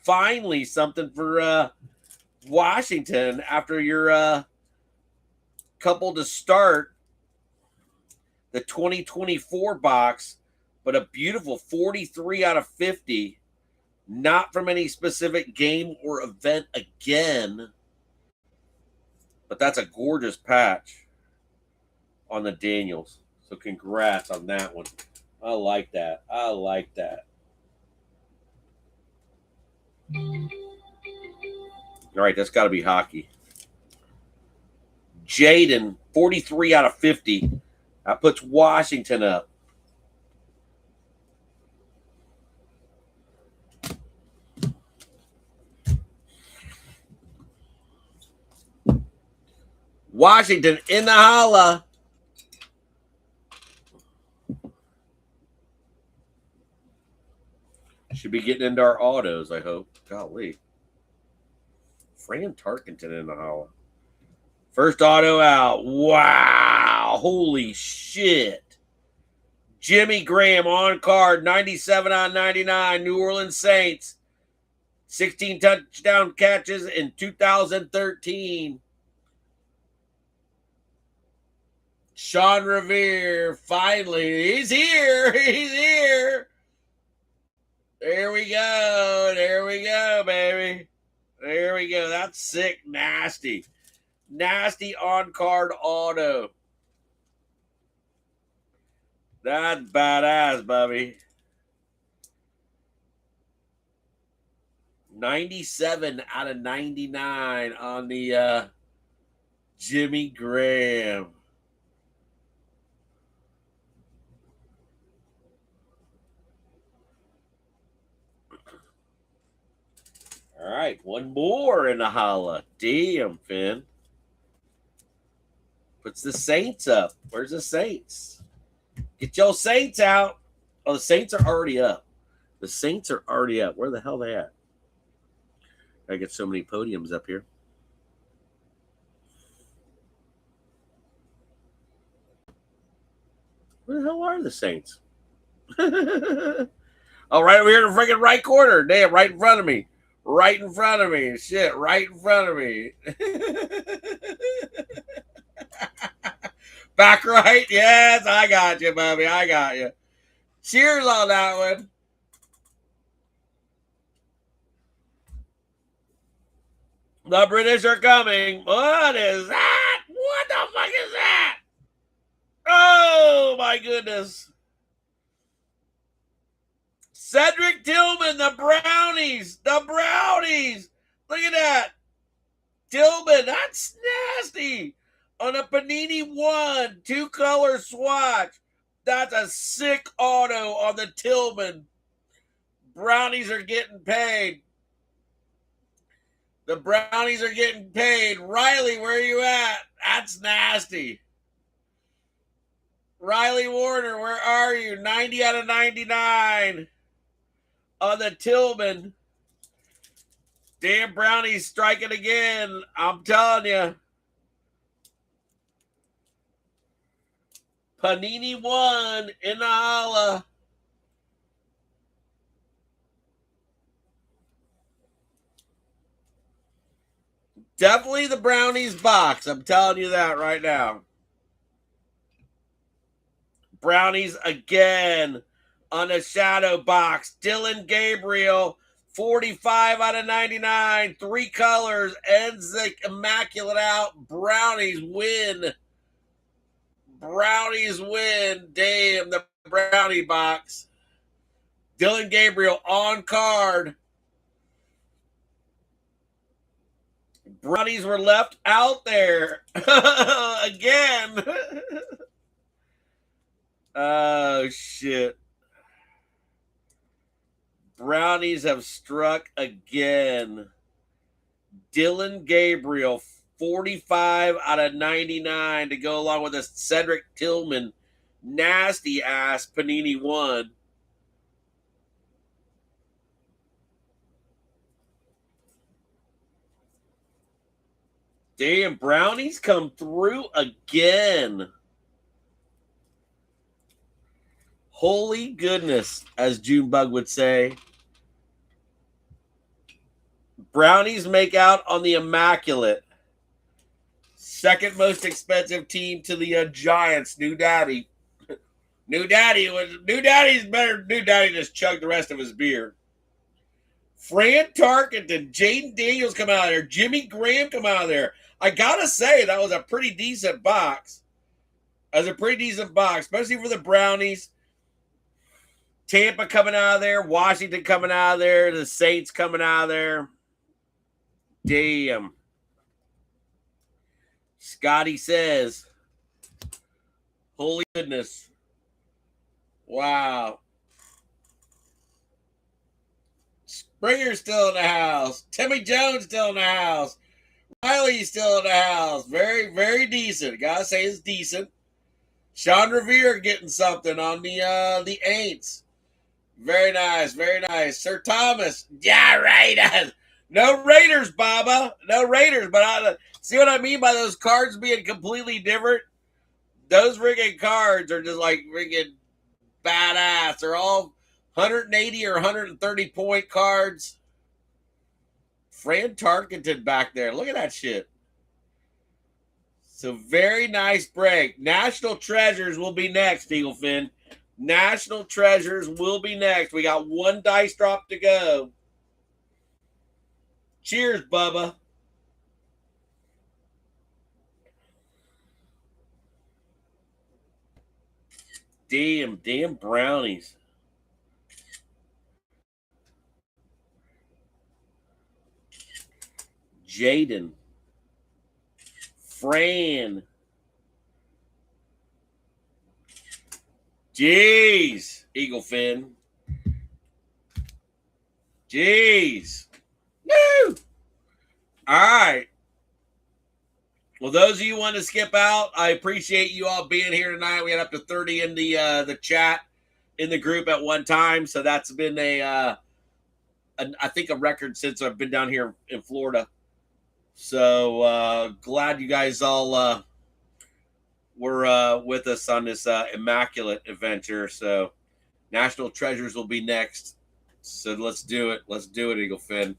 Finally, something for Washington after your couple to start the 2024 box, but a beautiful 43 out of 50. Not from any specific game or event again, but that's a gorgeous patch on the Daniels. So congrats on that one. I like that. I like that. All right, that's got to be hockey. Jaden, 43 out of 50. That puts Washington up. Washington in the holla. Should be getting into our autos, I hope. Golly. Fran Tarkenton in the holla. First auto out. Wow. Holy shit. Jimmy Graham on card. 97 on 99. New Orleans Saints. 16 touchdown catches in 2013. Sean Revere. Finally. He's here. He's here. There we go. There we go, baby. There we go. That's sick. Nasty. Nasty on-card auto. That's badass, Bubby. 97 out of 99 on the Jimmy Graham. All right, one more in the holla. Damn, Finn. Puts the Saints up. Where's the Saints? Get your Saints out. Oh, the Saints are already up. The Saints are already up. Where the hell are they at? I get so many podiums up here. Where the hell are the Saints? Oh, right over here in the freaking right corner. Damn, right in front of me. Right in front of me. Shit, right in front of me. Back right? Yes, I got you, Bubby. I got you. Cheers on that one. The British are coming. What is that? What the fuck is that? Oh, my goodness. Cedric Tillman, the Brownies. The Brownies. Look at that. Tillman, that's nasty. On a Panini 1, 2-color swatch. That's a sick auto on the Tillman. Brownies are getting paid. The Brownies are getting paid. Riley, where are you at? That's nasty. Riley Warner, where are you? 90 out of 99 on the Tillman. Damn Brownies striking again. I'm telling you. Panini 1 in the holla. Definitely the Brownies box. I'm telling you that right now. Brownies again on the shadow box. Dylan Gabriel, 45 out of 99. 3 colors. Ends the immaculate out. Brownies win. Brownies win. Damn, the Brownie box. Dylan Gabriel on card. Brownies were left out there again. Oh, shit. Brownies have struck again. Dylan Gabriel, 45 out of 99 to go along with a Cedric Tillman nasty ass Panini 1. Damn, brownies come through again. Holy goodness, as Junebug would say. Brownies make out on the Immaculate. Second most expensive team to the Giants. New Daddy. New Daddy's better. New Daddy just chugged the rest of his beer. Fran Tarkenton, Jaden Daniels come out of there. Jimmy Graham come out of there. I gotta say, that was a pretty decent box. Especially for the Brownies. Tampa coming out of there. Washington coming out of there. The Saints coming out of there. Damn. Scotty says, holy goodness. Wow. Springer's still in the house. Timmy Jones still in the house. Riley's still in the house. Very, very decent. Gotta say it's decent. Sean Revere getting something on the Aints. Very nice, very nice. Sir Thomas. Yeah, Raiders. No Raiders, Baba. No Raiders. But I see what I mean by those cards being completely different? Those friggin' cards are just like friggin' badass. They're all 180 or 130 point cards. Fran Tarkenton back there. Look at that shit. So very nice break. National Treasures will be next, Eaglefin. National Treasures will be next. We got one dice drop to go. Cheers, Bubba. Damn brownies. Jaden. Fran. Jeez, Eaglefin. Jeez. Woo! All right. Well, those of you who want to skip out, I appreciate you all being here tonight. We had up to 30 in the chat in the group at one time, so that's been I think a record since I've been down here in Florida. So glad you guys all were with us on this immaculate adventure. So National Treasures will be next. So let's do it. Let's do it, Eaglefin.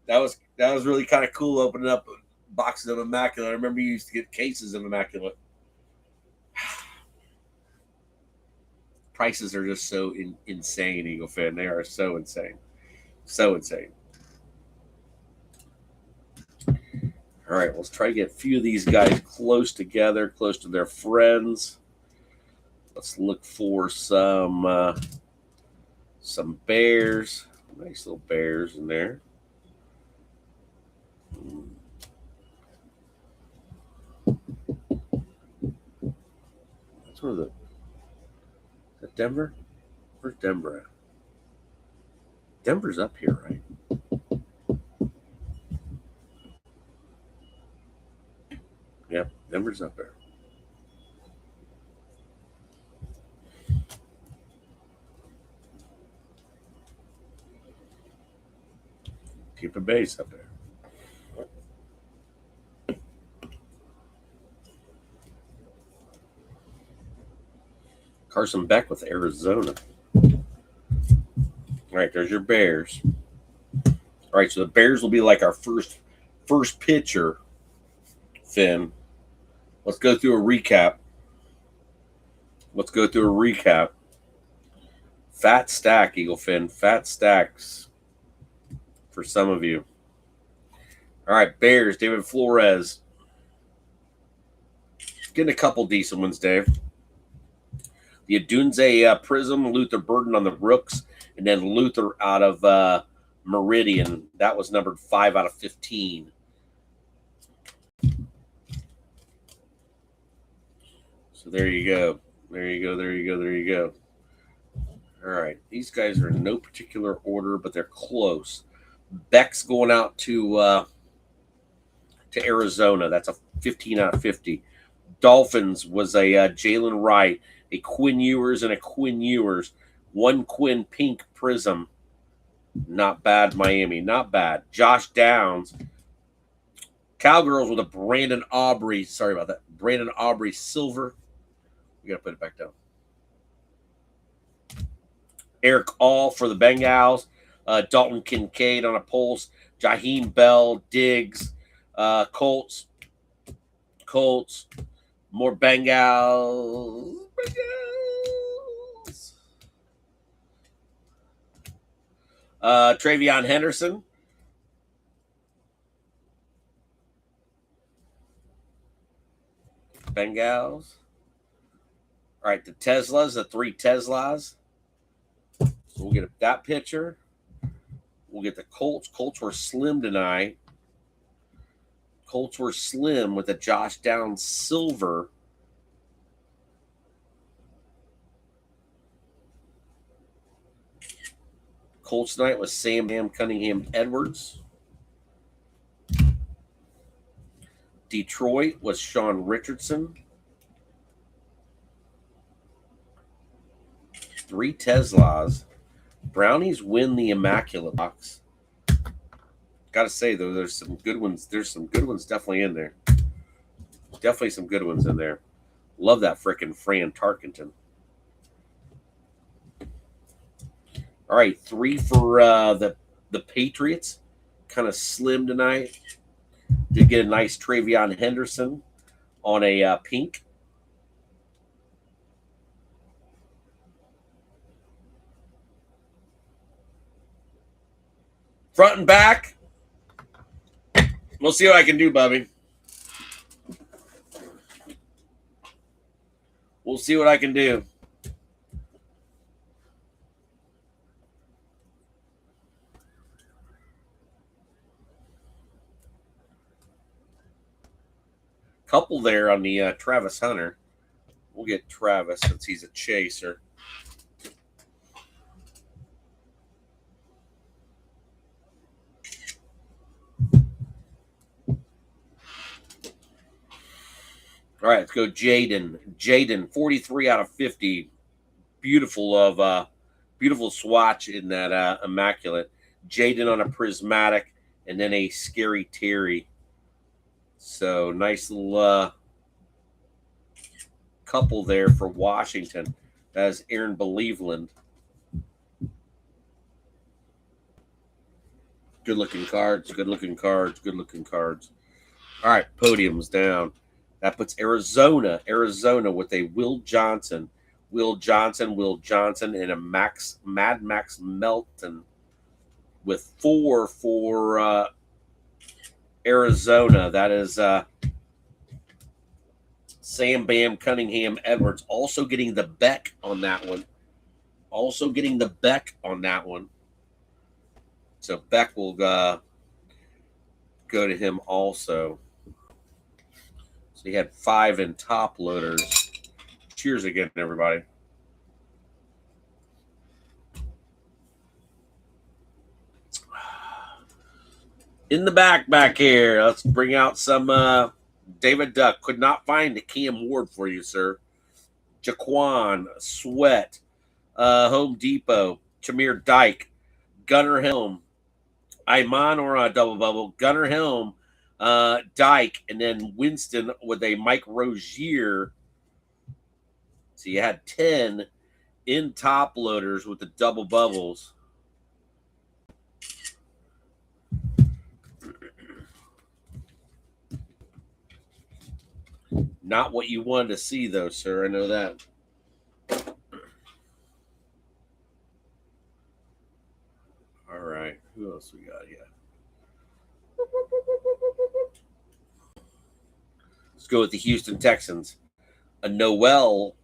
That was really kind of cool opening up boxes of immaculate. I remember you used to get cases of immaculate. Prices are just so insane, Eaglefin. They are so insane. So insane. All right, let's try to get a few of these guys close together, close to their friends. Let's look for some bears. Nice little bears in there. That's where is that Denver? Where's Denver at? Denver's up here, right? Yep, Denver's up there. Keep a base up there. Carson Beck with Arizona. All right, there's your Bears. All right, so the Bears will be like our first pitcher, Finn. Let's go through a recap. Fat stack, Eaglefin. Fat stacks for some of you. All right, Bears, David Flores. Getting a couple decent ones, Dave. The Adunze Prism, Luther Burden on the Rooks, and then Luther out of Meridian. That was numbered 5 out of 15. So there you go. All right. These guys are in no particular order, but they're close. Beck's going out to to Arizona. That's a 15 out of 50. Dolphins was a Jalen Wright, a Quinn Ewers, and a Quinn Ewers. One Quinn pink prism. Not bad, Miami. Not bad. Josh Downs. Cowgirls with a Brandon Aubrey. Sorry about that. Brandon Aubrey silver. We got to put it back down. Eric All for the Bengals. Dalton Kincaid on a pulse. Jaheim Bell, Diggs, Colts. More Bengals. Travion Henderson. Bengals. All right, the Teslas, the 3 Teslas. So we'll get that picture. We'll get the Colts. Colts were slim tonight. Colts were slim with a Josh Downs silver. Colts tonight was Sam Cunningham Edwards. Detroit was Sean Richardson. 3 Teslas. Brownies win the Immaculate Box. Got to say, though, there's some good ones. There's some good ones definitely in there. Definitely some good ones in there. Love that frickin' Fran Tarkenton. All right, 3 for the Patriots. Kind of slim tonight. Did get a nice Travion Henderson on a pink. Front and back. We'll see what I can do, Bubby. We'll see what I can do. Couple there on the Travis Hunter. We'll get Travis since he's a chaser. All right, let's go Jaden, 43 out of 50. Beautiful swatch in that Immaculate. Jaden on a prismatic, and then a Scary Terry. So nice little couple there for Washington. That's Aaron Believeland. Good looking cards. All right, podium's down. That puts Arizona with a Will Johnson, and a Mad Max Melton with 4 for Arizona. That is Sam Bam Cunningham Edwards. Also getting the Beck on that one. So Beck will go to him also. So he had 5 in top loaders. Cheers again, everybody. In the back here, let's bring out some David Duck. Could not find a Cam Ward for you, sir. Jaquan, Sweat, Home Depot, Jameer Dyke, Gunnar Helm, Iman or a double bubble, Gunnar Helm, Dyke, and then Winston with a Mike Rozier. So you had 10 in top loaders with the double bubbles. Not what you wanted to see, though, sir. I know that. All right. Who else we got here? Let's go with the Houston Texans. A Noel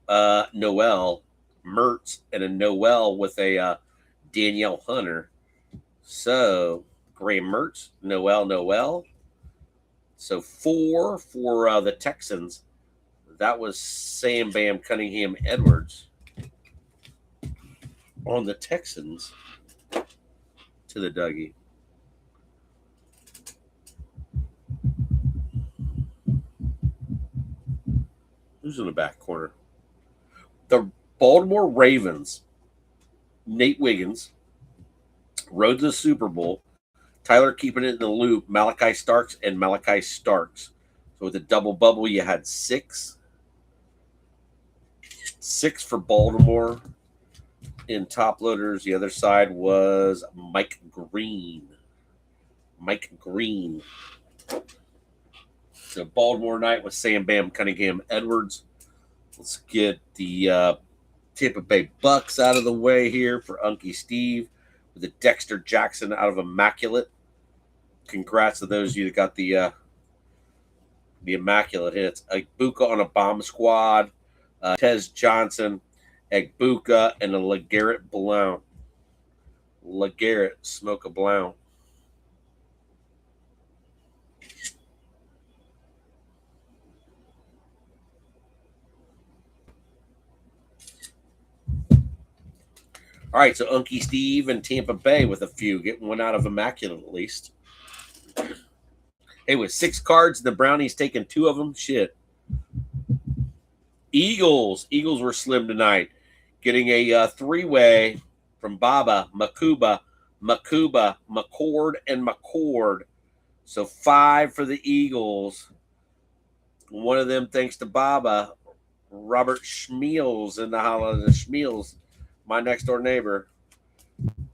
Mertz, and a Noel with a Danielle Hunter. So, Graham Mertz, Noel. So 4 for the Texans. That was Sam Bam Cunningham Edwards on the Texans to the Dougie. Who's in the back corner? The Baltimore Ravens. Nate Wiggins. Road to the Super Bowl. Tyler keeping it in the loop. Malachi Starks and Malachi Starks. So with the double bubble, you had six. Six for Baltimore in top loaders. The other side was Mike Green. Mike Green. So Baltimore night with Sam Bam Cunningham Edwards. Let's get the Tampa Bay Bucks out of the way here for Unky Steve with the Dexter Jackson out of Immaculate. Congrats to those of you that got the Immaculate hits. Egbuka on a bomb squad. Tez Johnson, Egbuka, and a LeGarrette Blount. LeGarrette Smoke a Blount. All right, so Unky Steve and Tampa Bay with a few. Getting one out of Immaculate at least. Hey, with 6 cards, the Brownies taking 2 of them. Shit. Eagles. Eagles were slim tonight. Getting a 3-way from Baba, Makuba, McCord, and McCord. So 5 for the Eagles. One of them thanks to Baba. Robert Schmeels in the holiday. Schmeels, my next door neighbor,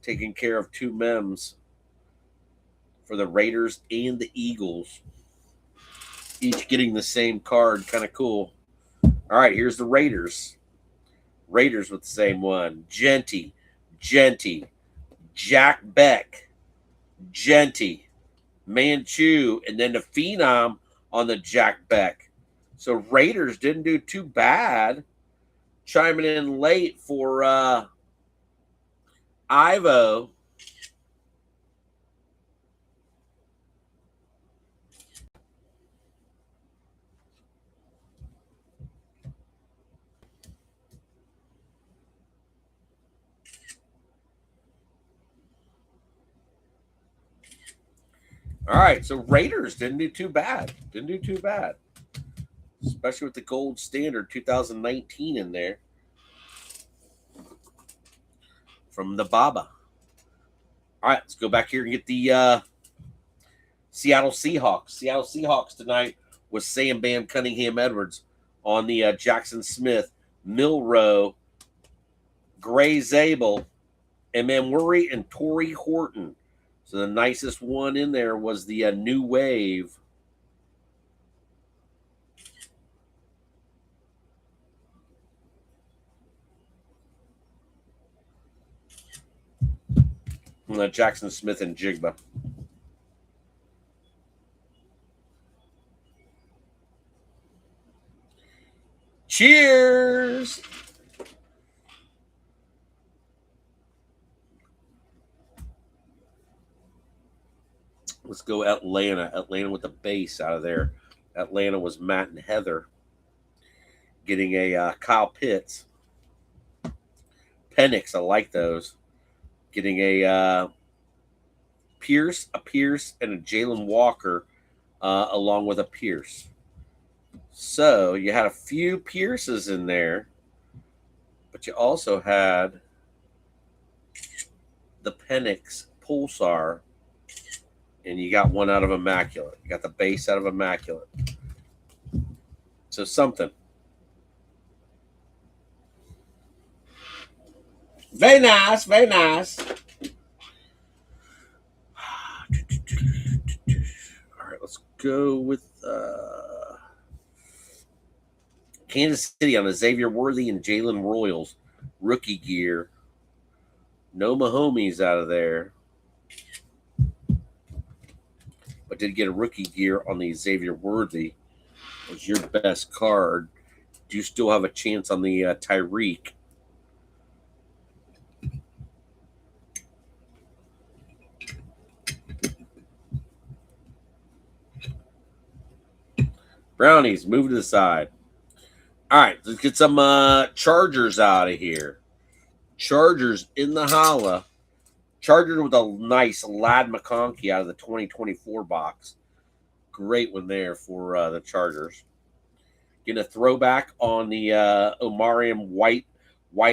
taking care of 2 mems for the Raiders and the Eagles. Each getting the same card. Kind of cool. All right, here's the Raiders. Raiders with the same one. Genty, Jack Beck, Genty, Manchu, and then the Phenom on the Jack Beck. So Raiders didn't do too bad. Chiming in late for Ivo. All right, so Raiders didn't do too bad. Especially with the gold standard 2019 in there from the Baba. All right, let's go back here and get the Seattle Seahawks. Seattle Seahawks tonight was Sam Bam Cunningham Edwards on the Jackson Smith, Milrow, Gray Zabel, and Manwuri and Torrey Horton. So the nicest one in there was the New Wave. And Jackson Smith and Jigba. Cheers! Let's go Atlanta. Atlanta with the base out of there. Atlanta was Matt and Heather. Getting a Kyle Pitts. Penix, I like those. Getting a Pierce, and a Jalen Walker along with a Pierce. So you had a few Pierces in there, but you also had the Penix Pulsar, and you got one out of Immaculate. You got the base out of Immaculate. So something. Very nice, very nice. All right, let's go with Kansas City on a Xavier Worthy and Jalen Royals rookie gear. No Mahomes out of there, but did get a rookie gear on the Xavier Worthy. Was your best card. Do you still have a chance on the Tyreek? Brownies, move to the side. All right, let's get some Chargers out of here. Chargers in the holla. Chargers with a nice Ladd McConkey out of the 2024 box. Great one there for the Chargers. Getting a throwback on the Omarion White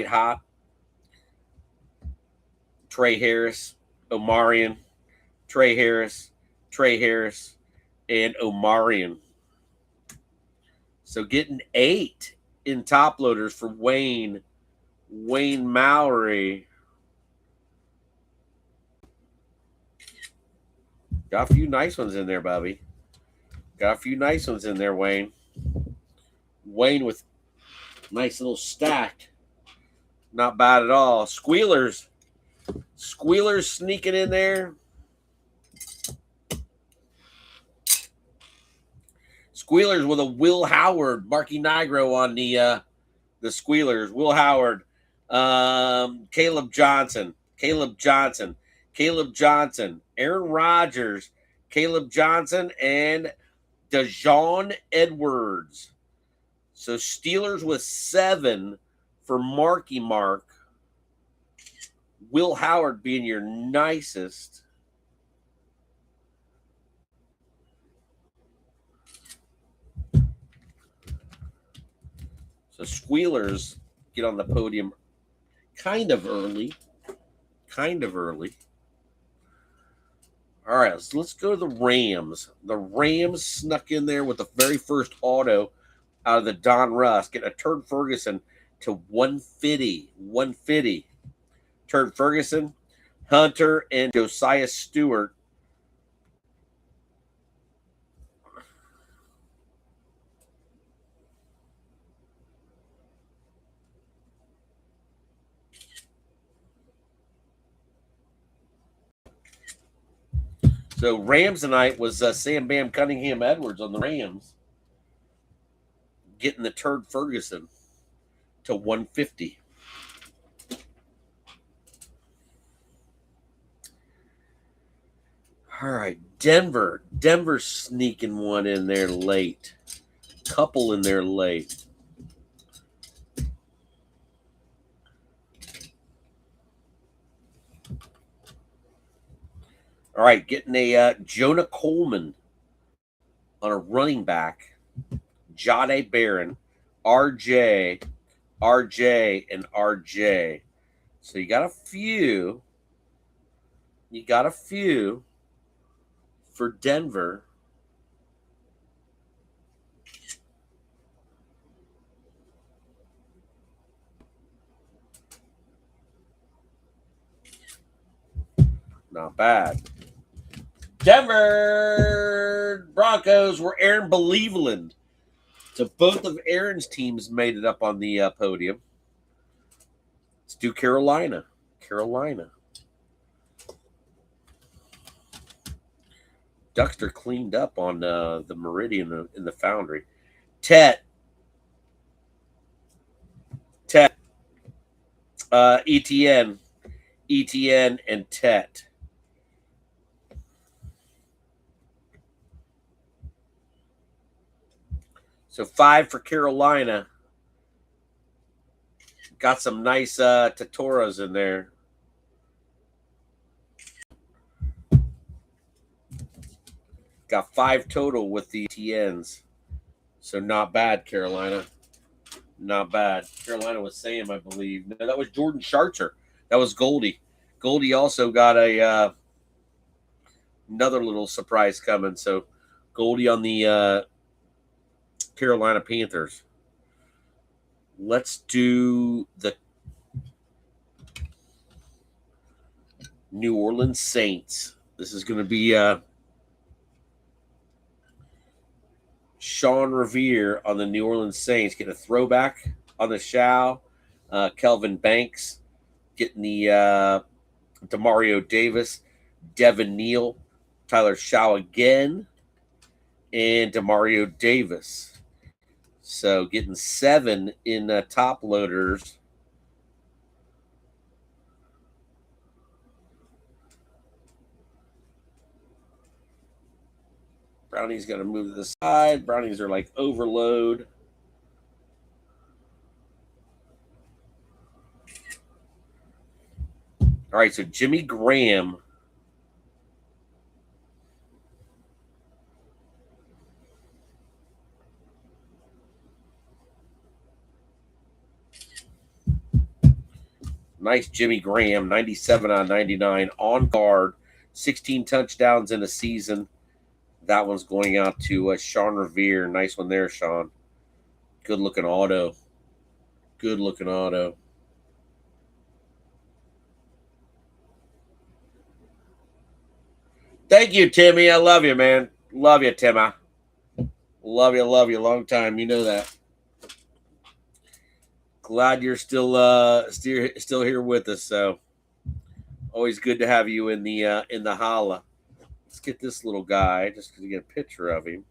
Hot. Trey Harris, Omarion, Trey Harris, and Omarion. So getting 8 in top loaders for Wayne Mallory. Got a few nice ones in there, Bobby. Got a few nice ones in there, Wayne. Wayne with nice little stack. Not bad at all. Squealers sneaking in there. Squealers with a Will Howard, Marky Nigro on the Squealers. Will Howard, Caleb Johnson, Aaron Rodgers, Caleb Johnson, and DeJohn Edwards. So Steelers with 7 for Marky Mark. Will Howard being your nicest. So Squealers get on the podium kind of early. All right, so let's go to the Rams. The Rams snuck in there with the very first auto out of the Don Russ, getting a Turd Ferguson to 150. Turd Ferguson, Hunter, and Josiah Stewart. So Rams tonight was Sam Bam Cunningham Edwards on the Rams, getting the Turd Ferguson to 150. All right, Denver sneaking one in there late. Couple in there late. All right, getting a Jonah Coleman on a running back. Jahdae Barron, RJ, and RJ. So you got a few. For Denver. Not bad. Denver Broncos were Aaron Believeland. So both of Aaron's teams made it up on the podium. Let's do Carolina. Duxter cleaned up on the Meridian in the Foundry. Tet, ETN, and Tet. So 5 for Carolina. Got some nice Tatoras in there. Got 5 total with the TNs. So not bad, Carolina. Not bad. Carolina was Sam, I believe. No, that was Jordan Scharzer. That was Goldie. Goldie also got a another little surprise coming. So Goldie on the Carolina Panthers. Let's do the New Orleans Saints. This is going to be Sean Revere on the New Orleans Saints, getting a throwback on the Shao. Kelvin Banks getting the Demario Davis, Devin Neal, Tyler Shao again, and Demario Davis. So getting 7 in top loaders. Brownie's going to move to the side. Brownies are like overload. All right, so Jimmy Graham. Nice Jimmy Graham, 97 out of 99 on guard, 16 touchdowns in a season. That one's going out to Sean Revere. Nice one there, Sean. Good looking auto. Good looking auto. Thank you, Timmy. I love you, man. Love you, Timmy. Love you, love you. Long time. You know that. Glad you're still here with us. So always good to have you in the holla. Let's get this little guy just to get a picture of him.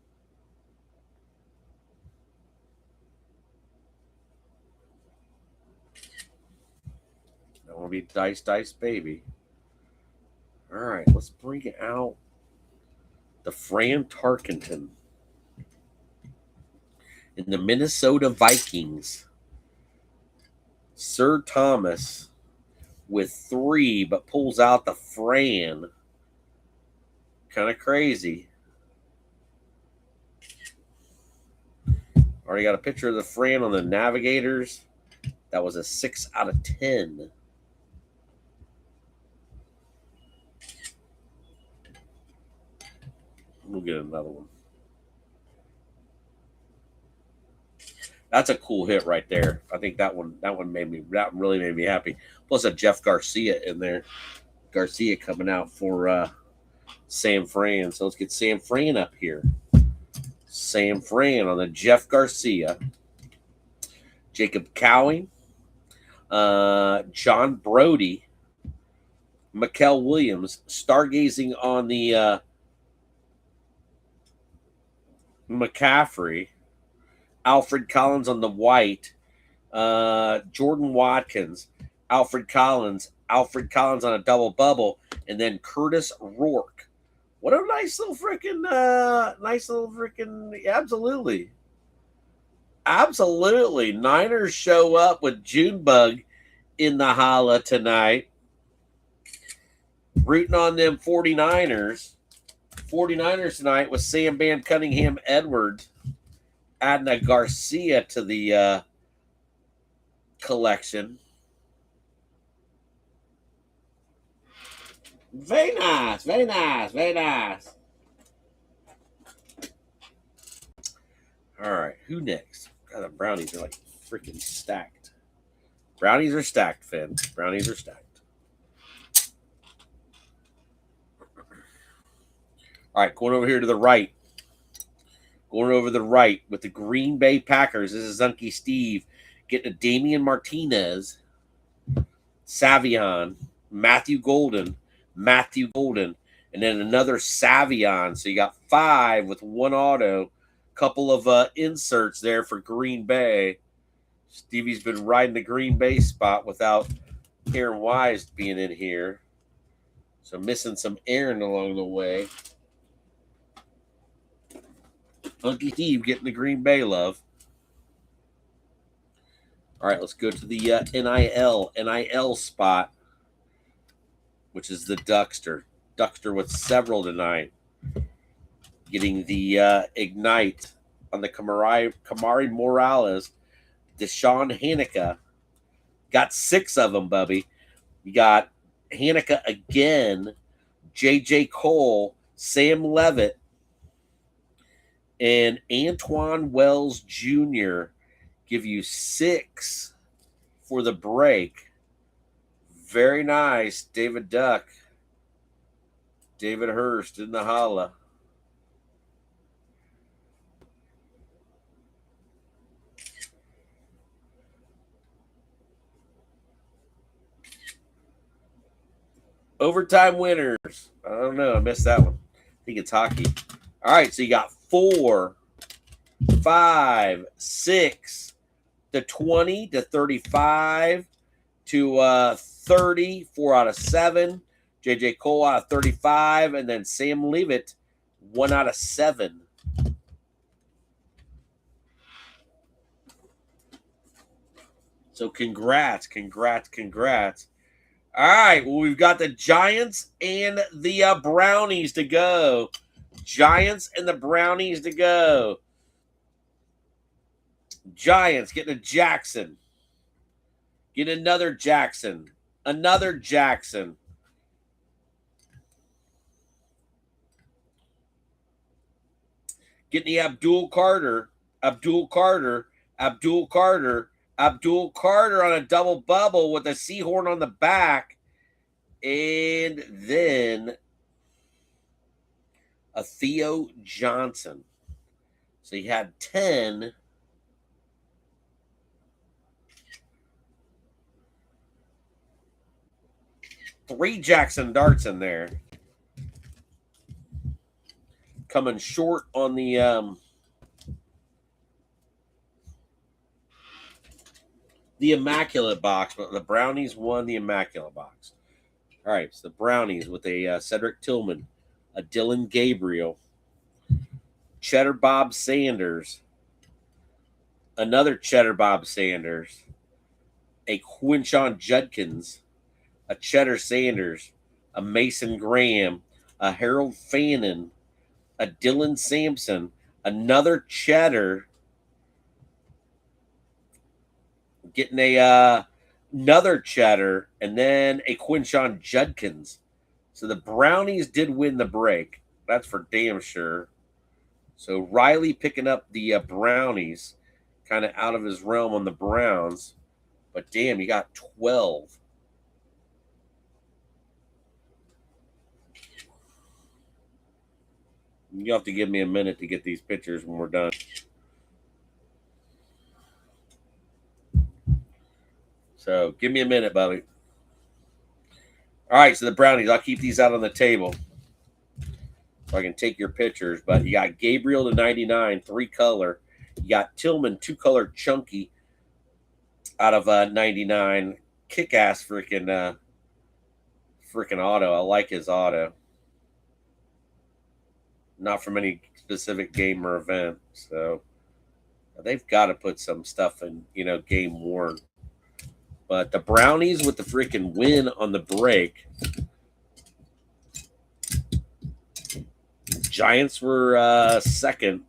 That will be Dice Baby. All right, let's bring out the Fran Tarkenton in the Minnesota Vikings. Sir Thomas with 3, but pulls out the Fran. Kind of crazy. Already got a picture of the Fran on the Navigators. That was a 6 out of 10. We'll get another one. That's a cool hit right there. I think that one really made me happy. Plus a Jeff Garcia in there. Garcia coming out for Sam Fran. So let's get Sam Fran up here. Sam Fran on the Jeff Garcia. Jacob Cowing. John Brody. Mikael Williams. Stargazing on the McCaffrey. Alfred Collins on the white. Jordan Watkins. Alfred Collins on a double bubble. And then Curtis Rourke. What a nice little freaking, absolutely. Absolutely. Niners show up with Junebug in the holla tonight. Rooting on them 49ers. 49ers tonight with Sam Van Cunningham Edwards. Adding a Garcia to the collection. Very nice, very nice, very nice. All right, who next? God, the brownies are like freaking stacked. Brownies are stacked, Finn. Brownies are stacked. All right, going over here to the right. Going over the right with the Green Bay Packers. This is Zunky Steve getting a Damian Martinez, Savion, Matthew Golden, and then another Savion. So you got 5 with 1 auto. Couple of inserts there for Green Bay. Stevie's been riding the Green Bay spot without Aaron Wise being in here. So missing some Aaron along the way. Unky Steve getting the Green Bay love. All right, let's go to the NIL spot, which is the Duckster. Duckster with several tonight. Getting the Ignite on the Kamari Morales. Deshaun Hanukkah. Got 6 of them, Bubby. You got Hanukkah again. J.J. Cole. Sam Levitt. And Antoine Wells Jr. give you 6 for the break. Very nice. David Duck. David Hurst in the holla. Overtime winners. I don't know. I missed that one. I think it's hockey. All right, so you got 4, 5, 6 to 20 to 35 to 30, 4 out of 7. J.J. Cole out of 35, and then Sam Leavitt, 1 out of 7. So congrats. All right, well, we've got the Giants and the Brownies to go. Giants and the Brownies to go. Giants getting a Jackson. Get another Jackson. Another Jackson. Getting the Abdul Carter on a double bubble with a seahorn on the back. And then a Theo Johnson. So you had 10. Three Jackson darts in there. Coming short on the Immaculate box, but the Brownies won the Immaculate box. All right, so the Brownies with a Cedric Tillman, a Dylan Gabriel, Cheddar Bob Sanders, another Cheddar Bob Sanders, a Quinshon Judkins, a Cheddar Sanders, a Mason Graham, a Harold Fannin, a Dylan Sampson, another Cheddar, getting a another Cheddar, and then a Quinshon Judkins. So the Brownies did win the break. That's for damn sure. So Riley picking up the Brownies, kind of out of his realm on the Browns. But damn, you got 12. You have to give me a minute to get these pictures when we're done. So give me a minute, buddy. All right, so the Brownies, I'll keep these out on the table so I can take your pictures. But you got Gabriel to 99, 3-color. You got Tillman, 2-color chunky out of 99. Kick-ass freaking auto. I like his auto. Not from any specific game or event. So they've got to put some stuff in, game worn. But the Brownies with the freaking win on the break. Giants were second.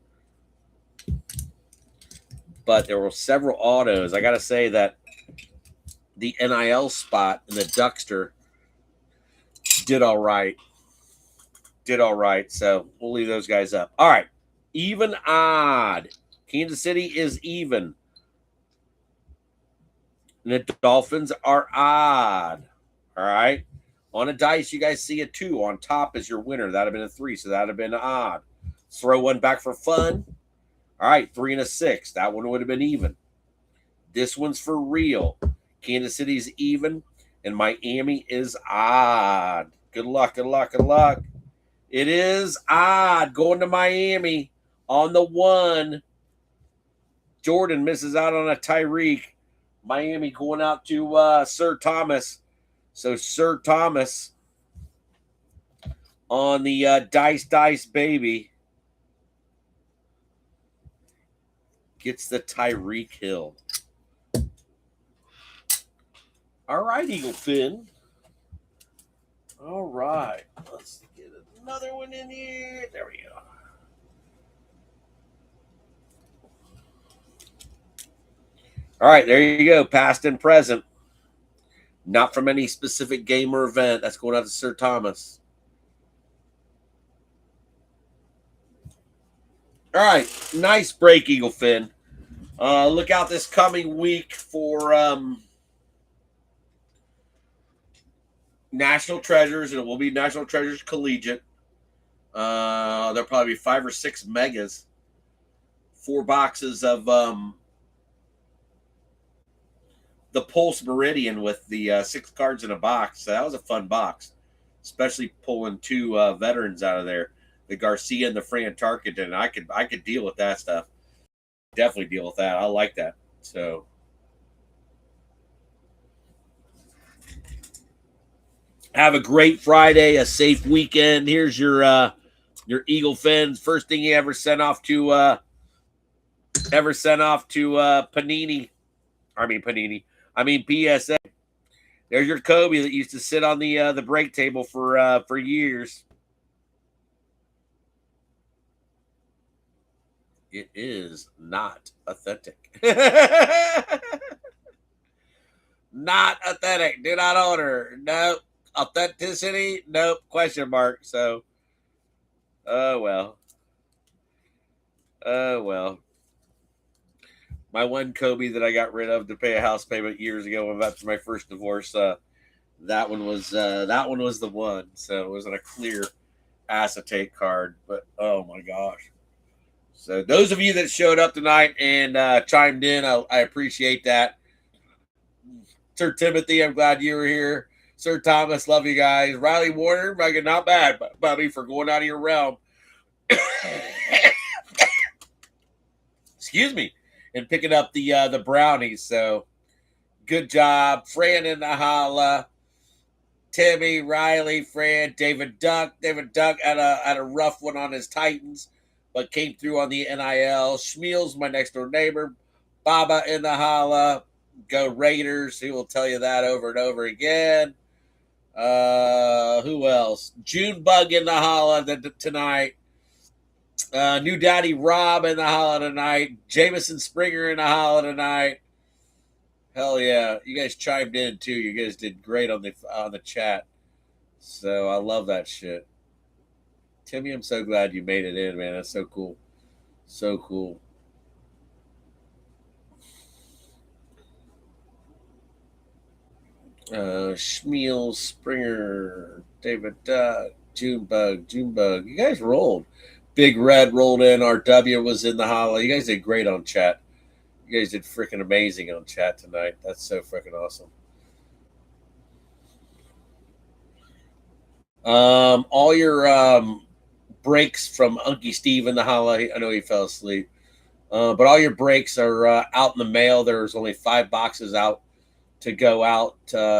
But there were several autos. I got to say that the NIL spot in the Duckster did all right. So we'll leave those guys up. All right. Even odd. Kansas City is even. And the Dolphins are odd. All right. On a dice, you guys see a 2. On top is your winner. That would have been a 3, so that would have been odd. Throw one back for fun. All right, 3 and a 6. That one would have been even. This one's for real. Kansas City's even, and Miami is odd. Good luck. It is odd. Going to Miami on the 1. Jordan misses out on a Tyreek. Miami going out to Sir Thomas. So Sir Thomas on the dice baby gets the Tyreek Hill. All right, Eagle Finn. All right. Let's get another one in here. There we go. All right, there you go. Past and present. Not from any specific game or event. That's going out to Sir Thomas. All right. Nice break, Eagle Finn. Look out this coming week for National Treasures, and it will be National Treasures Collegiate. There'll probably be 5 or 6 megas. 4 boxes of the Pulse Meridian with the 6 cards in a box. So that was a fun box, especially pulling 2 veterans out of there, the Garcia and the Fran Tarkenton. I could deal with that stuff. Definitely deal with that. I like that. So have a great Friday, a safe weekend. Here's your Eagle Fins. First thing you ever sent off to Panini. I mean PSA. There's your Kobe that used to sit on the break table for years. It is not authentic. Not authentic. Do not order. Nope. Authenticity? Nope. Question mark. So, oh well. Oh well. My one Kobe that I got rid of to pay a house payment years ago after my first divorce. That one was the one. So it wasn't a clear acetate card, but oh my gosh. So those of you that showed up tonight and chimed in, I appreciate that. Sir Timothy, I'm glad you were here. Sir Thomas, love you guys. Riley Warner, not bad, Bobby, for going out of your realm. Excuse me. And picking up the brownies. So good job. Fran in the holla. Timmy, Riley, Fran, David Duck. David Duck had a rough one on his Titans, but came through on the NIL. Schmeals, my next door neighbor. Baba in the holla. Go Raiders. He will tell you that over and over again. Who else? June Bug in the holla tonight. New Daddy Rob in the holla tonight. Jameson Springer in the holla tonight. Hell yeah. You guys chimed in too. You guys did great on the chat. So I love that shit. Timmy, I'm so glad you made it in, man. That's so cool. So cool. Schmeal, Springer, David Junebug. You guys rolled. Big Red rolled in. RW was in the holla. You guys did great on chat. You guys did freaking amazing on chat tonight. That's so freaking awesome. All your breaks from Unky Steve in the holla. I know he fell asleep. But all your breaks are out in the mail. There's only 5 boxes out to go out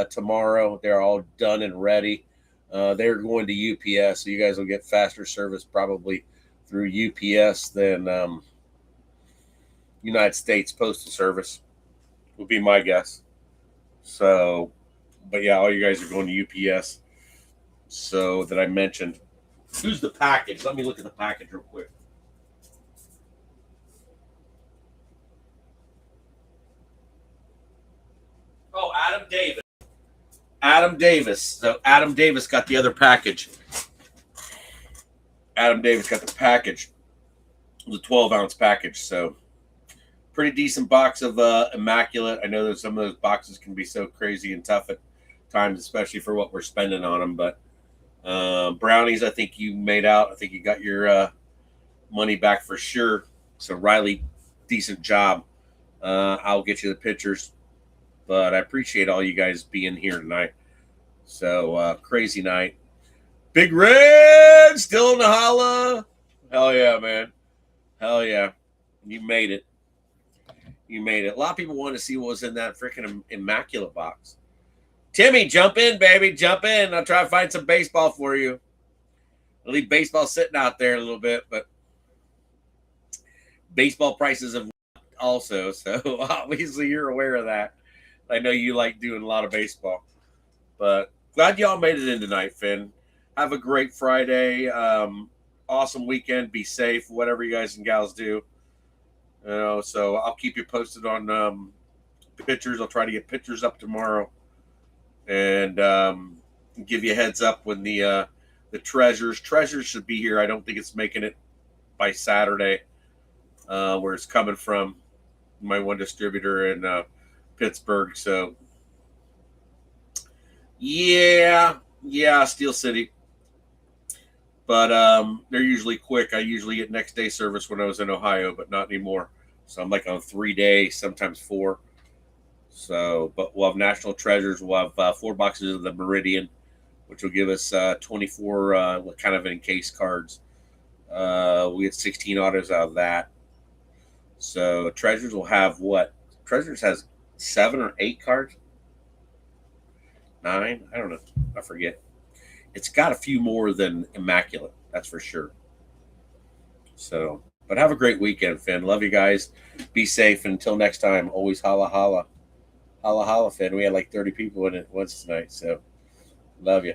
tomorrow. They're all done and ready. They're going to UPS, so you guys will get faster service probably through UPS than United States Postal Service would be my guess. So, but yeah, all you guys are going to UPS. So that I mentioned. Who's the package? Let me look at the package real quick. Oh, Adam Davis. Adam Davis. So Adam Davis got the other package. Adam Davis got the package. It was a 12-ounce package. So pretty decent box of Immaculate. I know that some of those boxes can be so crazy and tough at times, especially for what we're spending on them. But brownies, I think you made out. I think you got your money back for sure. So Riley, decent job. I'll get you the pictures. But I appreciate all you guys being here tonight. So, crazy night. Big Red, still in the holla. Hell yeah, man. Hell yeah. You made it. You made it. A lot of people want to see what was in that freaking Immaculate box. Timmy, jump in, baby. Jump in. I'll try to find some baseball for you. I'll leave baseball sitting out there a little bit, but baseball prices have also. So, obviously, you're aware of that. I know you like doing a lot of baseball, but glad y'all made it in tonight, Finn. Have a great Friday. Awesome weekend. Be safe, whatever you guys and gals do. So I'll keep you posted on pictures. I'll try to get pictures up tomorrow and give you a heads up when the treasures should be here. I don't think it's making it by Saturday, where it's coming from. My one distributor in Pittsburgh. So yeah, Steel City. But they're usually quick. I usually get next day service when I was in Ohio, but not anymore. So I'm like on 3 days, sometimes 4. So, but we'll have National Treasures. We'll have 4 boxes of the Meridian, which will give us 24 kind of encased cards. We get 16 autos out of that. So Treasures will have what? Treasures has 7 or 8 cards? 9? I don't know. I forget. It's got a few more than Immaculate. That's for sure. So, but have a great weekend, Finn. Love you guys. Be safe. And until next time, always holla, holla. Holla, holla, Finn. We had like 30 people in it once tonight. So, love you.